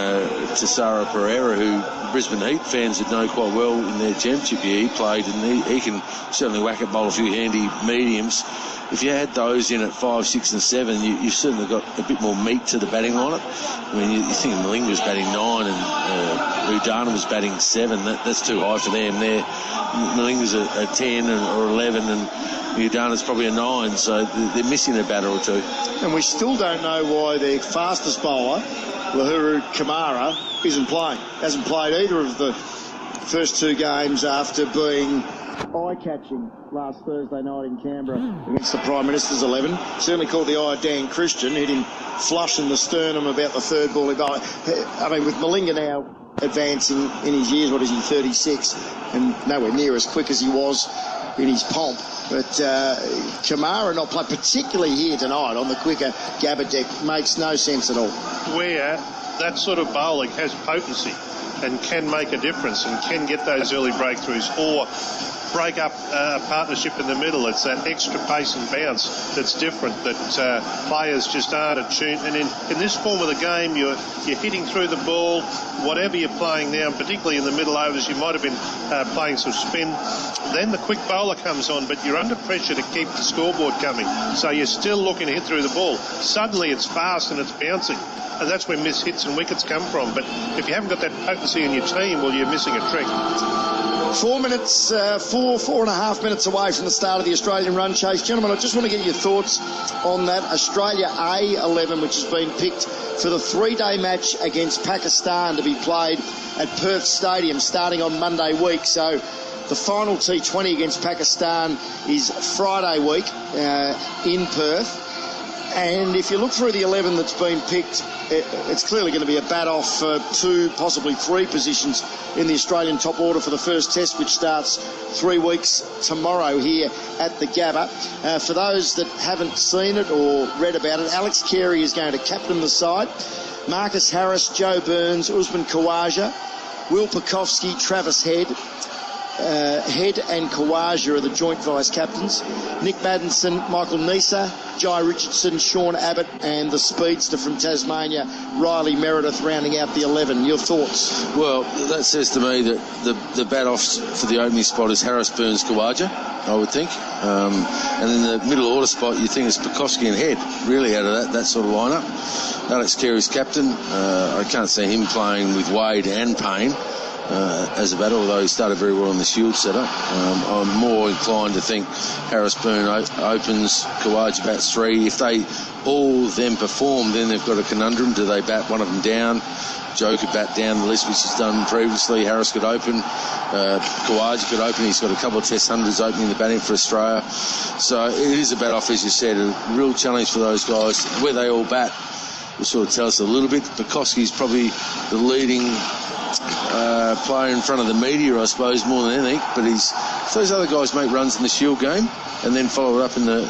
Tessara Pereira, who Brisbane Heat fans would know quite well in their championship year, he played, and he can certainly whack it, bowl a few handy mediums. If you had those in at 5, 6 and 7, you've certainly got a bit more meat to the batting lineup. I mean, you think Malinga was batting 9 and Udana was batting 7. That's too high for them. Malinga's a 10 or 11 and Udana's probably a 9, so they're missing a batter or two. And we still don't know why their fastest bowler, Lahuru Kamara, isn't playing. Hasn't played either of the first two games after being eye-catching last Thursday night in Canberra against the Prime Minister's 11. Certainly caught the eye of Dan Christian, hit him flush in the sternum about the third ball he bowled. I mean, with Malinga now advancing in his years, what is he, 36, and nowhere near as quick as he was in his pomp. But Kamara not playing, particularly here tonight on the quicker Gabba deck, makes no sense at all. Where that sort of bowling has potency and can make a difference and can get those early breakthroughs or break up a partnership in the middle. It's that extra pace and bounce that's different, that players just aren't attuned. And in this form of the game, you're hitting through the ball, whatever you're playing now, particularly in the middle overs, you might have been playing some spin. Then the quick bowler comes on, but you're under pressure to keep the scoreboard coming. So you're still looking to hit through the ball. Suddenly it's fast and it's bouncing. And that's where miss hits and wickets come from. But if you haven't got that potency in your team, well, you're missing a trick. 4 and a half minutes away from the start of the Australian run chase. Gentlemen, I just want to get your thoughts on that Australia A11, which has been picked for the 3-day match against Pakistan to be played at Perth Stadium starting on Monday week. So the final T20 against Pakistan is Friday week in Perth. And if you look through the 11 that's been picked, it's clearly going to be a bat-off for 2, possibly 3 positions in the Australian top order for the first test, which starts 3 weeks tomorrow here at the Gabba. For those that haven't seen it or read about it, Alex Carey is going to captain the side. Marcus Harris, Joe Burns, Usman Khawaja, Will Pucovski, Travis Head. Head and Khawaja are the joint vice-captains. Nick Maddinson, Michael Neser, Jai Richardson, Sean Abbott, and the speedster from Tasmania, Riley Meredith, rounding out the 11. Your thoughts? Well, that says to me that the bat-offs for the opening spot is Harris, Burns, Khawaja, I would think. And then the middle order spot, you think it's Pucovski and Head, really, out of that sort of lineup. Alex Carey's captain. I can't see him playing with Wade and Payne as a batter, although he started very well on the Shield setup. I'm more inclined to think Harris Bourne opens, Khawaja bats 3. If they all then perform, then they've got a conundrum. Do they bat one of them down? Joe could bat down the list, which he's done previously. Harris could open. Khawaja could open. He's got a couple of test hundreds opening the batting for Australia. So it is a bat-off, as you said, a real challenge for those guys. Where they all bat will sort of tell us a little bit. Pucovski's probably the leading player in front of the media, I suppose, more than anything. But if those other guys make runs in the Shield game and then follow it up in the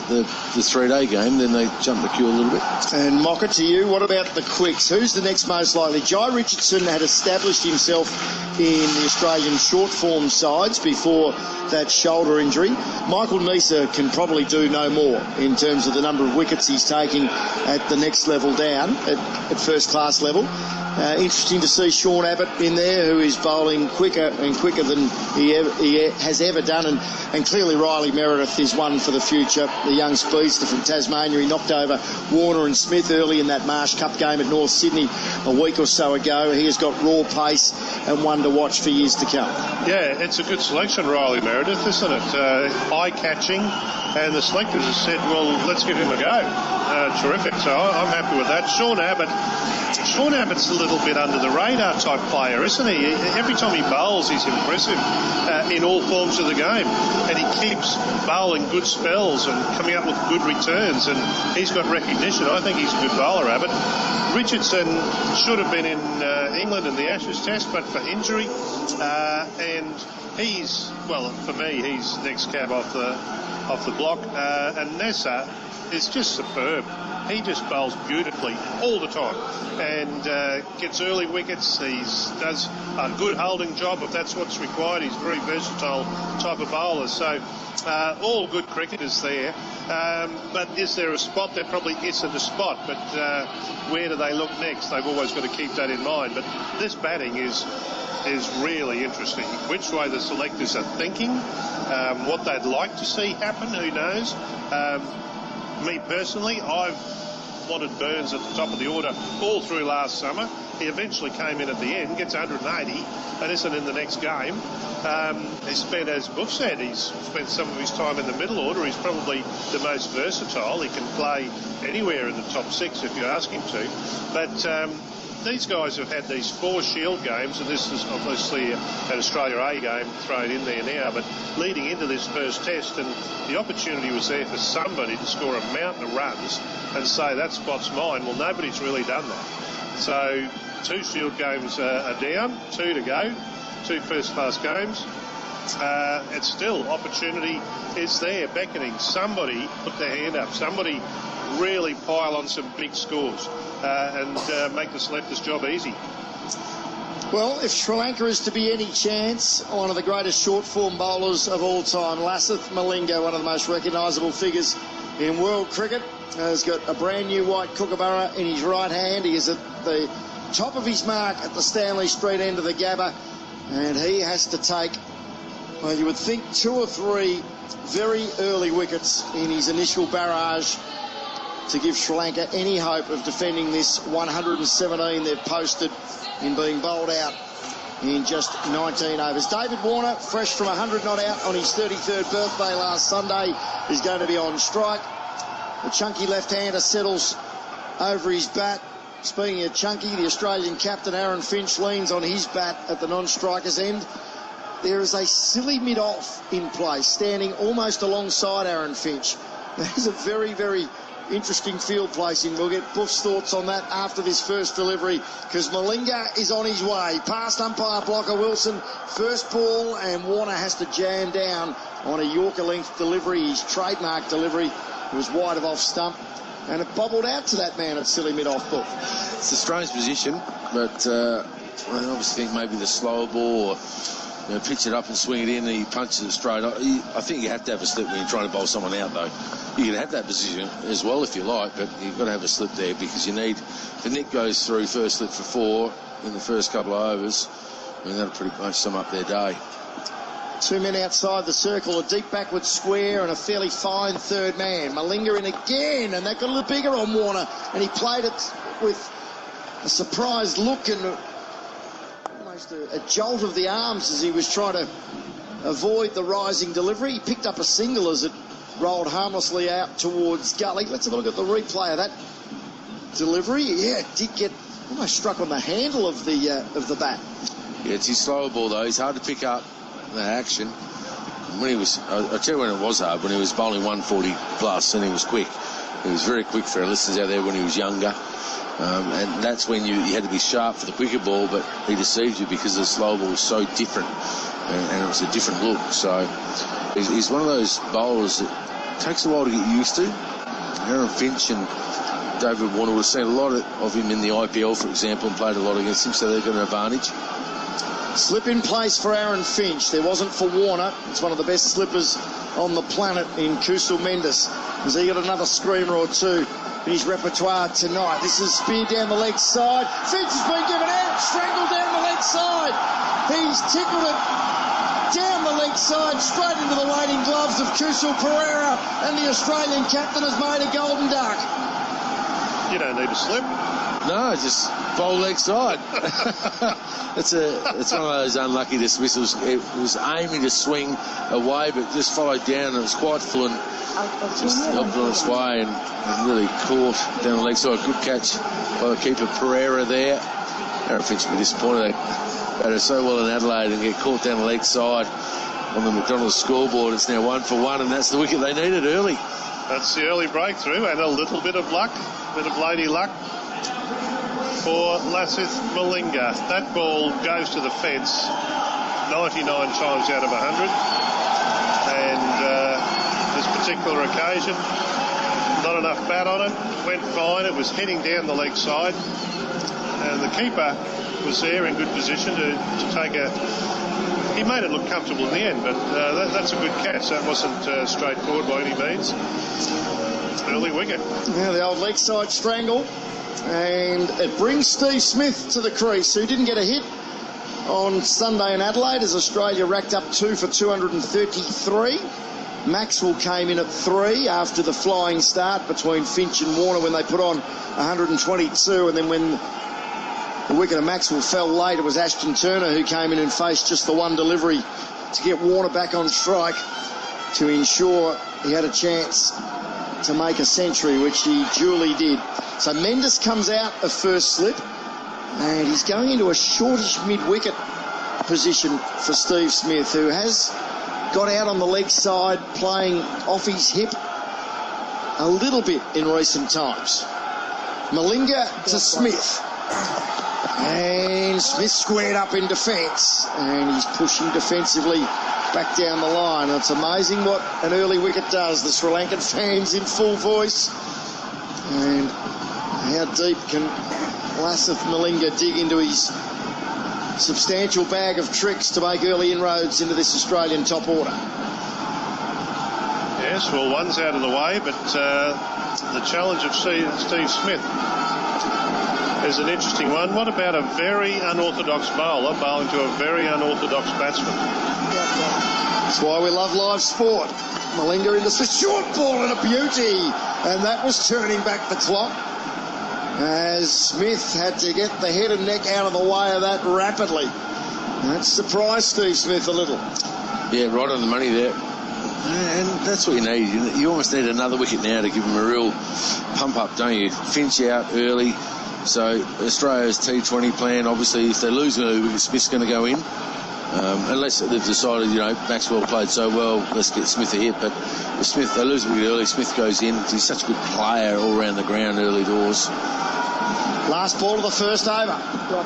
3-day game, then they jump the queue a little bit. And Mocker, to you, what about the quicks? Who's the next most likely? Jai Richardson had established himself in the Australian short form sides before that shoulder injury. Michael Neser can probably do no more in terms of the number of wickets he's taking at the next level down, at first class level. Interesting to see Sean Abbott in there, who is bowling quicker than he has ever done, and clearly Riley Meredith is one for the future. The young speedster from Tasmania, he knocked over Warner and Smith early in that Marsh Cup game at North Sydney a week or so ago. He has got raw pace and one to watch for years to come. Yeah, it's a good selection, Riley Meredith, isn't it? Eye-catching, and the selectors have said, well, let's give him a go. Terrific, so I'm happy with that. Sean Abbott's a little bit under the radar type player, isn't he? Every time he bowls, he's impressive in all forms of the game, and he keeps bowling good spells and coming up with good returns, and he's got recognition. I think he's a good bowler, Abbott. Richardson should have been in England in the Ashes Test, but for injury, and for me, he's next cab off the block, and Neser is just superb. He just bowls beautifully all the time and gets early wickets. He does a good holding job if that's what's required. He's a very versatile type of bowler. So all good cricketers there. But is there a spot? There probably isn't a spot. But where do they look next? They've always got to keep that in mind. But this batting is really interesting. Which way the selectors are thinking, what they'd like to see happen, who knows? Me personally, I've wanted Burns at the top of the order all through last summer. He eventually came in at the end, gets 180, and isn't in the next game. He spent, as Buff said, he's spent some of his time in the middle order. He's probably the most versatile. He can play anywhere in the top 6 if you ask him to. But these guys have had these 4 Shield games, and this is obviously an Australia A game thrown in there now, but leading into this first test, and the opportunity was there for somebody to score a mountain of runs and say, that spot's mine. Well, nobody's really done that. So 2 Shield games are down, 2 to go, 2 first-class games. And still, opportunity is there, beckoning. Somebody put their hand up. Somebody really pile on some big scores and make the selector's job easy. Well, if Sri Lanka is to be any chance, one of the greatest short-form bowlers of all time, Lasith Malinga, one of the most recognisable figures in world cricket, has got a brand new white kookaburra in his right hand. He is at the top of his mark at the Stanley Street end of the Gabba, and he has to take, well, you would think 2 or 3 very early wickets in his initial barrage to give Sri Lanka any hope of defending this 117 they've posted in being bowled out in just 19 overs. David Warner, fresh from 100 not out on his 33rd birthday last Sunday, is going to be on strike. The chunky left-hander settles over his bat. Speaking of chunky, the Australian captain Aaron Finch leans on his bat at the non-striker's end. There is a silly mid-off in place, standing almost alongside Aaron Finch. That is a very, very interesting field placing. We'll get Buff's thoughts on that after this first delivery, because Malinga is on his way. Past umpire blocker Wilson, first ball, and Warner has to jam down on a Yorker-length delivery, his trademark delivery. It was wide of off stump, and it bobbled out to that man at silly mid-off, Buff. It's a strange position, but I obviously think maybe the slower ball, or pitch it up and swing it in, and he punches it straight. I think you have to have a slip when you're trying to bowl someone out, though. You can have that position as well if you like, but you've got to have a slip there, because you need, if Nick goes through first slip for 4 in the first couple of overs, I mean, that'll pretty much sum up their day. 2 men outside the circle, a deep backward square and a fairly fine third man. Malinga in again, and that got a little bigger on Warner, and he played it with a surprised look and almost a jolt of the arms as he was trying to avoid the rising delivery. He picked up a single as it rolled harmlessly out towards gully. Let's have a look at the replay of that delivery. Yeah, it did get almost struck on the handle of the bat. Yeah, it's his slower ball, though. He's hard to pick up that action. When he was, I'll tell you when it was hard, when he was bowling 140 plus and he was quick. He was very quick for our listeners out there when he was younger. And that's when you had to be sharp for the quicker ball, but he deceived you because the slow ball was so different, and it was a different look. So he's one of those bowlers that takes a while to get used to. Aaron Finch and David Warner, we've seen a lot of him in the IPL, for example, and played a lot against him, so they've got an advantage. Slip in place for Aaron Finch. There wasn't for Warner. It's one of the best slippers on the planet in Kusul Mendes. Has he got another screamer or two in his repertoire tonight? This is spear down the leg side. Finch has been given out, strangled down the leg side. He's tickled it down the leg side, straight into the waiting gloves of Kusul Perera, and the Australian captain has made a golden duck. You don't need a slip. No, just bowl leg side. It's one of those unlucky dismissals. It was aiming to swing away, but just followed down, and it was quite full and just helped on its way and really caught down the leg side. Good catch by the keeper Pereira there. Aaron Finch will be disappointed. They batted so well in Adelaide and get caught down the leg side on the McDonald's scoreboard. It's now 1 for 1, and that's the wicket they needed early. That's the early breakthrough, and a little bit of luck, bit of lady luck for Lasith Malinga. That ball goes to the fence 99 times out of 100, and this particular occasion, not enough bat on it, went fine. It was heading down the leg side, and the keeper was there in good position to take a... He made it look comfortable in the end, but that's a good catch. That wasn't straightforward by any means. Early wicket. Yeah, the old leg side strangle. And it brings Steve Smith to the crease, who didn't get a hit on Sunday in Adelaide as Australia racked up 2 for 233. Maxwell came in at 3 after the flying start between Finch and Warner when they put on 122, and then when the wicket of Maxwell fell late, it was Ashton Turner who came in and faced just the one delivery to get Warner back on strike to ensure he had a chance to make a century, which he duly did. So Mendes comes out of first slip. And he's going into a shortish mid-wicket position for Steve Smith, who has got out on the leg side, playing off his hip a little bit in recent times. Malinga to Smith. And Smith squared up in defence. And he's pushing defensively back down the line. It's amazing what an early wicket does. The Sri Lankan fans in full voice. And how deep can Lasith Malinga dig into his substantial bag of tricks to make early inroads into this Australian top order? Yes, well, one's out of the way, but the challenge of Steve Smith is an interesting one. What about a very unorthodox bowler bowling to a very unorthodox batsman? That's why we love live sport. Malinga into the short ball and a beauty. And that was turning back the clock, as Smith had to get the head and neck out of the way of that rapidly. That surprised Steve Smith a little. Yeah, right on the money there. And that's what you need. You almost need another wicket now to give him a real pump up, don't you? Finch out early. So Australia's T20 plan, obviously, if they lose an early wicket, Smith's going to go in. Unless they've decided, Maxwell played so well, let's get Smith a hit. But if Smith, they lose a wicket early, Smith goes in. He's such a good player all around the ground early doors. Last ball of the first over.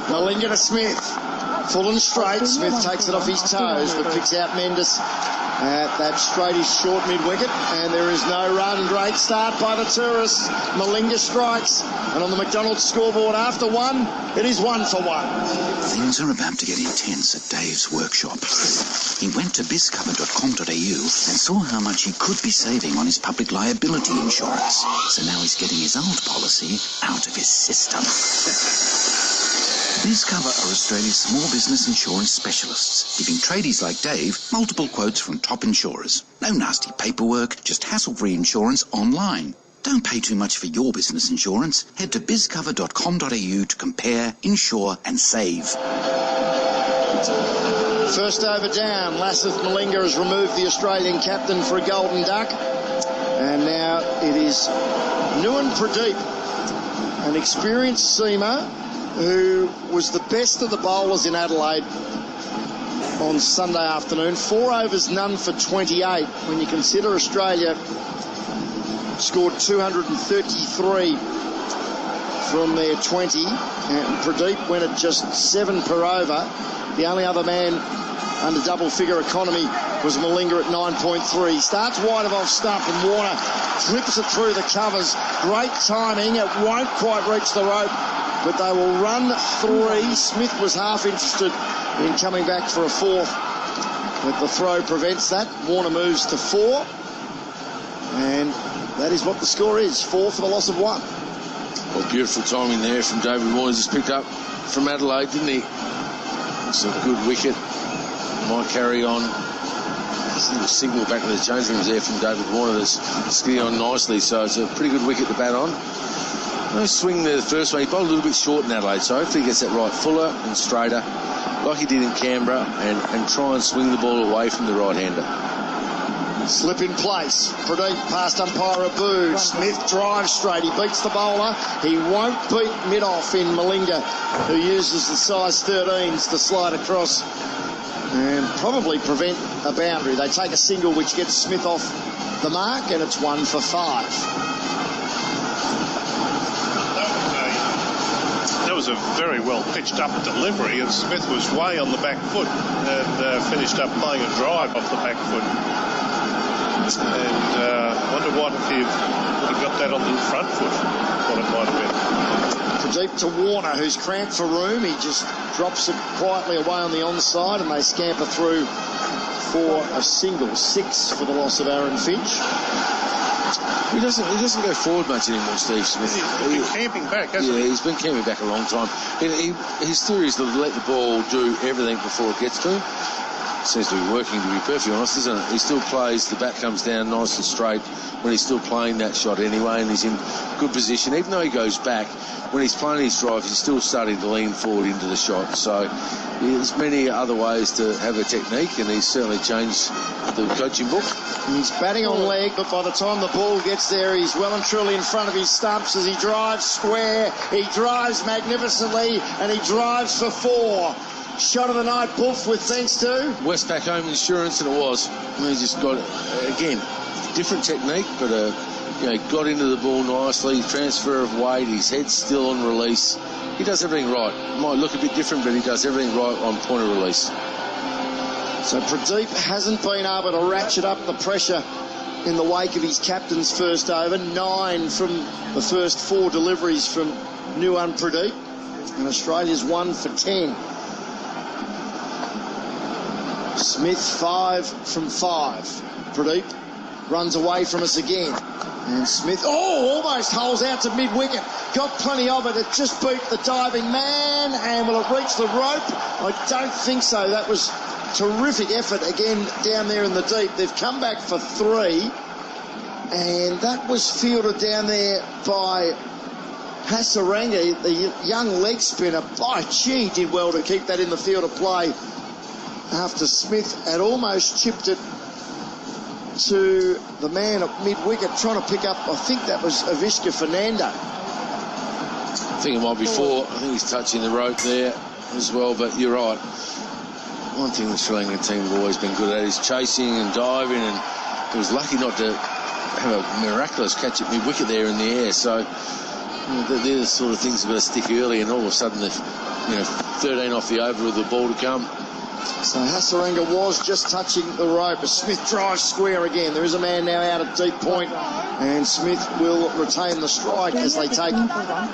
Malinga to Smith. Full and straight. Smith takes it off his toes, but picks out Mendes at that straightish short mid-wicket. And there is no run. Great start by the tourists. Malinga strikes. And on the McDonald's scoreboard after one, it is 1 for 1. Things are about to get intense at Dave's workshop. He went to bizcover.com.au and saw how much he could be saving on his public liability insurance. So now he's getting his old policy out of his system. BizCover are Australia's small business insurance specialists, giving tradies like Dave multiple quotes from top insurers. No nasty paperwork, just hassle-free insurance online. Don't pay too much for your business insurance. Head to bizcover.com.au to compare, insure and save. First over down. Lasith Malinga has removed the Australian captain for a golden duck. And now it is Nuwan Pradeep, an experienced seamer who was the best of the bowlers in Adelaide on Sunday afternoon. 4 overs, none for 28. When you consider Australia scored 233 from their 20, and Pradeep went at just 7 per over. The only other man under double-figure economy was Malinga at 9.3. Starts wide of off stump, and Warner clips it through the covers. Great timing. It won't quite reach the rope, but they will run 3. Smith was half interested in coming back for a 4th, but the throw prevents that. Warner moves to 4, and that is what the score is. 4 for the loss of 1. Well, beautiful timing there from David Warner. Just picked up from Adelaide, didn't he? It's a good wicket. Might carry on. There's a little signal back to the change rooms there from David Warner that's skidding on nicely, so it's a pretty good wicket to bat on. No swing there the first one. He bowled a little bit short in Adelaide, so hopefully he gets that right. Fuller and straighter, like he did in Canberra, and try and swing the ball away from the right-hander. Slip in place. Pradeep past umpire Abood. Smith drives straight. He beats the bowler. He won't beat mid-off in Malinga, who uses the size 13s to slide across and probably prevent a boundary. They take a single which gets Smith off the mark, and it's 1 for 5. That was a very well pitched up delivery, and Smith was way on the back foot and finished up playing a drive off the back foot. And wonder what if he would have got that on the front foot, what it might have been. Pradeep to Warner, who's cramped for room. He just drops it quietly away on the onside, and they scamper through for a single. 6 for the loss of Aaron Finch. He doesn't go forward much anymore, Steve Smith. He's been camping back, hasn't he? Yeah, he's been camping back a long time. His theory is to let the ball do everything before it gets to him. seems to be working, to be perfectly honest, isn't it? He still plays, the bat comes down nice and straight when he's still playing that shot anyway, and he's in good position. Even though he goes back, when he's playing his drive, he's still starting to lean forward into the shot. So there's many other ways to have a technique, and he's certainly changed the coaching book. He's batting on leg, but by the time the ball gets there, he's well and truly in front of his stumps as he drives square. He drives magnificently, and he drives for 4. Shot of the night, Buff, with thanks to Westpac Home Insurance, and it was. He just got, again, different technique, but got into the ball nicely. Transfer of weight, his head's still on release. He does everything right. Might look a bit different, but he does everything right on point of release. So Pradeep hasn't been able to ratchet up the pressure in the wake of his captain's first over. 9 from the first 4 deliveries from Nuwan Pradeep, and Australia's 1 for 10. Smith 5 from 5. Pradeep runs away from us again. And Smith, almost holes out to mid-wicket. Got plenty of it. It just beat the diving man. And will it reach the rope? I don't think so. That was terrific effort again down there in the deep. They've come back for 3. And that was fielded down there by Hasaranga, the young leg spinner. By gee, did well to keep that in the field of play after Smith had almost chipped it to the man at mid-wicket trying to pick up, I think that was Avishka Fernando. I think it might be 4. I think he's touching the rope there as well, but you're right. One thing the Sri Lankan team have always been good at is chasing and diving, and he was lucky not to have a miraculous catch at mid-wicket there in the air. So they're the sort of things that are going to stick early, and all of a sudden, 13 off the over with the ball to come. So Hasaranga was just touching the rope as Smith drives square again. There is a man now out at deep point, and Smith will retain the strike as they take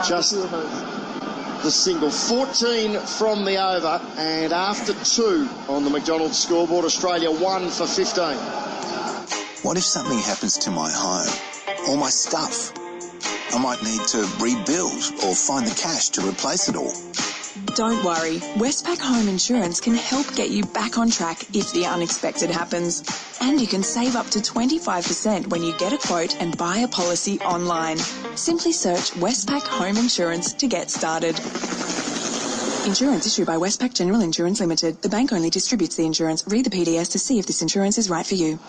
just the single. 14 from the over, and after 2 on the McDonald's scoreboard, Australia 1 for 15. What if something happens to my home or my stuff? I might need to rebuild or find the cash to replace it all. Don't worry, Westpac Home Insurance can help get you back on track if the unexpected happens. And you can save up to 25% when you get a quote and buy a policy online. Simply search Westpac Home Insurance to get started. Insurance issued by Westpac General Insurance Limited. The bank only distributes the insurance. Read the PDS to see if this insurance is right for you.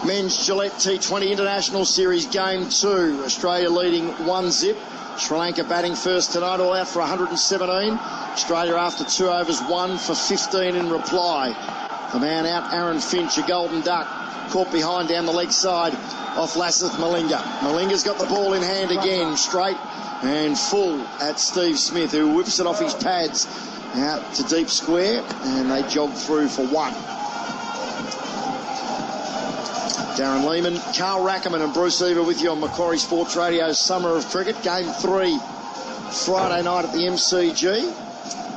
Men's Gillette T20 International Series Game 2. Australia leading 1-0. Sri Lanka batting first tonight, all out for 117. Australia after 2 overs, 1 for 15 in reply. The man out, Aaron Finch, a golden duck, caught behind down the leg side off Lasith Malinga. Malinga's got the ball in hand again, straight and full at Steve Smith, who whips it off his pads out to deep square, and they jog through for 1. Darren Lehman, Carl Rackerman and Bruce Eva with you on Macquarie Sports Radio's Summer of Cricket. Game 3 Friday night at the MCG.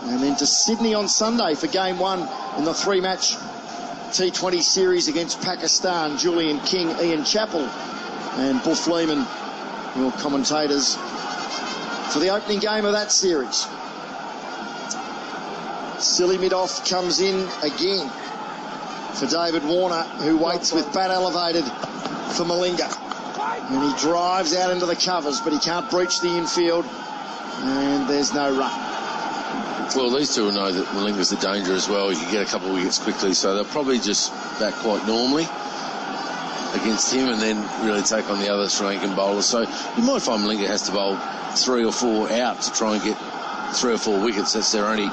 And then to Sydney on Sunday for Game 1 in the 3-match T20 series against Pakistan. Julian King, Ian Chappell and Buff Lehman, your commentators for the opening game of that series. Silly mid-off comes in again for David Warner, who waits with bat elevated for Malinga. And he drives out into the covers, but he can't breach the infield, and there's no run. Well, these two will know that Malinga's a danger as well. He can get a couple of wickets quickly, so they'll probably just bat quite normally against him and then really take on the other Sri Lankan bowlers. So you might find Malinga has to bowl 3 or 4 out to try and get 3 or 4 wickets. That's their only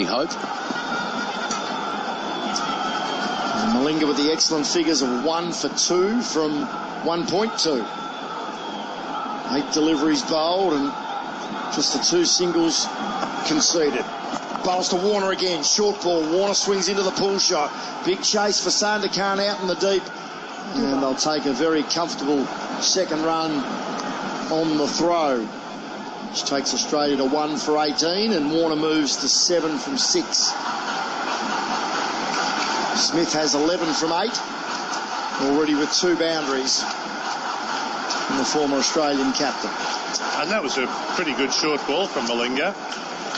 hope. Malinga with the excellent figures of 1 for 2 from 1.2. 8 deliveries bowled and just the 2 singles conceded. Bowls to Warner again, short ball. Warner swings into the pull shot. Big chase for Sandakan out in the deep. And they'll take a very comfortable second run on the throw, which takes Australia to 1 for 18, and Warner moves to 7 from 6. Smith has 11 from 8, already with 2 boundaries from the former Australian captain. And that was a pretty good short ball from Malinga.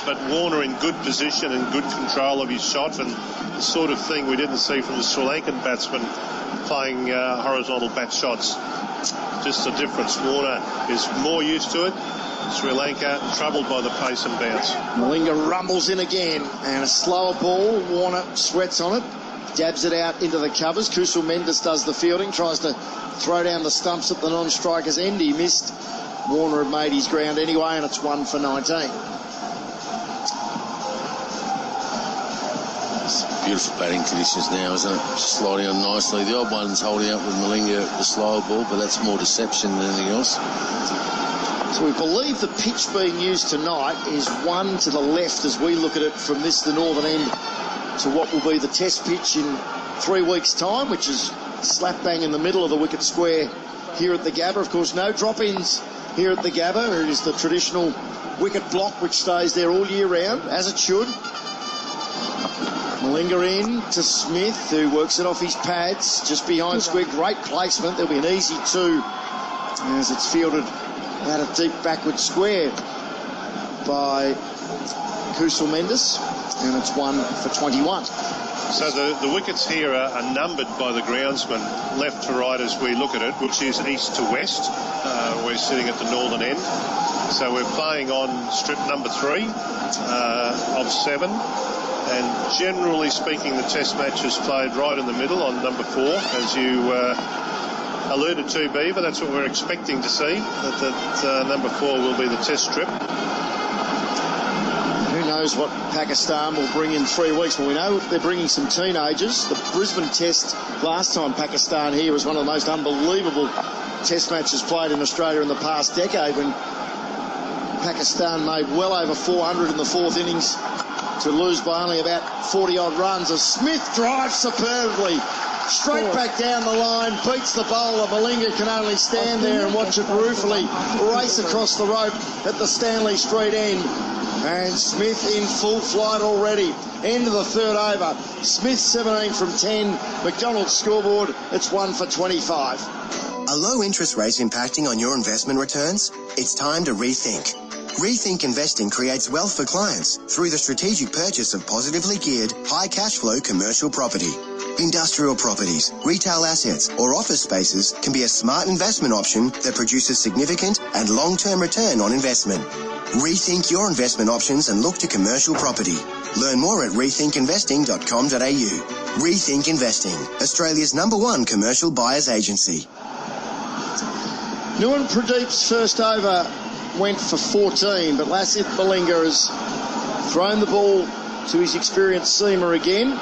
but Warner in good position and good control of his shot, and the sort of thing we didn't see from the Sri Lankan batsman playing horizontal bat shots. Just the difference. Warner is more used to it. Sri Lanka troubled by the pace and bounce. Malinga rumbles in again, and a slower ball. Warner sweats on it, dabs it out into the covers. Kusul Mendes does the fielding, tries to throw down the stumps at the non-striker's end. He missed. Warner had made his ground anyway, and it's 1 for 19. Beautiful batting conditions now, isn't it? Just sliding on nicely. The odd one's holding up with Malinga, the slower ball, but that's more deception than anything else. So we believe the pitch being used tonight is one to the left as we look at it from this, the northern end, to what will be the test pitch in 3 weeks' time, which is slap bang in the middle of the wicket square here at the Gabba. Of course, no drop-ins here at the Gabba. It is the traditional wicket block which stays there all year round, as it should. Malinga in to Smith, who works it off his pads just behind square. Great placement. There'll be an easy 2 as it's fielded out of deep backward square by Kusul Mendes, and it's 1 for 21. So the wickets here are numbered by the groundsman left to right as we look at it, which is east to west. We're sitting at the northern end. So we're playing on strip number 3 of 7. And generally speaking, the test match is played right in the middle on number 4, as you alluded to, Beaver. That's what we're expecting to see, that number 4 will be the test strip. Who knows what Pakistan will bring in 3 weeks? Well, we know they're bringing some teenagers. The Brisbane Test last time Pakistan here was one of the most unbelievable test matches played in Australia in the past decade, when Pakistan made well over 400 in the 4th innings to lose by only about 40-odd runs. As Smith drives superbly straight back down the line, beats the bowler. Malinga can only stand there and watch it ruefully race across the rope at the Stanley Street end. And Smith in full flight already. End of the 3rd over. Smith 17 from 10. McDonald's scoreboard, it's 1 for 25. Are low interest rates impacting on your investment returns? It's time to rethink. Rethink Investing creates wealth for clients through the strategic purchase of positively geared, high cash flow commercial property. Industrial properties, retail assets or office spaces can be a smart investment option that produces significant and long-term return on investment. Rethink your investment options and look to commercial property. Learn more at rethinkinvesting.com.au. Rethink Investing, Australia's #1 commercial buyers agency. Nuwan Pradeep's first over went for 14, but Lasith Malinga has thrown the ball to his experienced seamer again,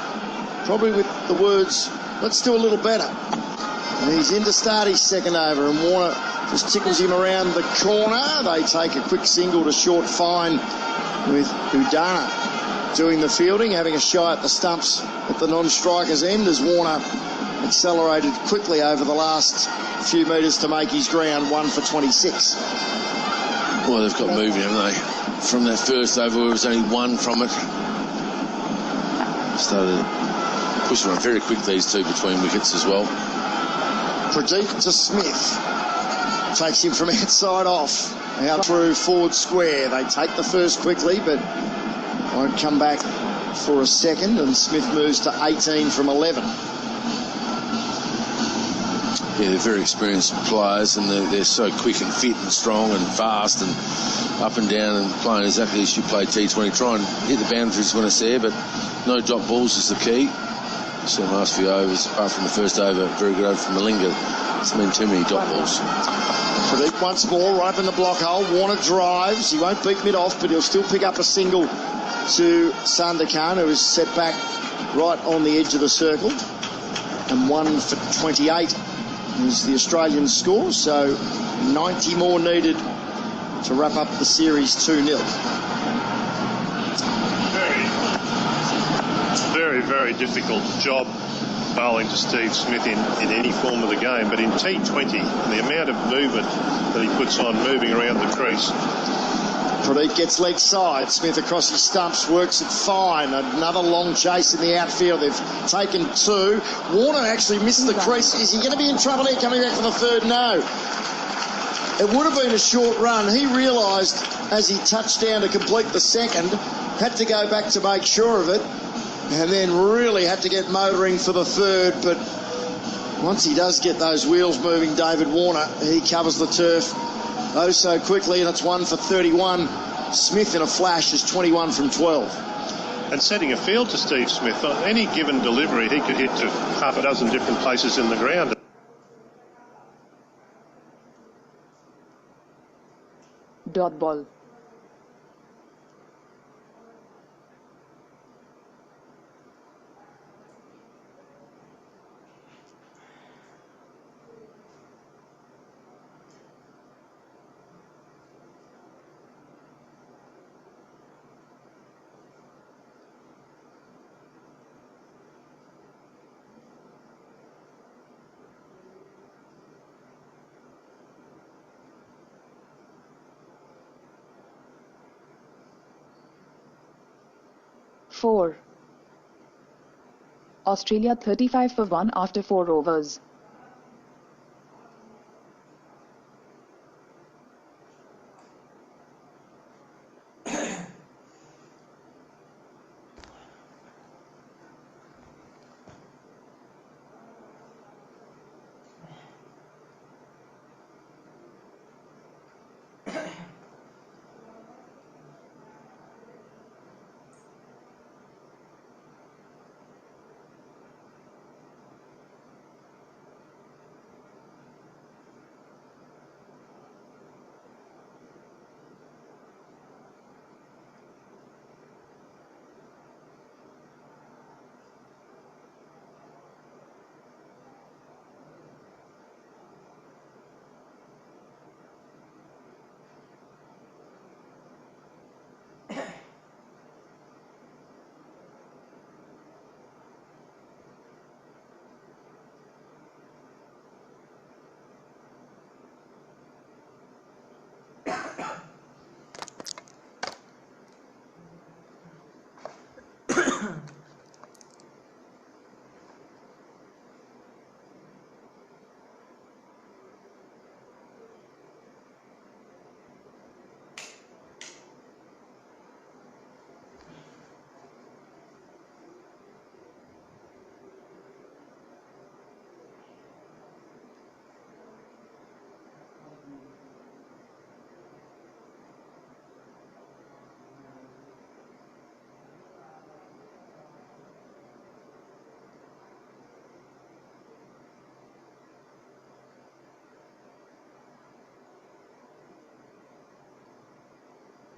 probably with the words, let's do a little better. And he's in to start his second over, and Warner just tickles him around the corner. They take a quick single to short fine, with Udana doing the fielding, having a shy at the stumps at the non-striker's end as Warner accelerated quickly over the last few metres to make his ground. 1 for 26. Well, they've got moving, haven't they? From that first over, there was only 1 from it. Started pushing on very quick, these two between wickets as well. Pradeep to Smith. Takes him from outside off. Out through forward square. They take the first quickly, but won't come back for a second. And Smith moves to 18 from 11. Yeah, they're very experienced players, and they're so quick and fit and strong and fast and up and down and playing exactly as you play T20. Try and hit the boundaries when it's there, but no dot balls is the key. So the last few overs, apart from the first over, very good over from Malinga. It's been too many dot balls. Pradeep once more, right up in the block hole. Warner drives. He won't beat mid-off, but he'll still pick up a single to Sandakan, who is set back right on the edge of the circle. And 1 for 28 is the Australian score. So 90 more needed to wrap up the series 2-0. Very, very difficult job bowling to Steve Smith in any form of the game, but in T20, the amount of movement that he puts on moving around the crease. Pradeep gets leg side. Smith across his stumps, works it fine. Another long chase in the outfield. They've taken 2. Warner actually missed the crease. Is he going to be in trouble here coming back for the third? No. It would have been a short run. He realised as he touched down to complete the second, had to go back to make sure of it, and then really had to get motoring for the third. But once he does get those wheels moving, David Warner, he covers the turf oh so quickly, and it's 1 for 31. Smith in a flash is 21 from 12. And setting a field to Steve Smith, on any given delivery, he could hit to half a dozen different places in the ground. Dot ball. Four. Australia 35 for 1 after 4 overs.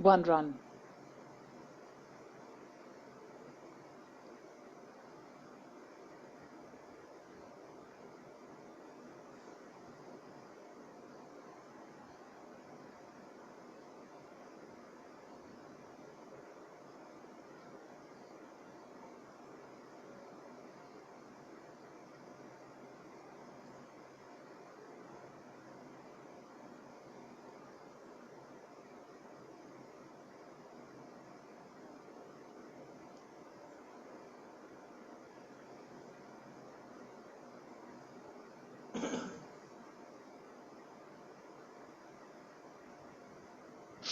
One run.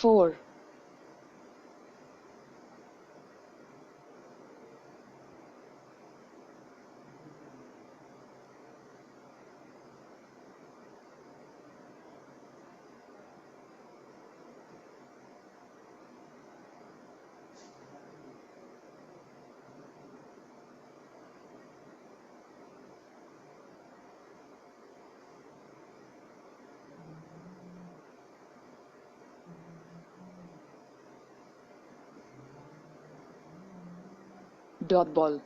Four. Dot ball.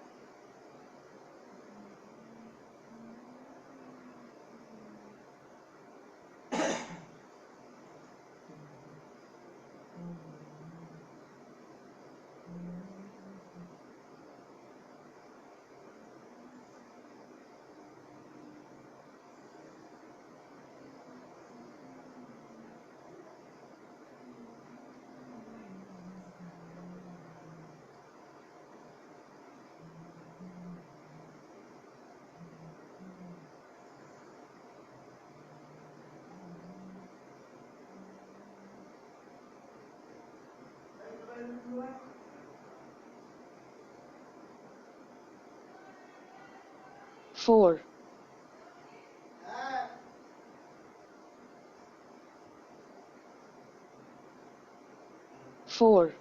4. 4.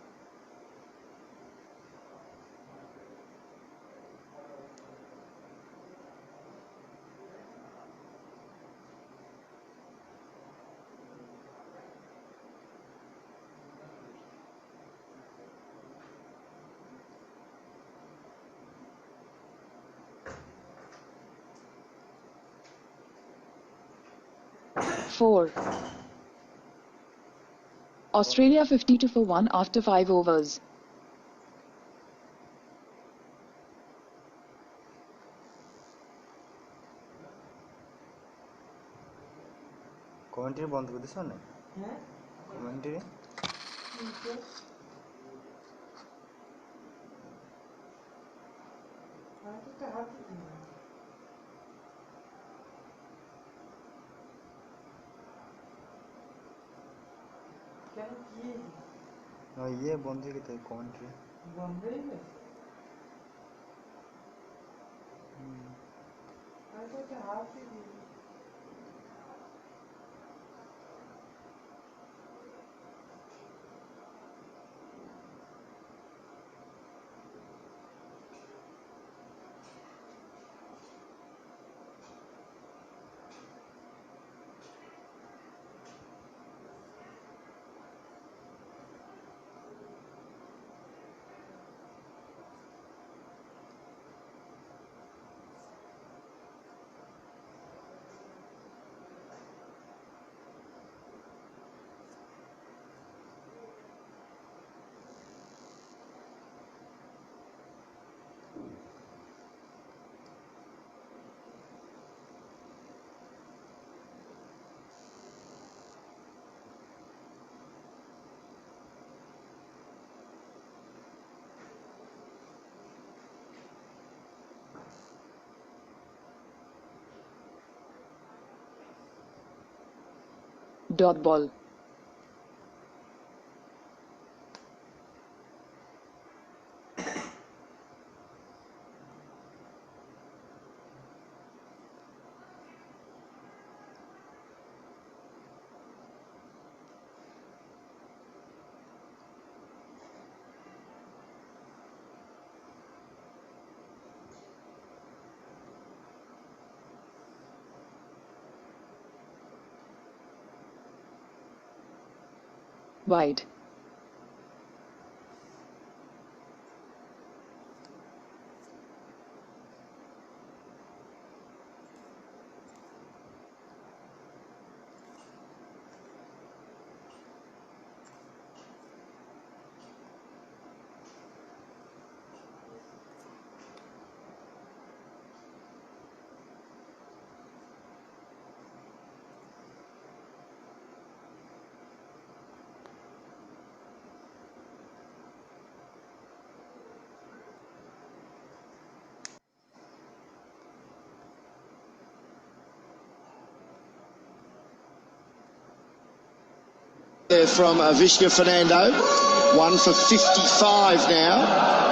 4. Australia 52 for 1 after 5 overs. Commentary বন্ধ করে দিছ না? হ্যাঁ commentary ये बंद हो गया commentary बंद हो गया तो हाथ से Dot ball. Wide. There from Vishka Fernando, 1 for 55 now,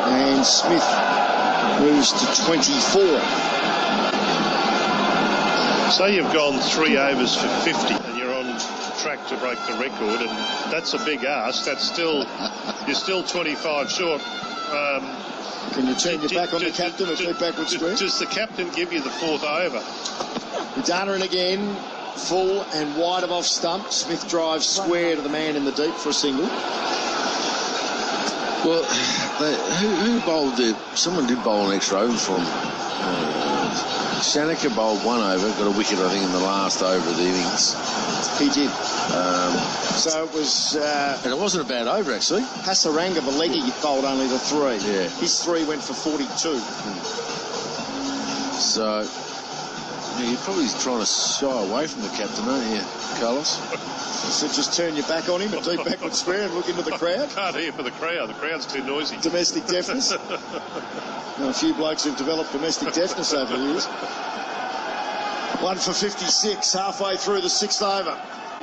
and Smith moves to 24. Say you've gone 3 overs for 50 and you're on track to break the record, and that's a big ask. That's still, you're still 25 short. Can you turn your back on the captain or keep backward square? Does the captain give you the 4th over? Udana in again. Full and wide of off stump. Smith drives square to the man in the deep for a single. Well, who bowled there? Someone did bowl an extra over for him. Shanaka bowled 1 over, got a wicket, I think, in the last over of the innings. He did. So it was... and it wasn't a bad over, actually. Hasaranga, the leggy, bowled only the 3. Yeah. His 3 went for 42. So... yeah, you're probably trying to shy away from the captain, aren't you, Carlos? So just turn your back on him and deep backward square and look into the crowd. Can't hear for the crowd. The crowd's too noisy. Domestic deafness. Now, a few blokes who've developed domestic deafness over the years. 1 for 56, halfway through the 6th over.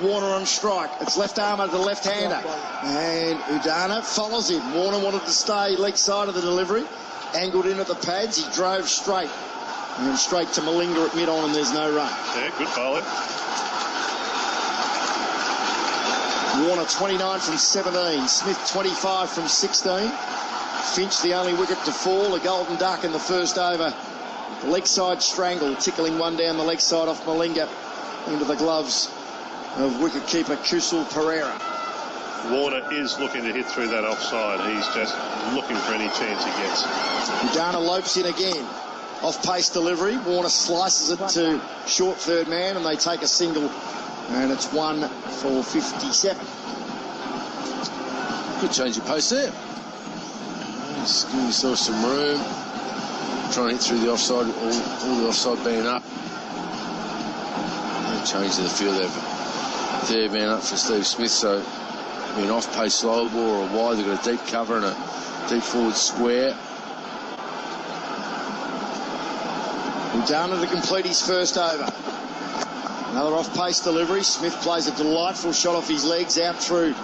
Warner on strike. It's left armour to the left-hander. And Udana follows him. Warner wanted to stay leg side of the delivery. Angled in at the pads. He drove straight. And straight to Malinga at mid-on, and there's no run. Yeah, good bowler. Warner 29 from 17. Smith 25 from 16. Finch the only wicket to fall. A golden duck in the first over. The leg side strangle, tickling one down the leg side off Malinga into the gloves of wicketkeeper Kusil Pereira. Warner is looking to hit through that offside. He's just looking for any chance he gets. Udana lopes in again. Off-pace delivery. Warner slices it to short third man, and they take a single, and it's 1 for 57. Good change of pace there. Just give yourself some room. Trying to hit through the offside, all the offside being up. And change to the field there. Third man up for Steve Smith, so an off-pace slow ball or a wide. They've got a deep cover and a deep forward square. Udana to complete his first over. Another off-pace delivery. Smith plays a delightful shot off his legs out through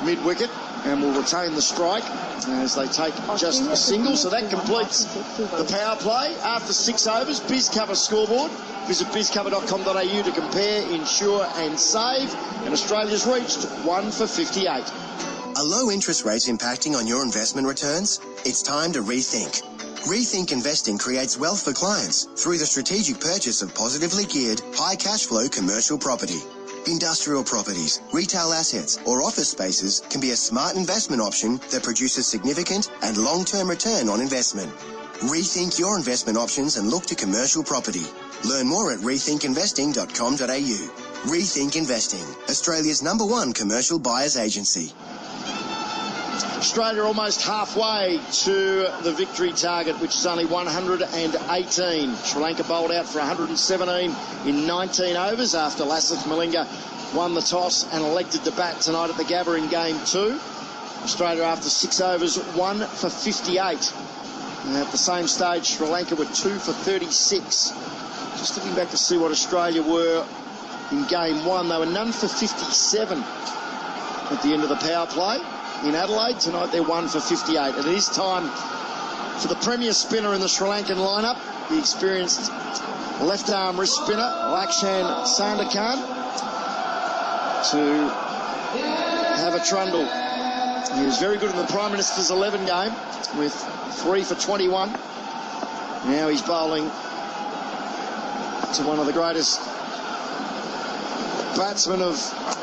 mid-wicket and will retain the strike as they take just a single. So that completes the power play. After 6 overs, BizCover scoreboard. Visit bizcover.com.au to compare, insure and save. And Australia's reached 1 for 58. Are low interest rates impacting on your investment returns? It's time to rethink. Rethink Investing creates wealth for clients through the strategic purchase of positively geared, high cash flow commercial property. Industrial properties, retail assets or office spaces can be a smart investment option that produces significant and long-term return on investment. Rethink your investment options and look to commercial property. Learn more at rethinkinvesting.com.au. Rethink Investing, Australia's #1 commercial buyers agency. Australia almost halfway to the victory target, which is only 118. Sri Lanka bowled out for 117 in 19 overs after Lasith Malinga won the toss and elected to bat tonight at the Gabba in Game 2. Australia, after 6 overs, 1 for 58. And at the same stage, Sri Lanka were 2 for 36. Just looking back to see what Australia were in Game 1. They were none for 57 at the end of the power play. In Adelaide tonight, they're 1 for 58. And it is time for the premier spinner in the Sri Lankan lineup, the experienced left-arm wrist spinner, Lakshan Sandakan, to have a trundle. He was very good in the Prime Minister's 11 game with 3 for 21. Now he's bowling to one of the greatest batsman of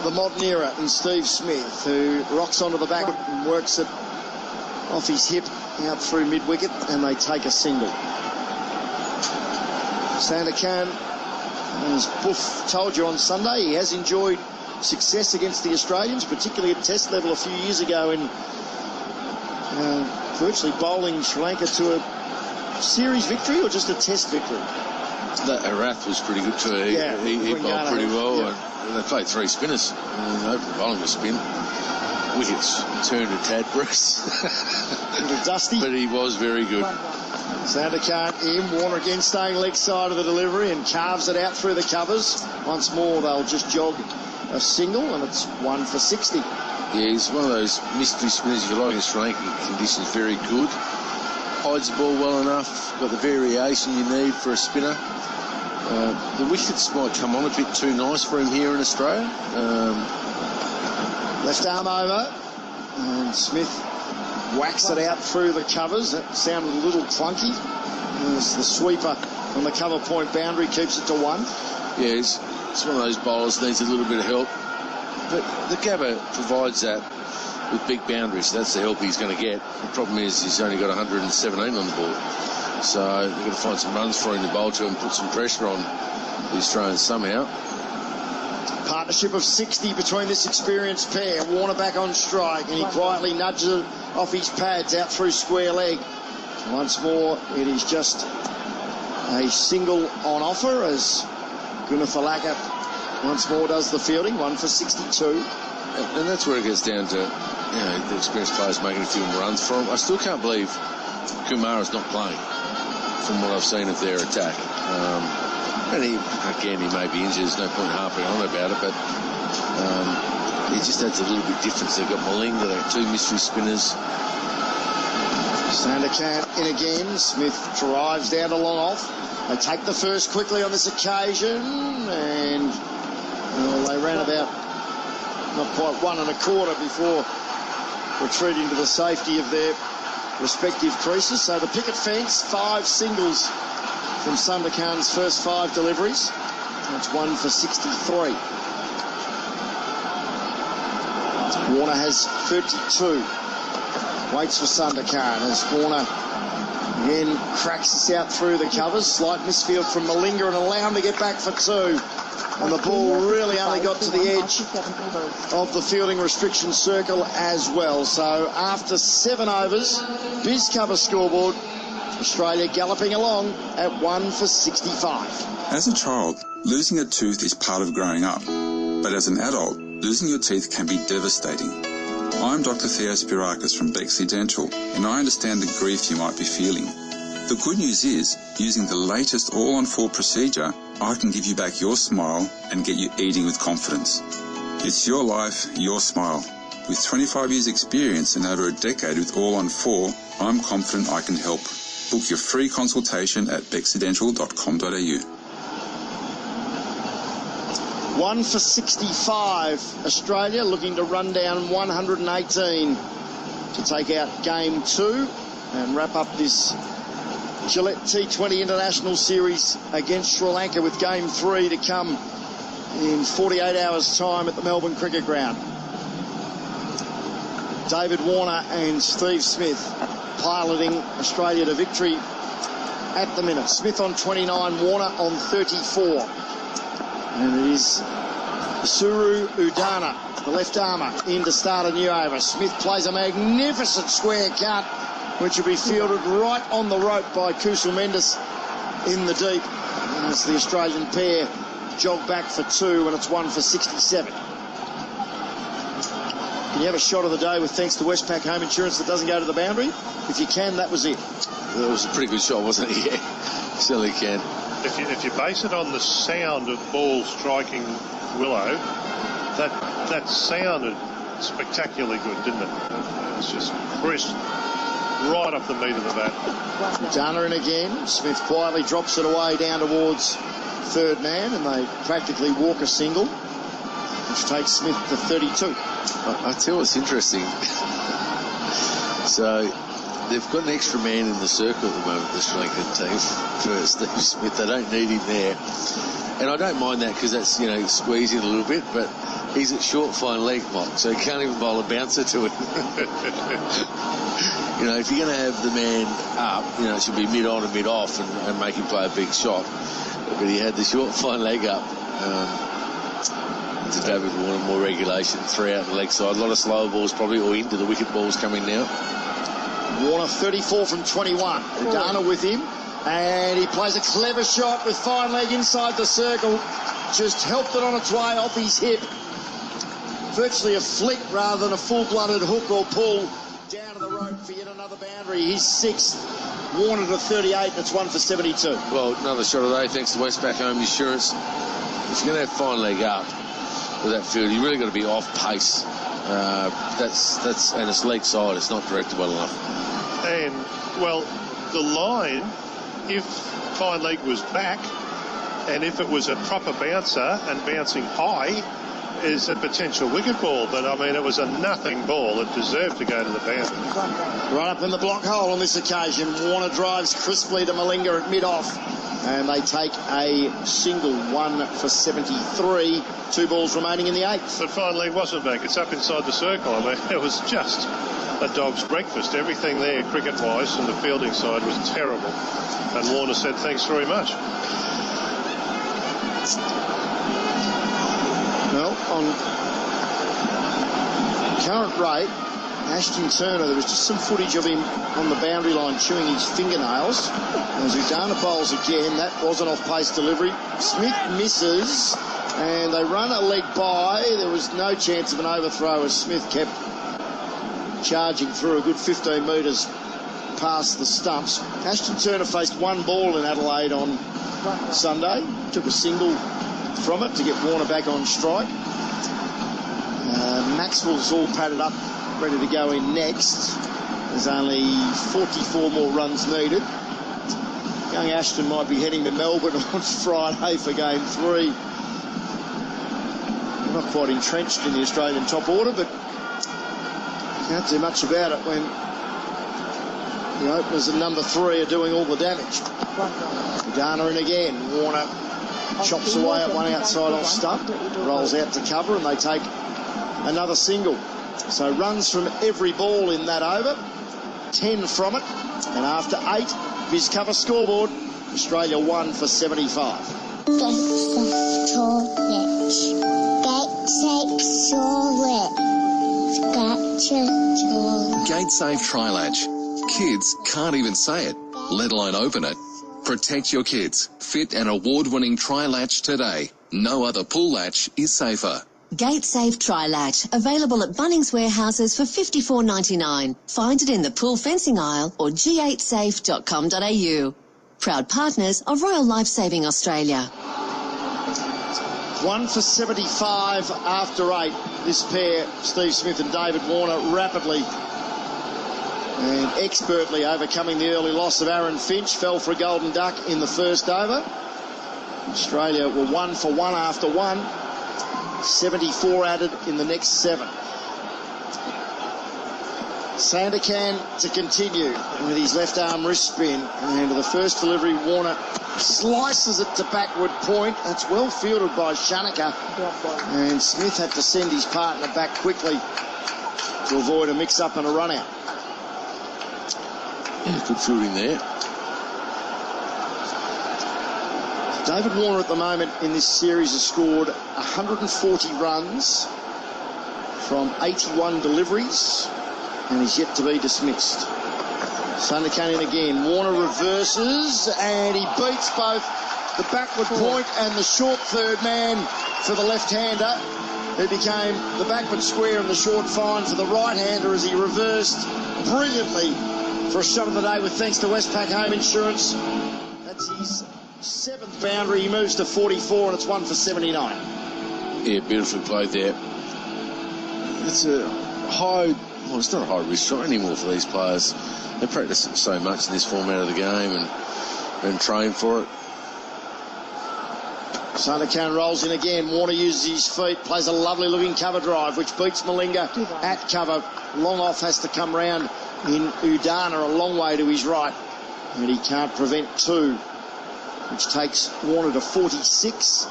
the modern era in Steve Smith, who rocks onto the back and works it off his hip out through mid-wicket, and they take a single. Sandakan, as Buff told you on Sunday, he has enjoyed success against the Australians, particularly at test level a few years ago in virtually bowling Sri Lanka to a series victory or just a test victory. That Arath was pretty good too. He bowled pretty well. Yeah. And they played 3 spinners. And opened bowling with spin. Wickets turned to Tad Bruce. Dusty. But he was very good. Sandakan in. Warner again staying leg side of the delivery and carves it out through the covers. Once more, they'll just jog a single, and it's 1 for 60. Yeah, he's one of those mystery spinners, if you like, in Sri Lankan conditions, very good. Hides the ball well enough, got the variation you need for a spinner. The wickets might come on a bit too nice for him here in Australia. Left arm over, and Smith whacks it out through the covers. That sounded a little clunky. As the sweeper on the cover point boundary keeps it to 1. Yeah, it's one of those bowlers that needs a little bit of help. But the Gabba provides that with big boundaries. That's the help he's going to get. The problem is he's only got 117 on the board. So they've got to find some runs for him to bowl to and put some pressure on the Australians somehow. Partnership of 60 between this experienced pair. Warner back on strike, and he quietly nudges it off his pads out through square leg. Once more, it is just a single on offer as Gunathalaka once more does the fielding. 1 for 62. And that's where it gets down to, the experienced players making a few more runs for him. I still can't believe Kumara's not playing from what I've seen of their attack. And he may be injured. There's no point harping on about it, but he just adds a little bit difference. They've got Malinga, they've got 2 mystery spinners. Sandakan in again. Smith drives down to long off. They take the first quickly on this occasion, and they ran about not quite 1 1/4 before retreating to the safety of their respective creases. So the picket fence, 5 singles from Sandakan's first 5 deliveries. That's 1 for 63. Warner has 32. Waits for Sandakan as Warner again cracks this out through the covers. Slight misfield from Malinga and allow him to get back for 2. And the ball really only got to the edge of the fielding restriction circle as well. So after 7 overs, Biz cover scoreboard, Australia galloping along at 1 for 65. As a child, losing a tooth is part of growing up. But as an adult, losing your teeth can be devastating. I'm Dr. Theo Spirakis from Bexley Dental, and I understand the grief you might be feeling. The good news is, using the latest all-on-4 procedure, I can give you back your smile and get you eating with confidence. It's your life, your smile. With 25 years experience and over a decade with all-on-4, I'm confident I can help. Book your free consultation at bexleydental.com.au. 1 for 65. Australia looking to run down 118 to take out game 2 and wrap up this Gillette T20 International Series against Sri Lanka, with game 3 to come in 48 hours' time at the Melbourne Cricket Ground. David Warner and Steve Smith piloting Australia to victory at the minute. Smith on 29, Warner on 34. And it is Suru Udana, the left armour, in to start a new over. Smith plays a magnificent square cut, which will be fielded right on the rope by Kushal Mendis in the deep. As the Australian pair jog back for 2, and it's 1 for 67. Can you have a shot of the day with thanks to Westpac Home Insurance that doesn't go to the boundary? If you can, that was it. It was a pretty good shot, wasn't it? Yeah, certainly can. If you base it on the sound of ball striking Willow, that sounded spectacularly good, didn't it? It was just crisp, right off the meat of the bat. Dana in again. Smith quietly drops it away down towards third man, and they practically walk a single, which takes Smith to 32. I tell you what's interesting. So they've got an extra man in the circle at the moment, the Sri Lankan team, for Steve Smith. They don't need him there. And I don't mind that because that's, squeezing a little bit, but he's at short, fine leg, Mike, so he can't even bowl a bouncer to it. If you're going to have the man up, it should be mid-on and mid-off and make him play a big shot. But he had the short, fine leg up. To David Warner, more regulation, 3 out the leg side. A lot of slower balls probably, or into the wicket balls coming now. Warner 34 from 21. Udana with him, and he plays a clever shot with fine leg inside the circle. Just helped it on its way off his hip. Virtually a flick rather than a full-blooded hook or pull down to the rope for yet another boundary. He's 6th. Warner to 38, and it's 1 for 72. Well, another shot of the day thanks to Westpac Home Insurance. If you're going to have fine leg up with that field, you really got to be off pace. And it's leg side, it's not directed well enough. And, well, the line, if fine leg was back, and if it was a proper bouncer and bouncing high, is a potential wicket ball. But, it was a nothing ball. It deserved to go to the boundary. Right up in the block hole on this occasion. Warner drives crisply to Malinga at mid-off. And they take a single, 1 for 73. 2 balls remaining in the 8th. But fine leg wasn't back. It's up inside the circle. It was just a dog's breakfast. Everything there, cricket-wise, from the fielding side was terrible. And Warner said, thanks very much. Well, on current rate, Ashton Turner, there was just some footage of him on the boundary line chewing his fingernails. As Udana bowls again, that was an off-pace delivery. Smith misses, and they run a leg by. There was no chance of an overthrow as Smith kept charging through a good 15 metres past the stumps. Ashton Turner faced 1 ball in Adelaide on Sunday. Took a single from it to get Warner back on strike. Maxwell's all padded up, ready to go in next. There's only 44 more runs needed. Young Ashton might be heading to Melbourne on Friday for game 3. Not quite entrenched in the Australian top order, but can't do much about it when the openers at number 3 are doing all the damage. Udana in again. Warner chops away at one outside off stump, rolls out to cover, and they take another single. So runs from every ball in that over, 10 from it, and after 8, Viz cover scoreboard, Australia 1 for 75. GateSafe Tri-Latch. Kids can't even say it, let alone open it. Protect your kids. Fit and award-winning Tri-Latch today. No other pull latch is safer. GateSafe Tri-Latch, available at Bunnings warehouses for $54.99. Find it in the pool fencing aisle or g8safe.com.au. Proud partners of Royal Lifesaving Australia. 1 for 75 after 8. This pair, Steve Smith and David Warner, rapidly and expertly overcoming the early loss of Aaron Finch. Fell for a golden duck in the first over. Australia were 1 for 1 after 1. 74 added in the next 7. Sandakan to continue with his left arm wrist spin, and to the first delivery, Warner slices it to backward point. That's well fielded by Shanaka, and Smith had to send his partner back quickly to avoid a mix-up and a run-out. Yeah, good fielding there. David Warner at the moment in this series has scored 140 runs from 81 deliveries and is yet to be dismissed. Sandakan in again. Warner reverses and he beats both the backward point and the short third man for the left-hander, who became the backward square and the short fine for the right-hander as he reversed brilliantly for a shot of the day with thanks to Westpac Home Insurance. That's his 7th boundary. He moves to 44 and it's 1 for 79. Yeah, beautifully played there. It's a high, well, it's not a high risk shot anymore for these players. They practice so much in this format of the game and train for it. Sandakan rolls in again. Warner uses his feet, plays a lovely looking cover drive which beats Malinga at cover. Long off has to come round in Udana a long way to his right, and he can't prevent 2, which takes Warner to 46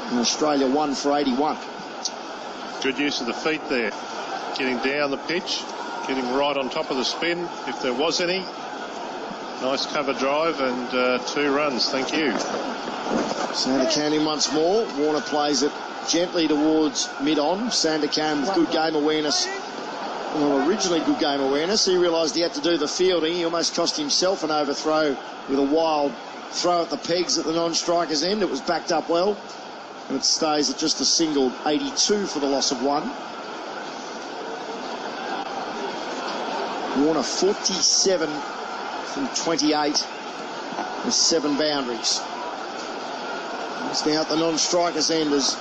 and Australia 1 for 81. Good use of the feet there, getting down the pitch, getting right on top of the spin if there was any. Nice cover drive and 2 runs, thank you. Sandakan in once more. Warner plays it gently towards mid-on. Sandakan with good game awareness. Well, originally good game awareness. He realised he had to do the fielding. He almost cost himself an overthrow with a wild throw at the pegs at the non-striker's end. It was backed up well, and it stays at just a single 82 for the loss of 1. Warner 47 from 28 with 7 boundaries. He's now at the non-striker's end as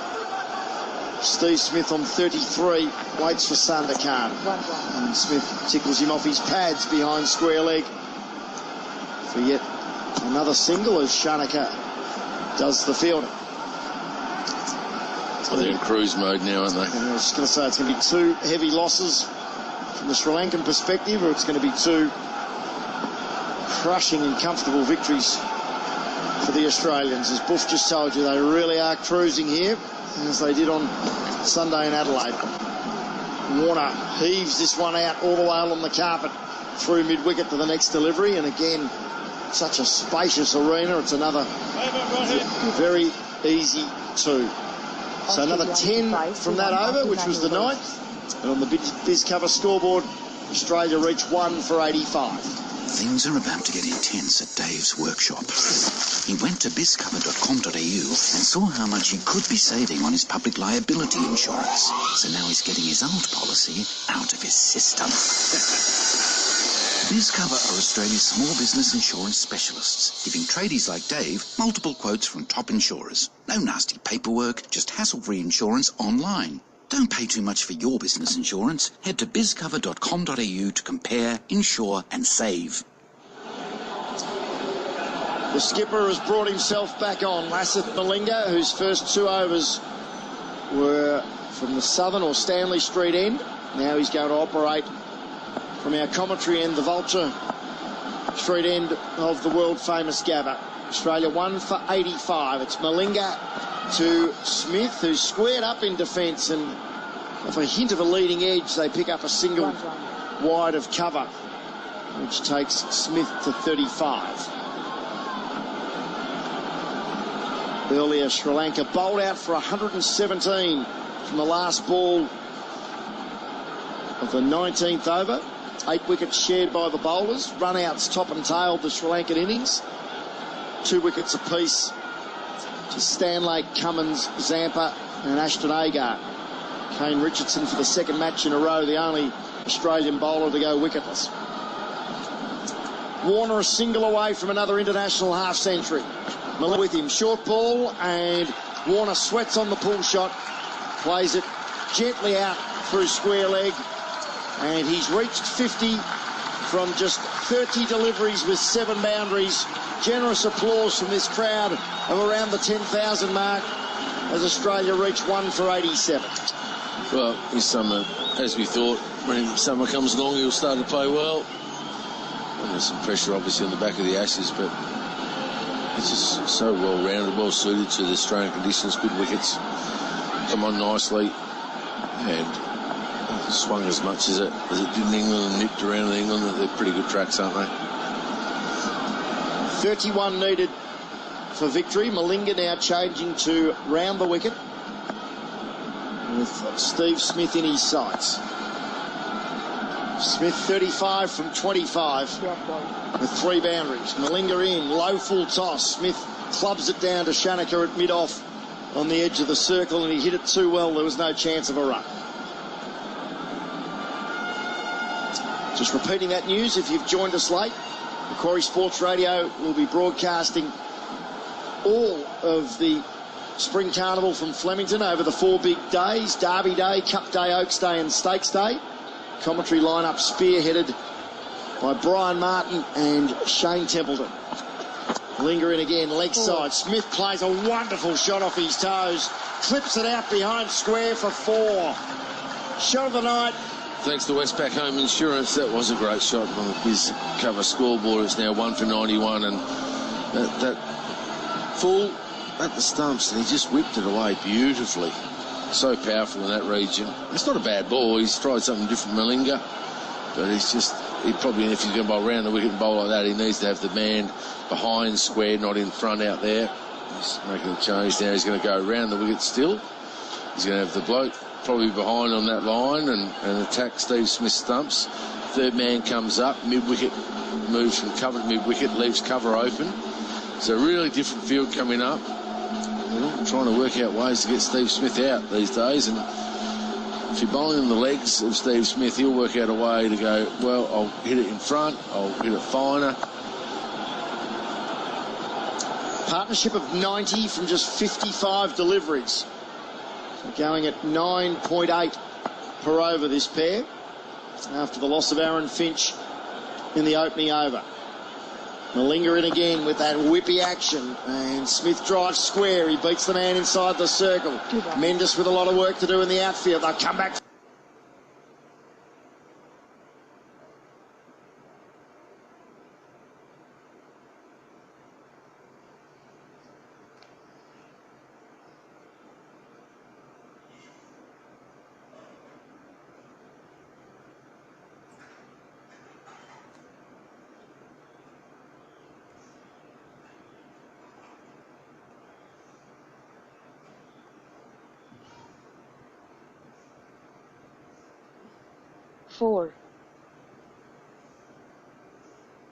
Steve Smith on 33 waits for Sandakan. And Smith tickles him off his pads behind square leg for yet another single as Shanaka does the fielding. Well, they're in cruise mode now, aren't they? I was just going to say it's going to be 2 heavy losses from the Sri Lankan perspective, or it's going to be 2 crushing and comfortable victories for the Australians. As Buff just told you, they really are cruising here, as they did on Sunday in Adelaide. Warner heaves this one out all the way along the carpet through mid-wicket to the next delivery, and again, such a spacious arena. It's another very easy 2. So another 10 from that over, which was the 9th. And on the Biz Cover scoreboard, Australia reach 1 for 85. Things are about to get intense at Dave's workshop. He went to bizcover.com.au and saw how much he could be saving on his public liability insurance. So now he's getting his old policy out of his system. BizCover are Australia's small business insurance specialists, giving tradies like Dave multiple quotes from top insurers. No nasty paperwork, just hassle-free insurance online. Don't pay too much for your business insurance. Head to bizcover.com.au to compare, insure and save. The skipper has brought himself back on. Lasith Malinga, whose first 2 overs were from the Southern or Stanley Street end. Now he's going to operate from our commentary end, the Vulture Street end of the world-famous Gabba. Australia 1 for 85. It's Malinga to Smith, who's squared up in defence, and with a hint of a leading edge, they pick up a single wide of cover, which takes Smith to 35. Earlier, Sri Lanka bowled out for 117 from the last ball of the 19th over. 8 wickets shared by the bowlers. Run-outs top and tailed the Sri Lankan innings. 2 wickets apiece to Stanley, Cummins, Zampa and Ashton Agar. Kane Richardson for the second match in a row, the only Australian bowler to go wicketless. Warner a single away from another international half-century. Miller with him, short ball, and Warner sweats on the pull shot, plays it gently out through square leg, and he's reached 50 from just 30 deliveries with 7 boundaries. Generous applause from this crowd of around the 10,000 mark as Australia reach 1 for 87. Well, his summer, as we thought, when summer comes along, he'll start to play well. And there's some pressure, obviously, on the back of the Ashes, but it's just so well-rounded, well-suited to the Australian conditions. Good wickets, come on nicely, and swung as much as it did in England and nipped around in England. They're pretty good tracks, aren't they? 31 needed for victory. Malinga now changing to round the wicket, with Steve Smith in his sights. Smith 35 from 25 with 3 boundaries. Malinga in, low full toss. Smith clubs it down to Shanaka at mid-off on the edge of the circle, and he hit it too well. There was no chance of a run. Just repeating that news, if you've joined us late, Macquarie Sports Radio will be broadcasting all of the Spring Carnival from Flemington over the 4 big days: Derby Day, Cup Day, Oaks Day and Stakes Day. Commentary lineup spearheaded by Brian Martin and Shane Templeton. Linger in again, leg side. Smith plays a wonderful shot off his toes, clips it out behind square for 4. Shot of the night. Thanks to Westpac Home Insurance, that was a great shot on the Biz cover scoreboard. It's now 1 for 91, and that full at the stumps, and he just whipped it away beautifully. So powerful in that region. It's not a bad ball. He's tried something different, Malinga, but he's just, he probably, if he's going to bowl around the wicket and bowl like that, he needs to have the man behind square, not in front out there. He's making a change now. He's going to go around the wicket still. He's going to have the bloke probably behind on that line and attack Steve Smith's stumps. Third man comes up, mid-wicket, moves from cover to mid-wicket, leaves cover open. It's a really different field coming up. We're trying to work out ways to get Steve Smith out these days, and if you're bowling in the legs of Steve Smith, he'll work out a way to go, well, I'll hit it in front, I'll hit it finer. Partnership of 90 from just 55 deliveries. So going at 9.8 per over, this pair, after the loss of Aaron Finch in the opening over. Malinga in again with that whippy action, and Smith drives square. He beats the man inside the circle. Mendes with a lot of work to do in the outfield. They'll come back.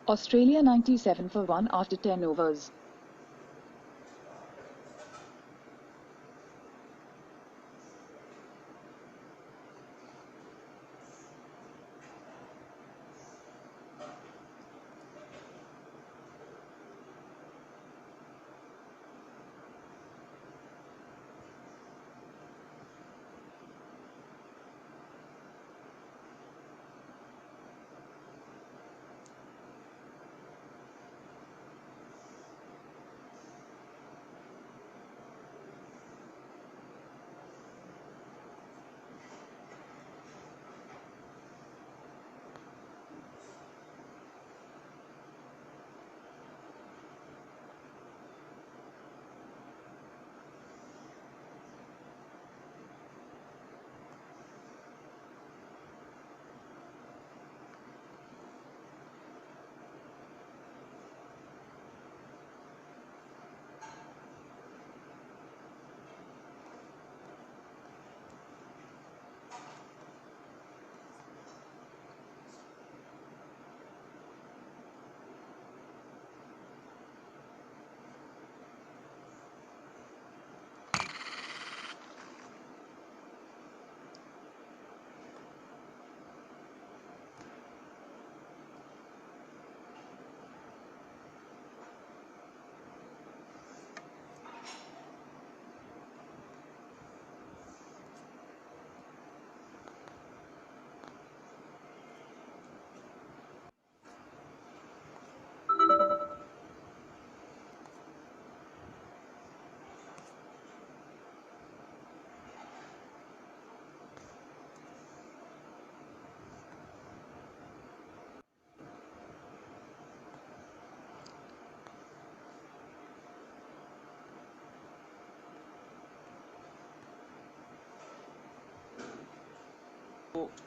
Australia 97 for 1 after 10 overs.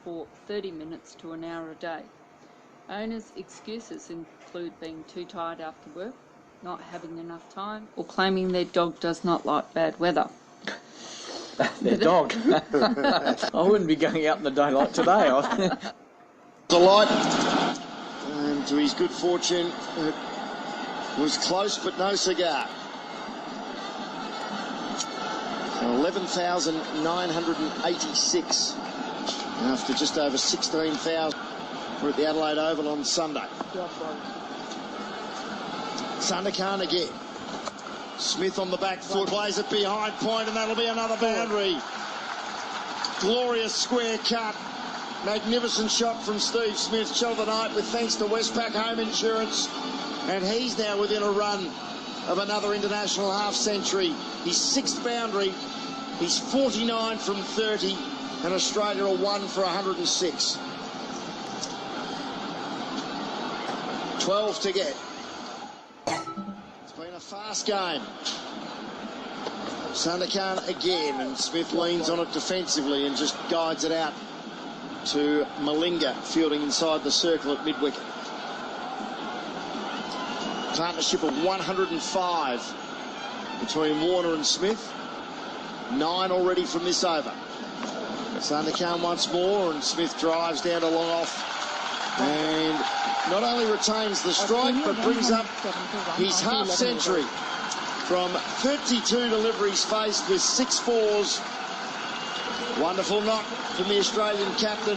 for 30 minutes to an hour a day. Owners' excuses include being too tired after work, not having enough time, or claiming their dog does not like bad weather. Their dog? I wouldn't be going out in the day like today. The light, and to his good fortune, it was close but no cigar. 11,986 after just over 16,000. We're at the Adelaide Oval on Sunday. Sandakan again. Smith on the back foot, plays it behind point, and that'll be another boundary. Glorious square cut. Magnificent shot from Steve Smith. Shot of the night with thanks to Westpac Home Insurance. And he's now within a run of another international half-century. His sixth boundary. He's 49 from 30, and Australia are 1 for 106. 12 to get. It's been a fast game. Sandakan again, and Smith leans on it defensively and just guides it out to Malinga, fielding inside the circle at mid-wicket. Partnership of 105 between Warner and Smith. 9 already from this over. Sandakan once more, and Smith drives down to long off, and not only retains the strike but brings up his half-century from 32 deliveries faced with 6 fours. Wonderful knock from the Australian captain.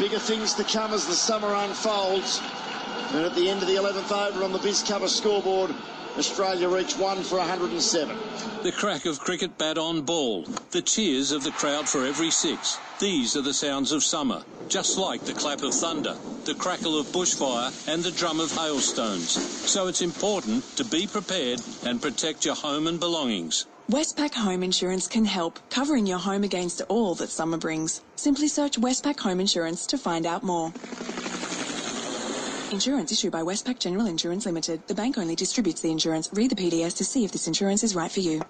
Bigger things to come as the summer unfolds. And at the end of the 11th over on the BizCover scoreboard, Australia reach 1 for 107. The crack of cricket bat on ball, the cheers of the crowd for every 6. These are the sounds of summer, just like the clap of thunder, the crackle of bushfire and the drum of hailstones. So it's important to be prepared and protect your home and belongings. Westpac Home Insurance can help, covering your home against all that summer brings. Simply search Westpac Home Insurance to find out more. Insurance issued by Westpac General Insurance Limited. The bank only distributes the insurance. Read the PDS to see if this insurance is right for you.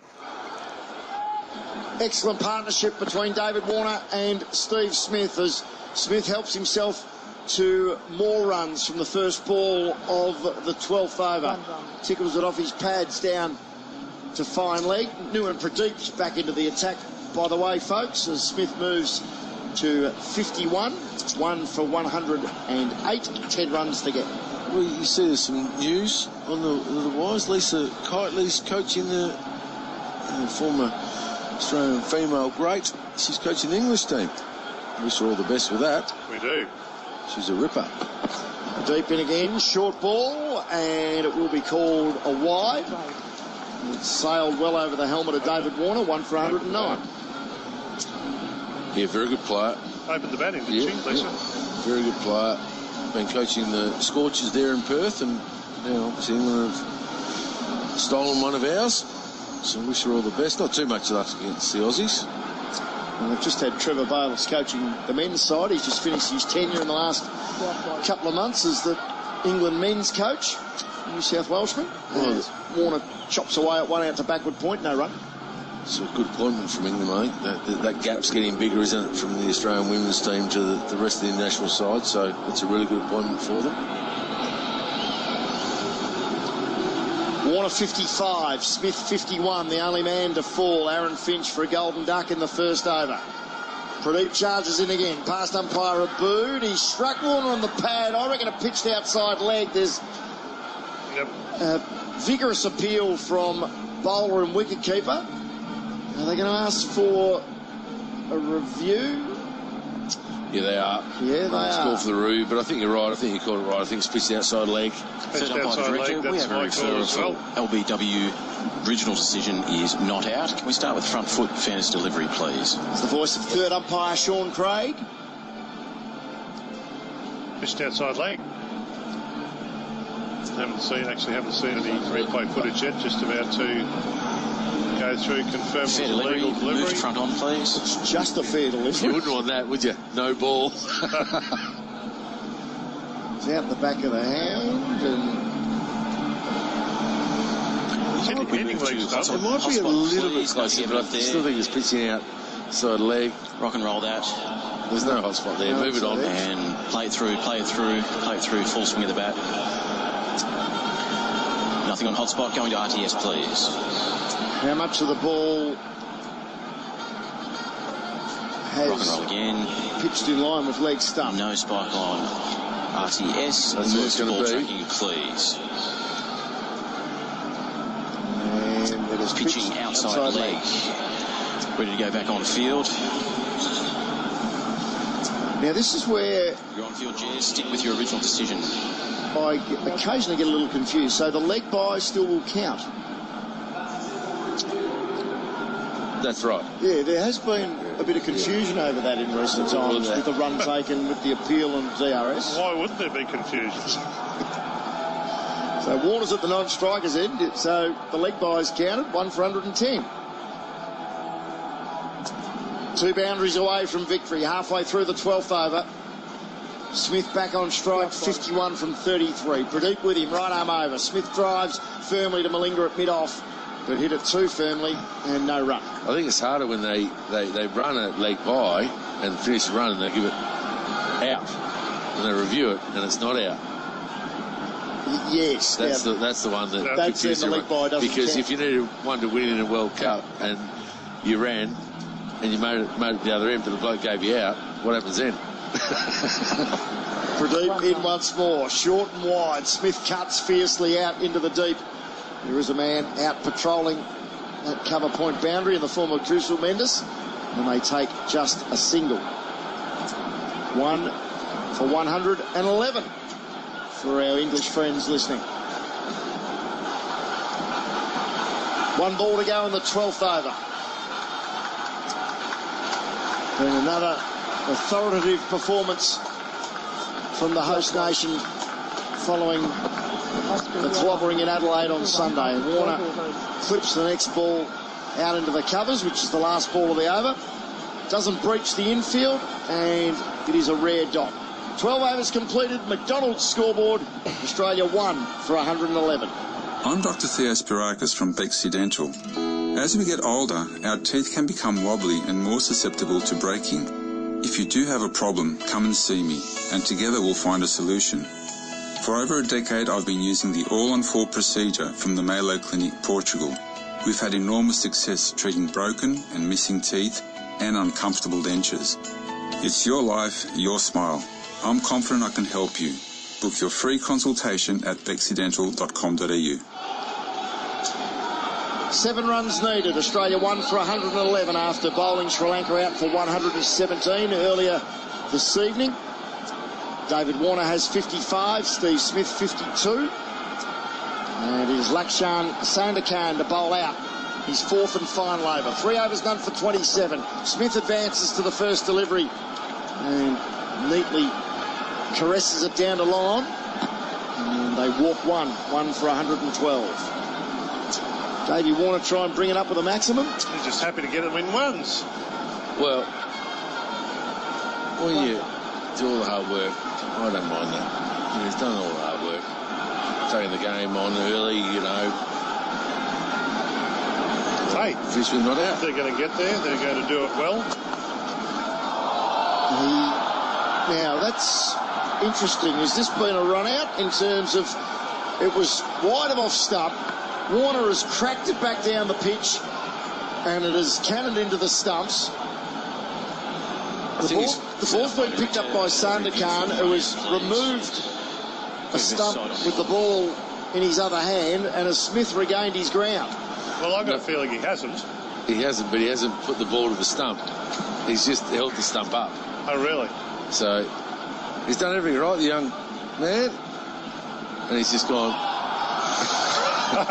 Excellent partnership between David Warner and Steve Smith as Smith helps himself to more runs from the first ball of the 12th over. Tickles it off his pads down to fine leg. Nuwan Pradeep back into the attack, by the way, folks, as Smith moves to 51. 1 for 108. 10 runs to get. Well, you see there's some news on the wires. Lisa Kitely's coaching the former Australian female great. She's coaching the English team. Wish her all the best with that. We do. She's a ripper. Deep in again, short ball, and it will be called a wide. It sailed well over the helmet of David Warner, 1 for 109. Yeah, very good player. Opened the batting, didn't she, Lisa? Yeah, very good player. Been coaching the Scorchers there in Perth, and now obviously England have stolen one of ours. So I wish her all the best. Not too much luck against the Aussies. And they've just had Trevor Bayliss coaching the men's side. He's just finished his tenure in the last couple of months as the England men's coach. New South Welshman. Well, Warner chops away at one out to backward point, no run. It's a good appointment from England, mate. That gap's getting bigger, isn't it, from the Australian women's team to the rest of the international side, so it's a really good appointment for them. Warner 55, Smith 51, the only man to fall. Aaron Finch for a golden duck in the first over. Pradeep charges in again, past umpire Abood. He struck Warner on the pad. I reckon a pitched outside leg. There's a vigorous appeal from bowler and wicketkeeper. Are they going to ask for a review? Yeah, they are. Yeah, they are. Call for the review, but I think you're right. I think you called it right. I think it's pitched outside leg. Third umpire director, we have a referral as well. LBW regional decision is not out. Can we start with front foot fairness delivery, please? It's the voice of third umpire Sean Craig. Pitched outside leg. Haven't seen any replay footage yet. Just about to go through, confirm fair delivery. Legal delivery. Move front on, please. It's just a fair delivery. You wouldn't want that, would you? No ball. It's out the back of the hand and it might be a little bit closer, but I still think it's pitching outside leg. Rock and roll that. There's no hot spot there. Move it on. And play it through, full swing of the bat. Nothing on hot spot. Going to RTS, please. How much of the ball has rock and roll again. Pitched in line with leg stump? No spike on RTS. That's what it's going to be. Tracking, please. And it is pitching outside leg. Ready to go back on field. Now this is where you're on field, Jez. Stick with your original decision. I occasionally get a little confused. So the leg by still will count. That's right. Yeah, there has been a bit of confusion over that in recent times with the run taken, with the appeal and DRS. Why wouldn't there be confusion? So Warner's at the non-strikers end, so the leg by's counted, 1 for 110. 2 boundaries away from victory, halfway through the 12th over. Smith back on strike, 51 from 33. Pradeep with him, right arm over. Smith drives firmly to Malinga at mid-off, but hit it too firmly and no run. I think it's harder when they run a leg by and finish the run and they give it out. And they review it and it's not out. Yes. That's the one that that's the leg by doesn't because count. if you needed one to win in a World Cup and you ran and you made it the other end but the bloke gave you out, what happens then? Pradeep in once more, short and wide. Smith cuts fiercely out into the deep. There is a man out patrolling that cover point boundary in the form of Kusal Mendes, and they take just a single. 1 for 111 for our English friends listening. 1 ball to go in the 12th over. Been another authoritative performance from the host nation following the clobbering in Adelaide on Sunday. Warner clips the next ball out into the covers, which is the last ball of the over. Doesn't breach the infield, and it is a rare dot. 12 overs completed. McDonald's scoreboard. Australia 1 for 111. I'm Dr. Theo Spirakis from Bexley Dental. As we get older, our teeth can become wobbly and more susceptible to breaking. If you do have a problem, come and see me, and together we'll find a solution. For over a decade, I've been using the all-on-4 procedure from the Malo Clinic, Portugal. We've had enormous success treating broken and missing teeth and uncomfortable dentures. It's your life, your smile. I'm confident I can help you. Book your free consultation at bexleydental.com.au. 7 runs needed. Australia 1 for 111 after bowling Sri Lanka out for 117 earlier this evening. David Warner has 55, Steve Smith 52. And it is Lakshan Sandakan to bowl out his 4th and final over. 3 overs, none for 27. Smith advances to the first delivery and neatly caresses it down to line. And they walk 1 for 112. Davey Warner try and bring it up with a maximum. He's just happy to get it in ones. Well, when you do all the hard work, I don't mind that. He's done all the hard work. Taking the game on early, you know. Hey, Fishman not out. They're going to get there. They're going to do it well. Now, that's interesting. Has this been a run out in terms of it was wide of off stump? Warner has cracked it back down the pitch and it has cannoned into the stumps. The ball's been picked up by Sandakan, who has removed a stump with the ball in his other hand, and has Smith regained his ground? Well, I've got a feeling he hasn't. He hasn't, but he hasn't put the ball to the stump. He's just held the stump up. Oh, really? So he's done everything right, the young man. And he's just gone. You've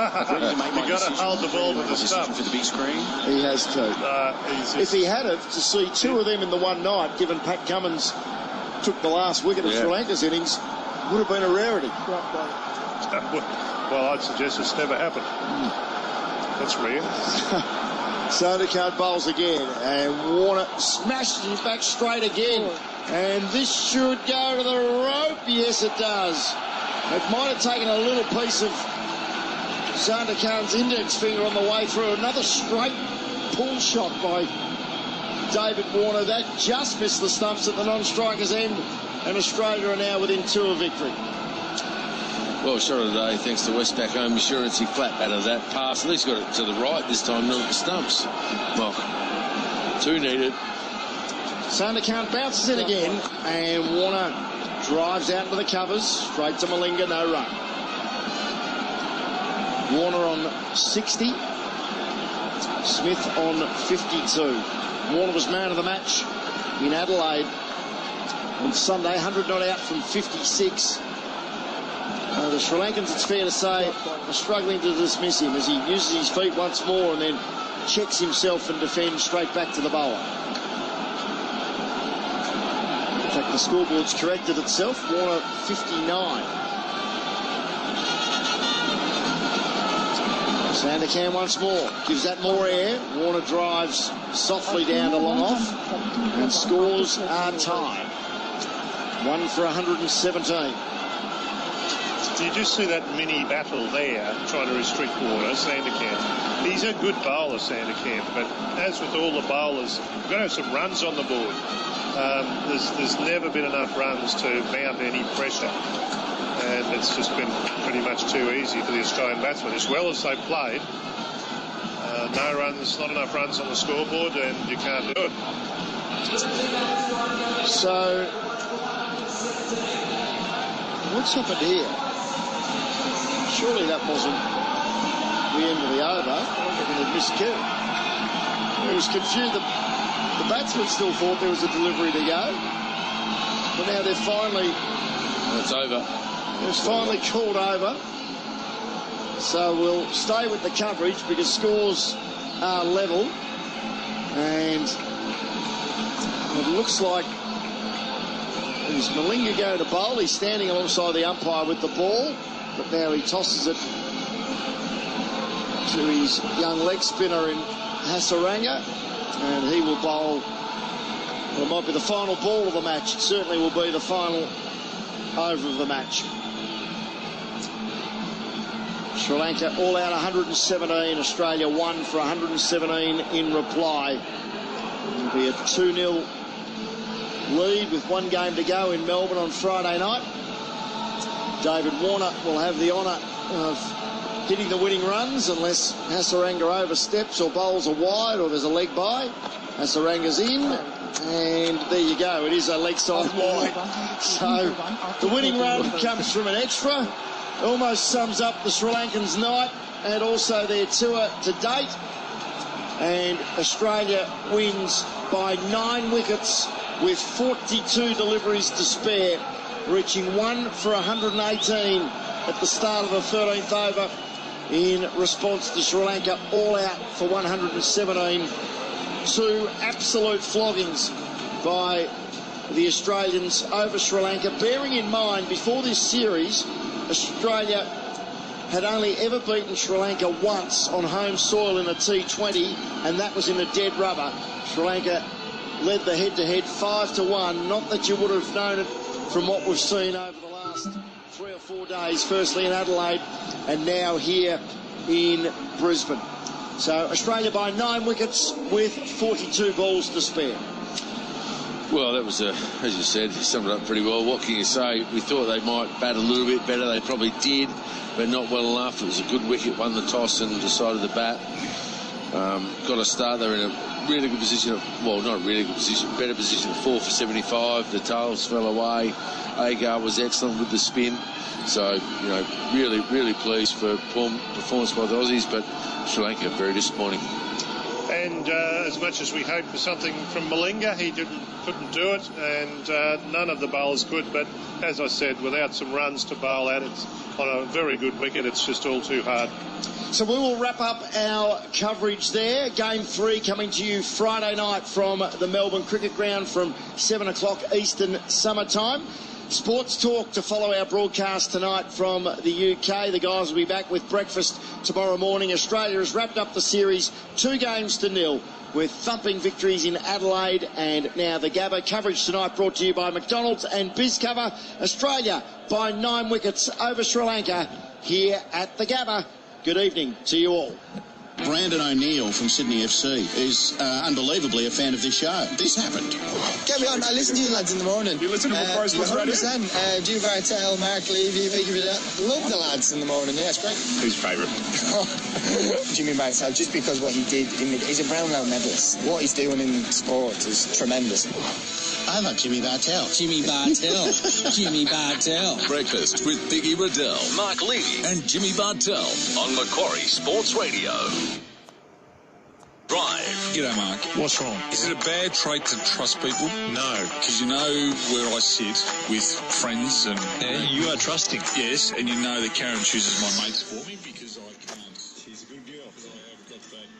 got to hold the ball to the stump. For the big screen. He has to. If he had it, to see 2 of them in the one night, given Pat Cummins took the last wicket of Sri Lanka's innings, would have been a rarity. Well, I'd suggest it's never happened. That's rare. Sandakan bowls again, and Warner smashes it back straight again. And this should go to the rope. Yes, it does. It might have taken a little piece of Sandakan's index finger on the way through. Another straight pull shot by David Warner. That just missed the stumps at the non-striker's end, and Australia are now within 2 of victory. Well, shot of the day, thanks to Westpac Home Insurance. He flat batted that pass. At least got it to the right this time, not at the stumps. Well, 2 needed. Sandakan bounces in again, and Warner drives out into the covers, straight to Malinga, no run. Warner on 60, Smith on 52. Warner was man of the match in Adelaide on Sunday, 100 not out from 56. The Sri Lankans, it's fair to say, are struggling to dismiss him as he uses his feet once more and then checks himself and defends straight back to the bowler. In fact, the scoreboard's corrected itself. Warner 59. Sandakan once more, gives that more air. Warner drives softly down to long off, and scores are tied. 1 for 117. You just see that mini battle there, trying to restrict Warner, Sandakan. He's a good bowler, Sandakan, but as with all the bowlers, you've got to have some runs on the board. There's never been enough runs to mount any pressure, and it's just been pretty much too easy for the Australian batsmen. As well as they've played, no runs, not enough runs on the scoreboard, and you can't do it. So, what's happened here? Surely that wasn't the end of the over. I reckon they'd miscarried. It was confused. The batsman still thought there was a delivery to go. But now they're finally... It's over. It's finally called over. So we'll stay with the coverage because scores are level. And it looks like... Is Malinga going to bowl? He's standing alongside the umpire with the ball. But now he tosses it to his young leg spinner in Hasaranga, and he will bowl. Well, it might be the final ball of the match. It certainly will be the final over of the match. Sri Lanka all out 117. Australia 1 for 117 in reply. It will be a 2-0 lead with 1 game to go in Melbourne on Friday night. David Warner will have the honour of hitting the winning runs unless Hasaranga oversteps or bowls are wide or there's a leg by. Hasaranga's in, and there you go. It is a leg side wide. So the winning run comes from an extra. Almost sums up the Sri Lankans' night and also their tour to date. And Australia wins by 9 wickets with 42 deliveries to spare, reaching 1 for 118 at the start of the 13th over in response to Sri Lanka all out for 117. 2 absolute floggings by the Australians over Sri Lanka, bearing in mind before this series Australia had only ever beaten Sri Lanka once on home soil in a T20, and that was in a dead rubber. Sri Lanka led the head-to-head 5-1. Not that you would have known it from what we've seen over the last 3 or 4 days, firstly in Adelaide and now here in Brisbane. So Australia by 9 wickets with 42 balls to spare. Well, that was, as you said, you summed it up pretty well. What can you say? We thought they might bat a little bit better. They probably did, but not well enough. It was a good wicket, won the toss and decided to bat. Got a start. They were in a really good position. Well, not a really good position, better position. 4 for 75. The tails fell away. Agar was excellent with the spin. So, you know, really, really pleased for performance by the Aussies, but Sri Lanka very disappointing. And as much as we hoped for something from Malinga, he couldn't do it, and none of the bowlers could. But as I said, without some runs to bowl at, it's on a very good wicket. It's just all too hard. So we will wrap up our coverage there. Game 3 coming to you Friday night from the Melbourne Cricket Ground from 7 o'clock Eastern Summer Time. Sports talk to follow our broadcast tonight from the UK. The guys will be back with breakfast tomorrow morning. Australia has wrapped up the series 2-0 with thumping victories in Adelaide and now the Gabba. Coverage tonight brought to you by McDonald's and BizCover. Australia by 9 wickets over Sri Lanka here at the Gabba. Good evening to you all. Brandon O'Neill from Sydney FC is unbelievably a fan of this show. This happened. Get me on. I listen to you lads in the morning. You listen to Macquarie Sports Radio? 100%. Jimmy Bartell, Mark Levy, Vicky Vidal. Love the lads in the morning. Yeah, it's great. Who's favourite? Jimmy Bartell, just because what he did, he's a Brownlow medalist. What he's doing in sports is tremendous. I love Jimmy Bartell. Jimmy Bartell. Jimmy Bartell. Breakfast with Biggie Riddell, Mark Levy and Jimmy Bartell on Macquarie Sports Radio. Drive. G'day, Mark. What's wrong? Is it a bad trait to trust people? No. Because you know where I sit with friends and... Yeah, you are trusting. Yes, and you know that Karen chooses my mates for me because...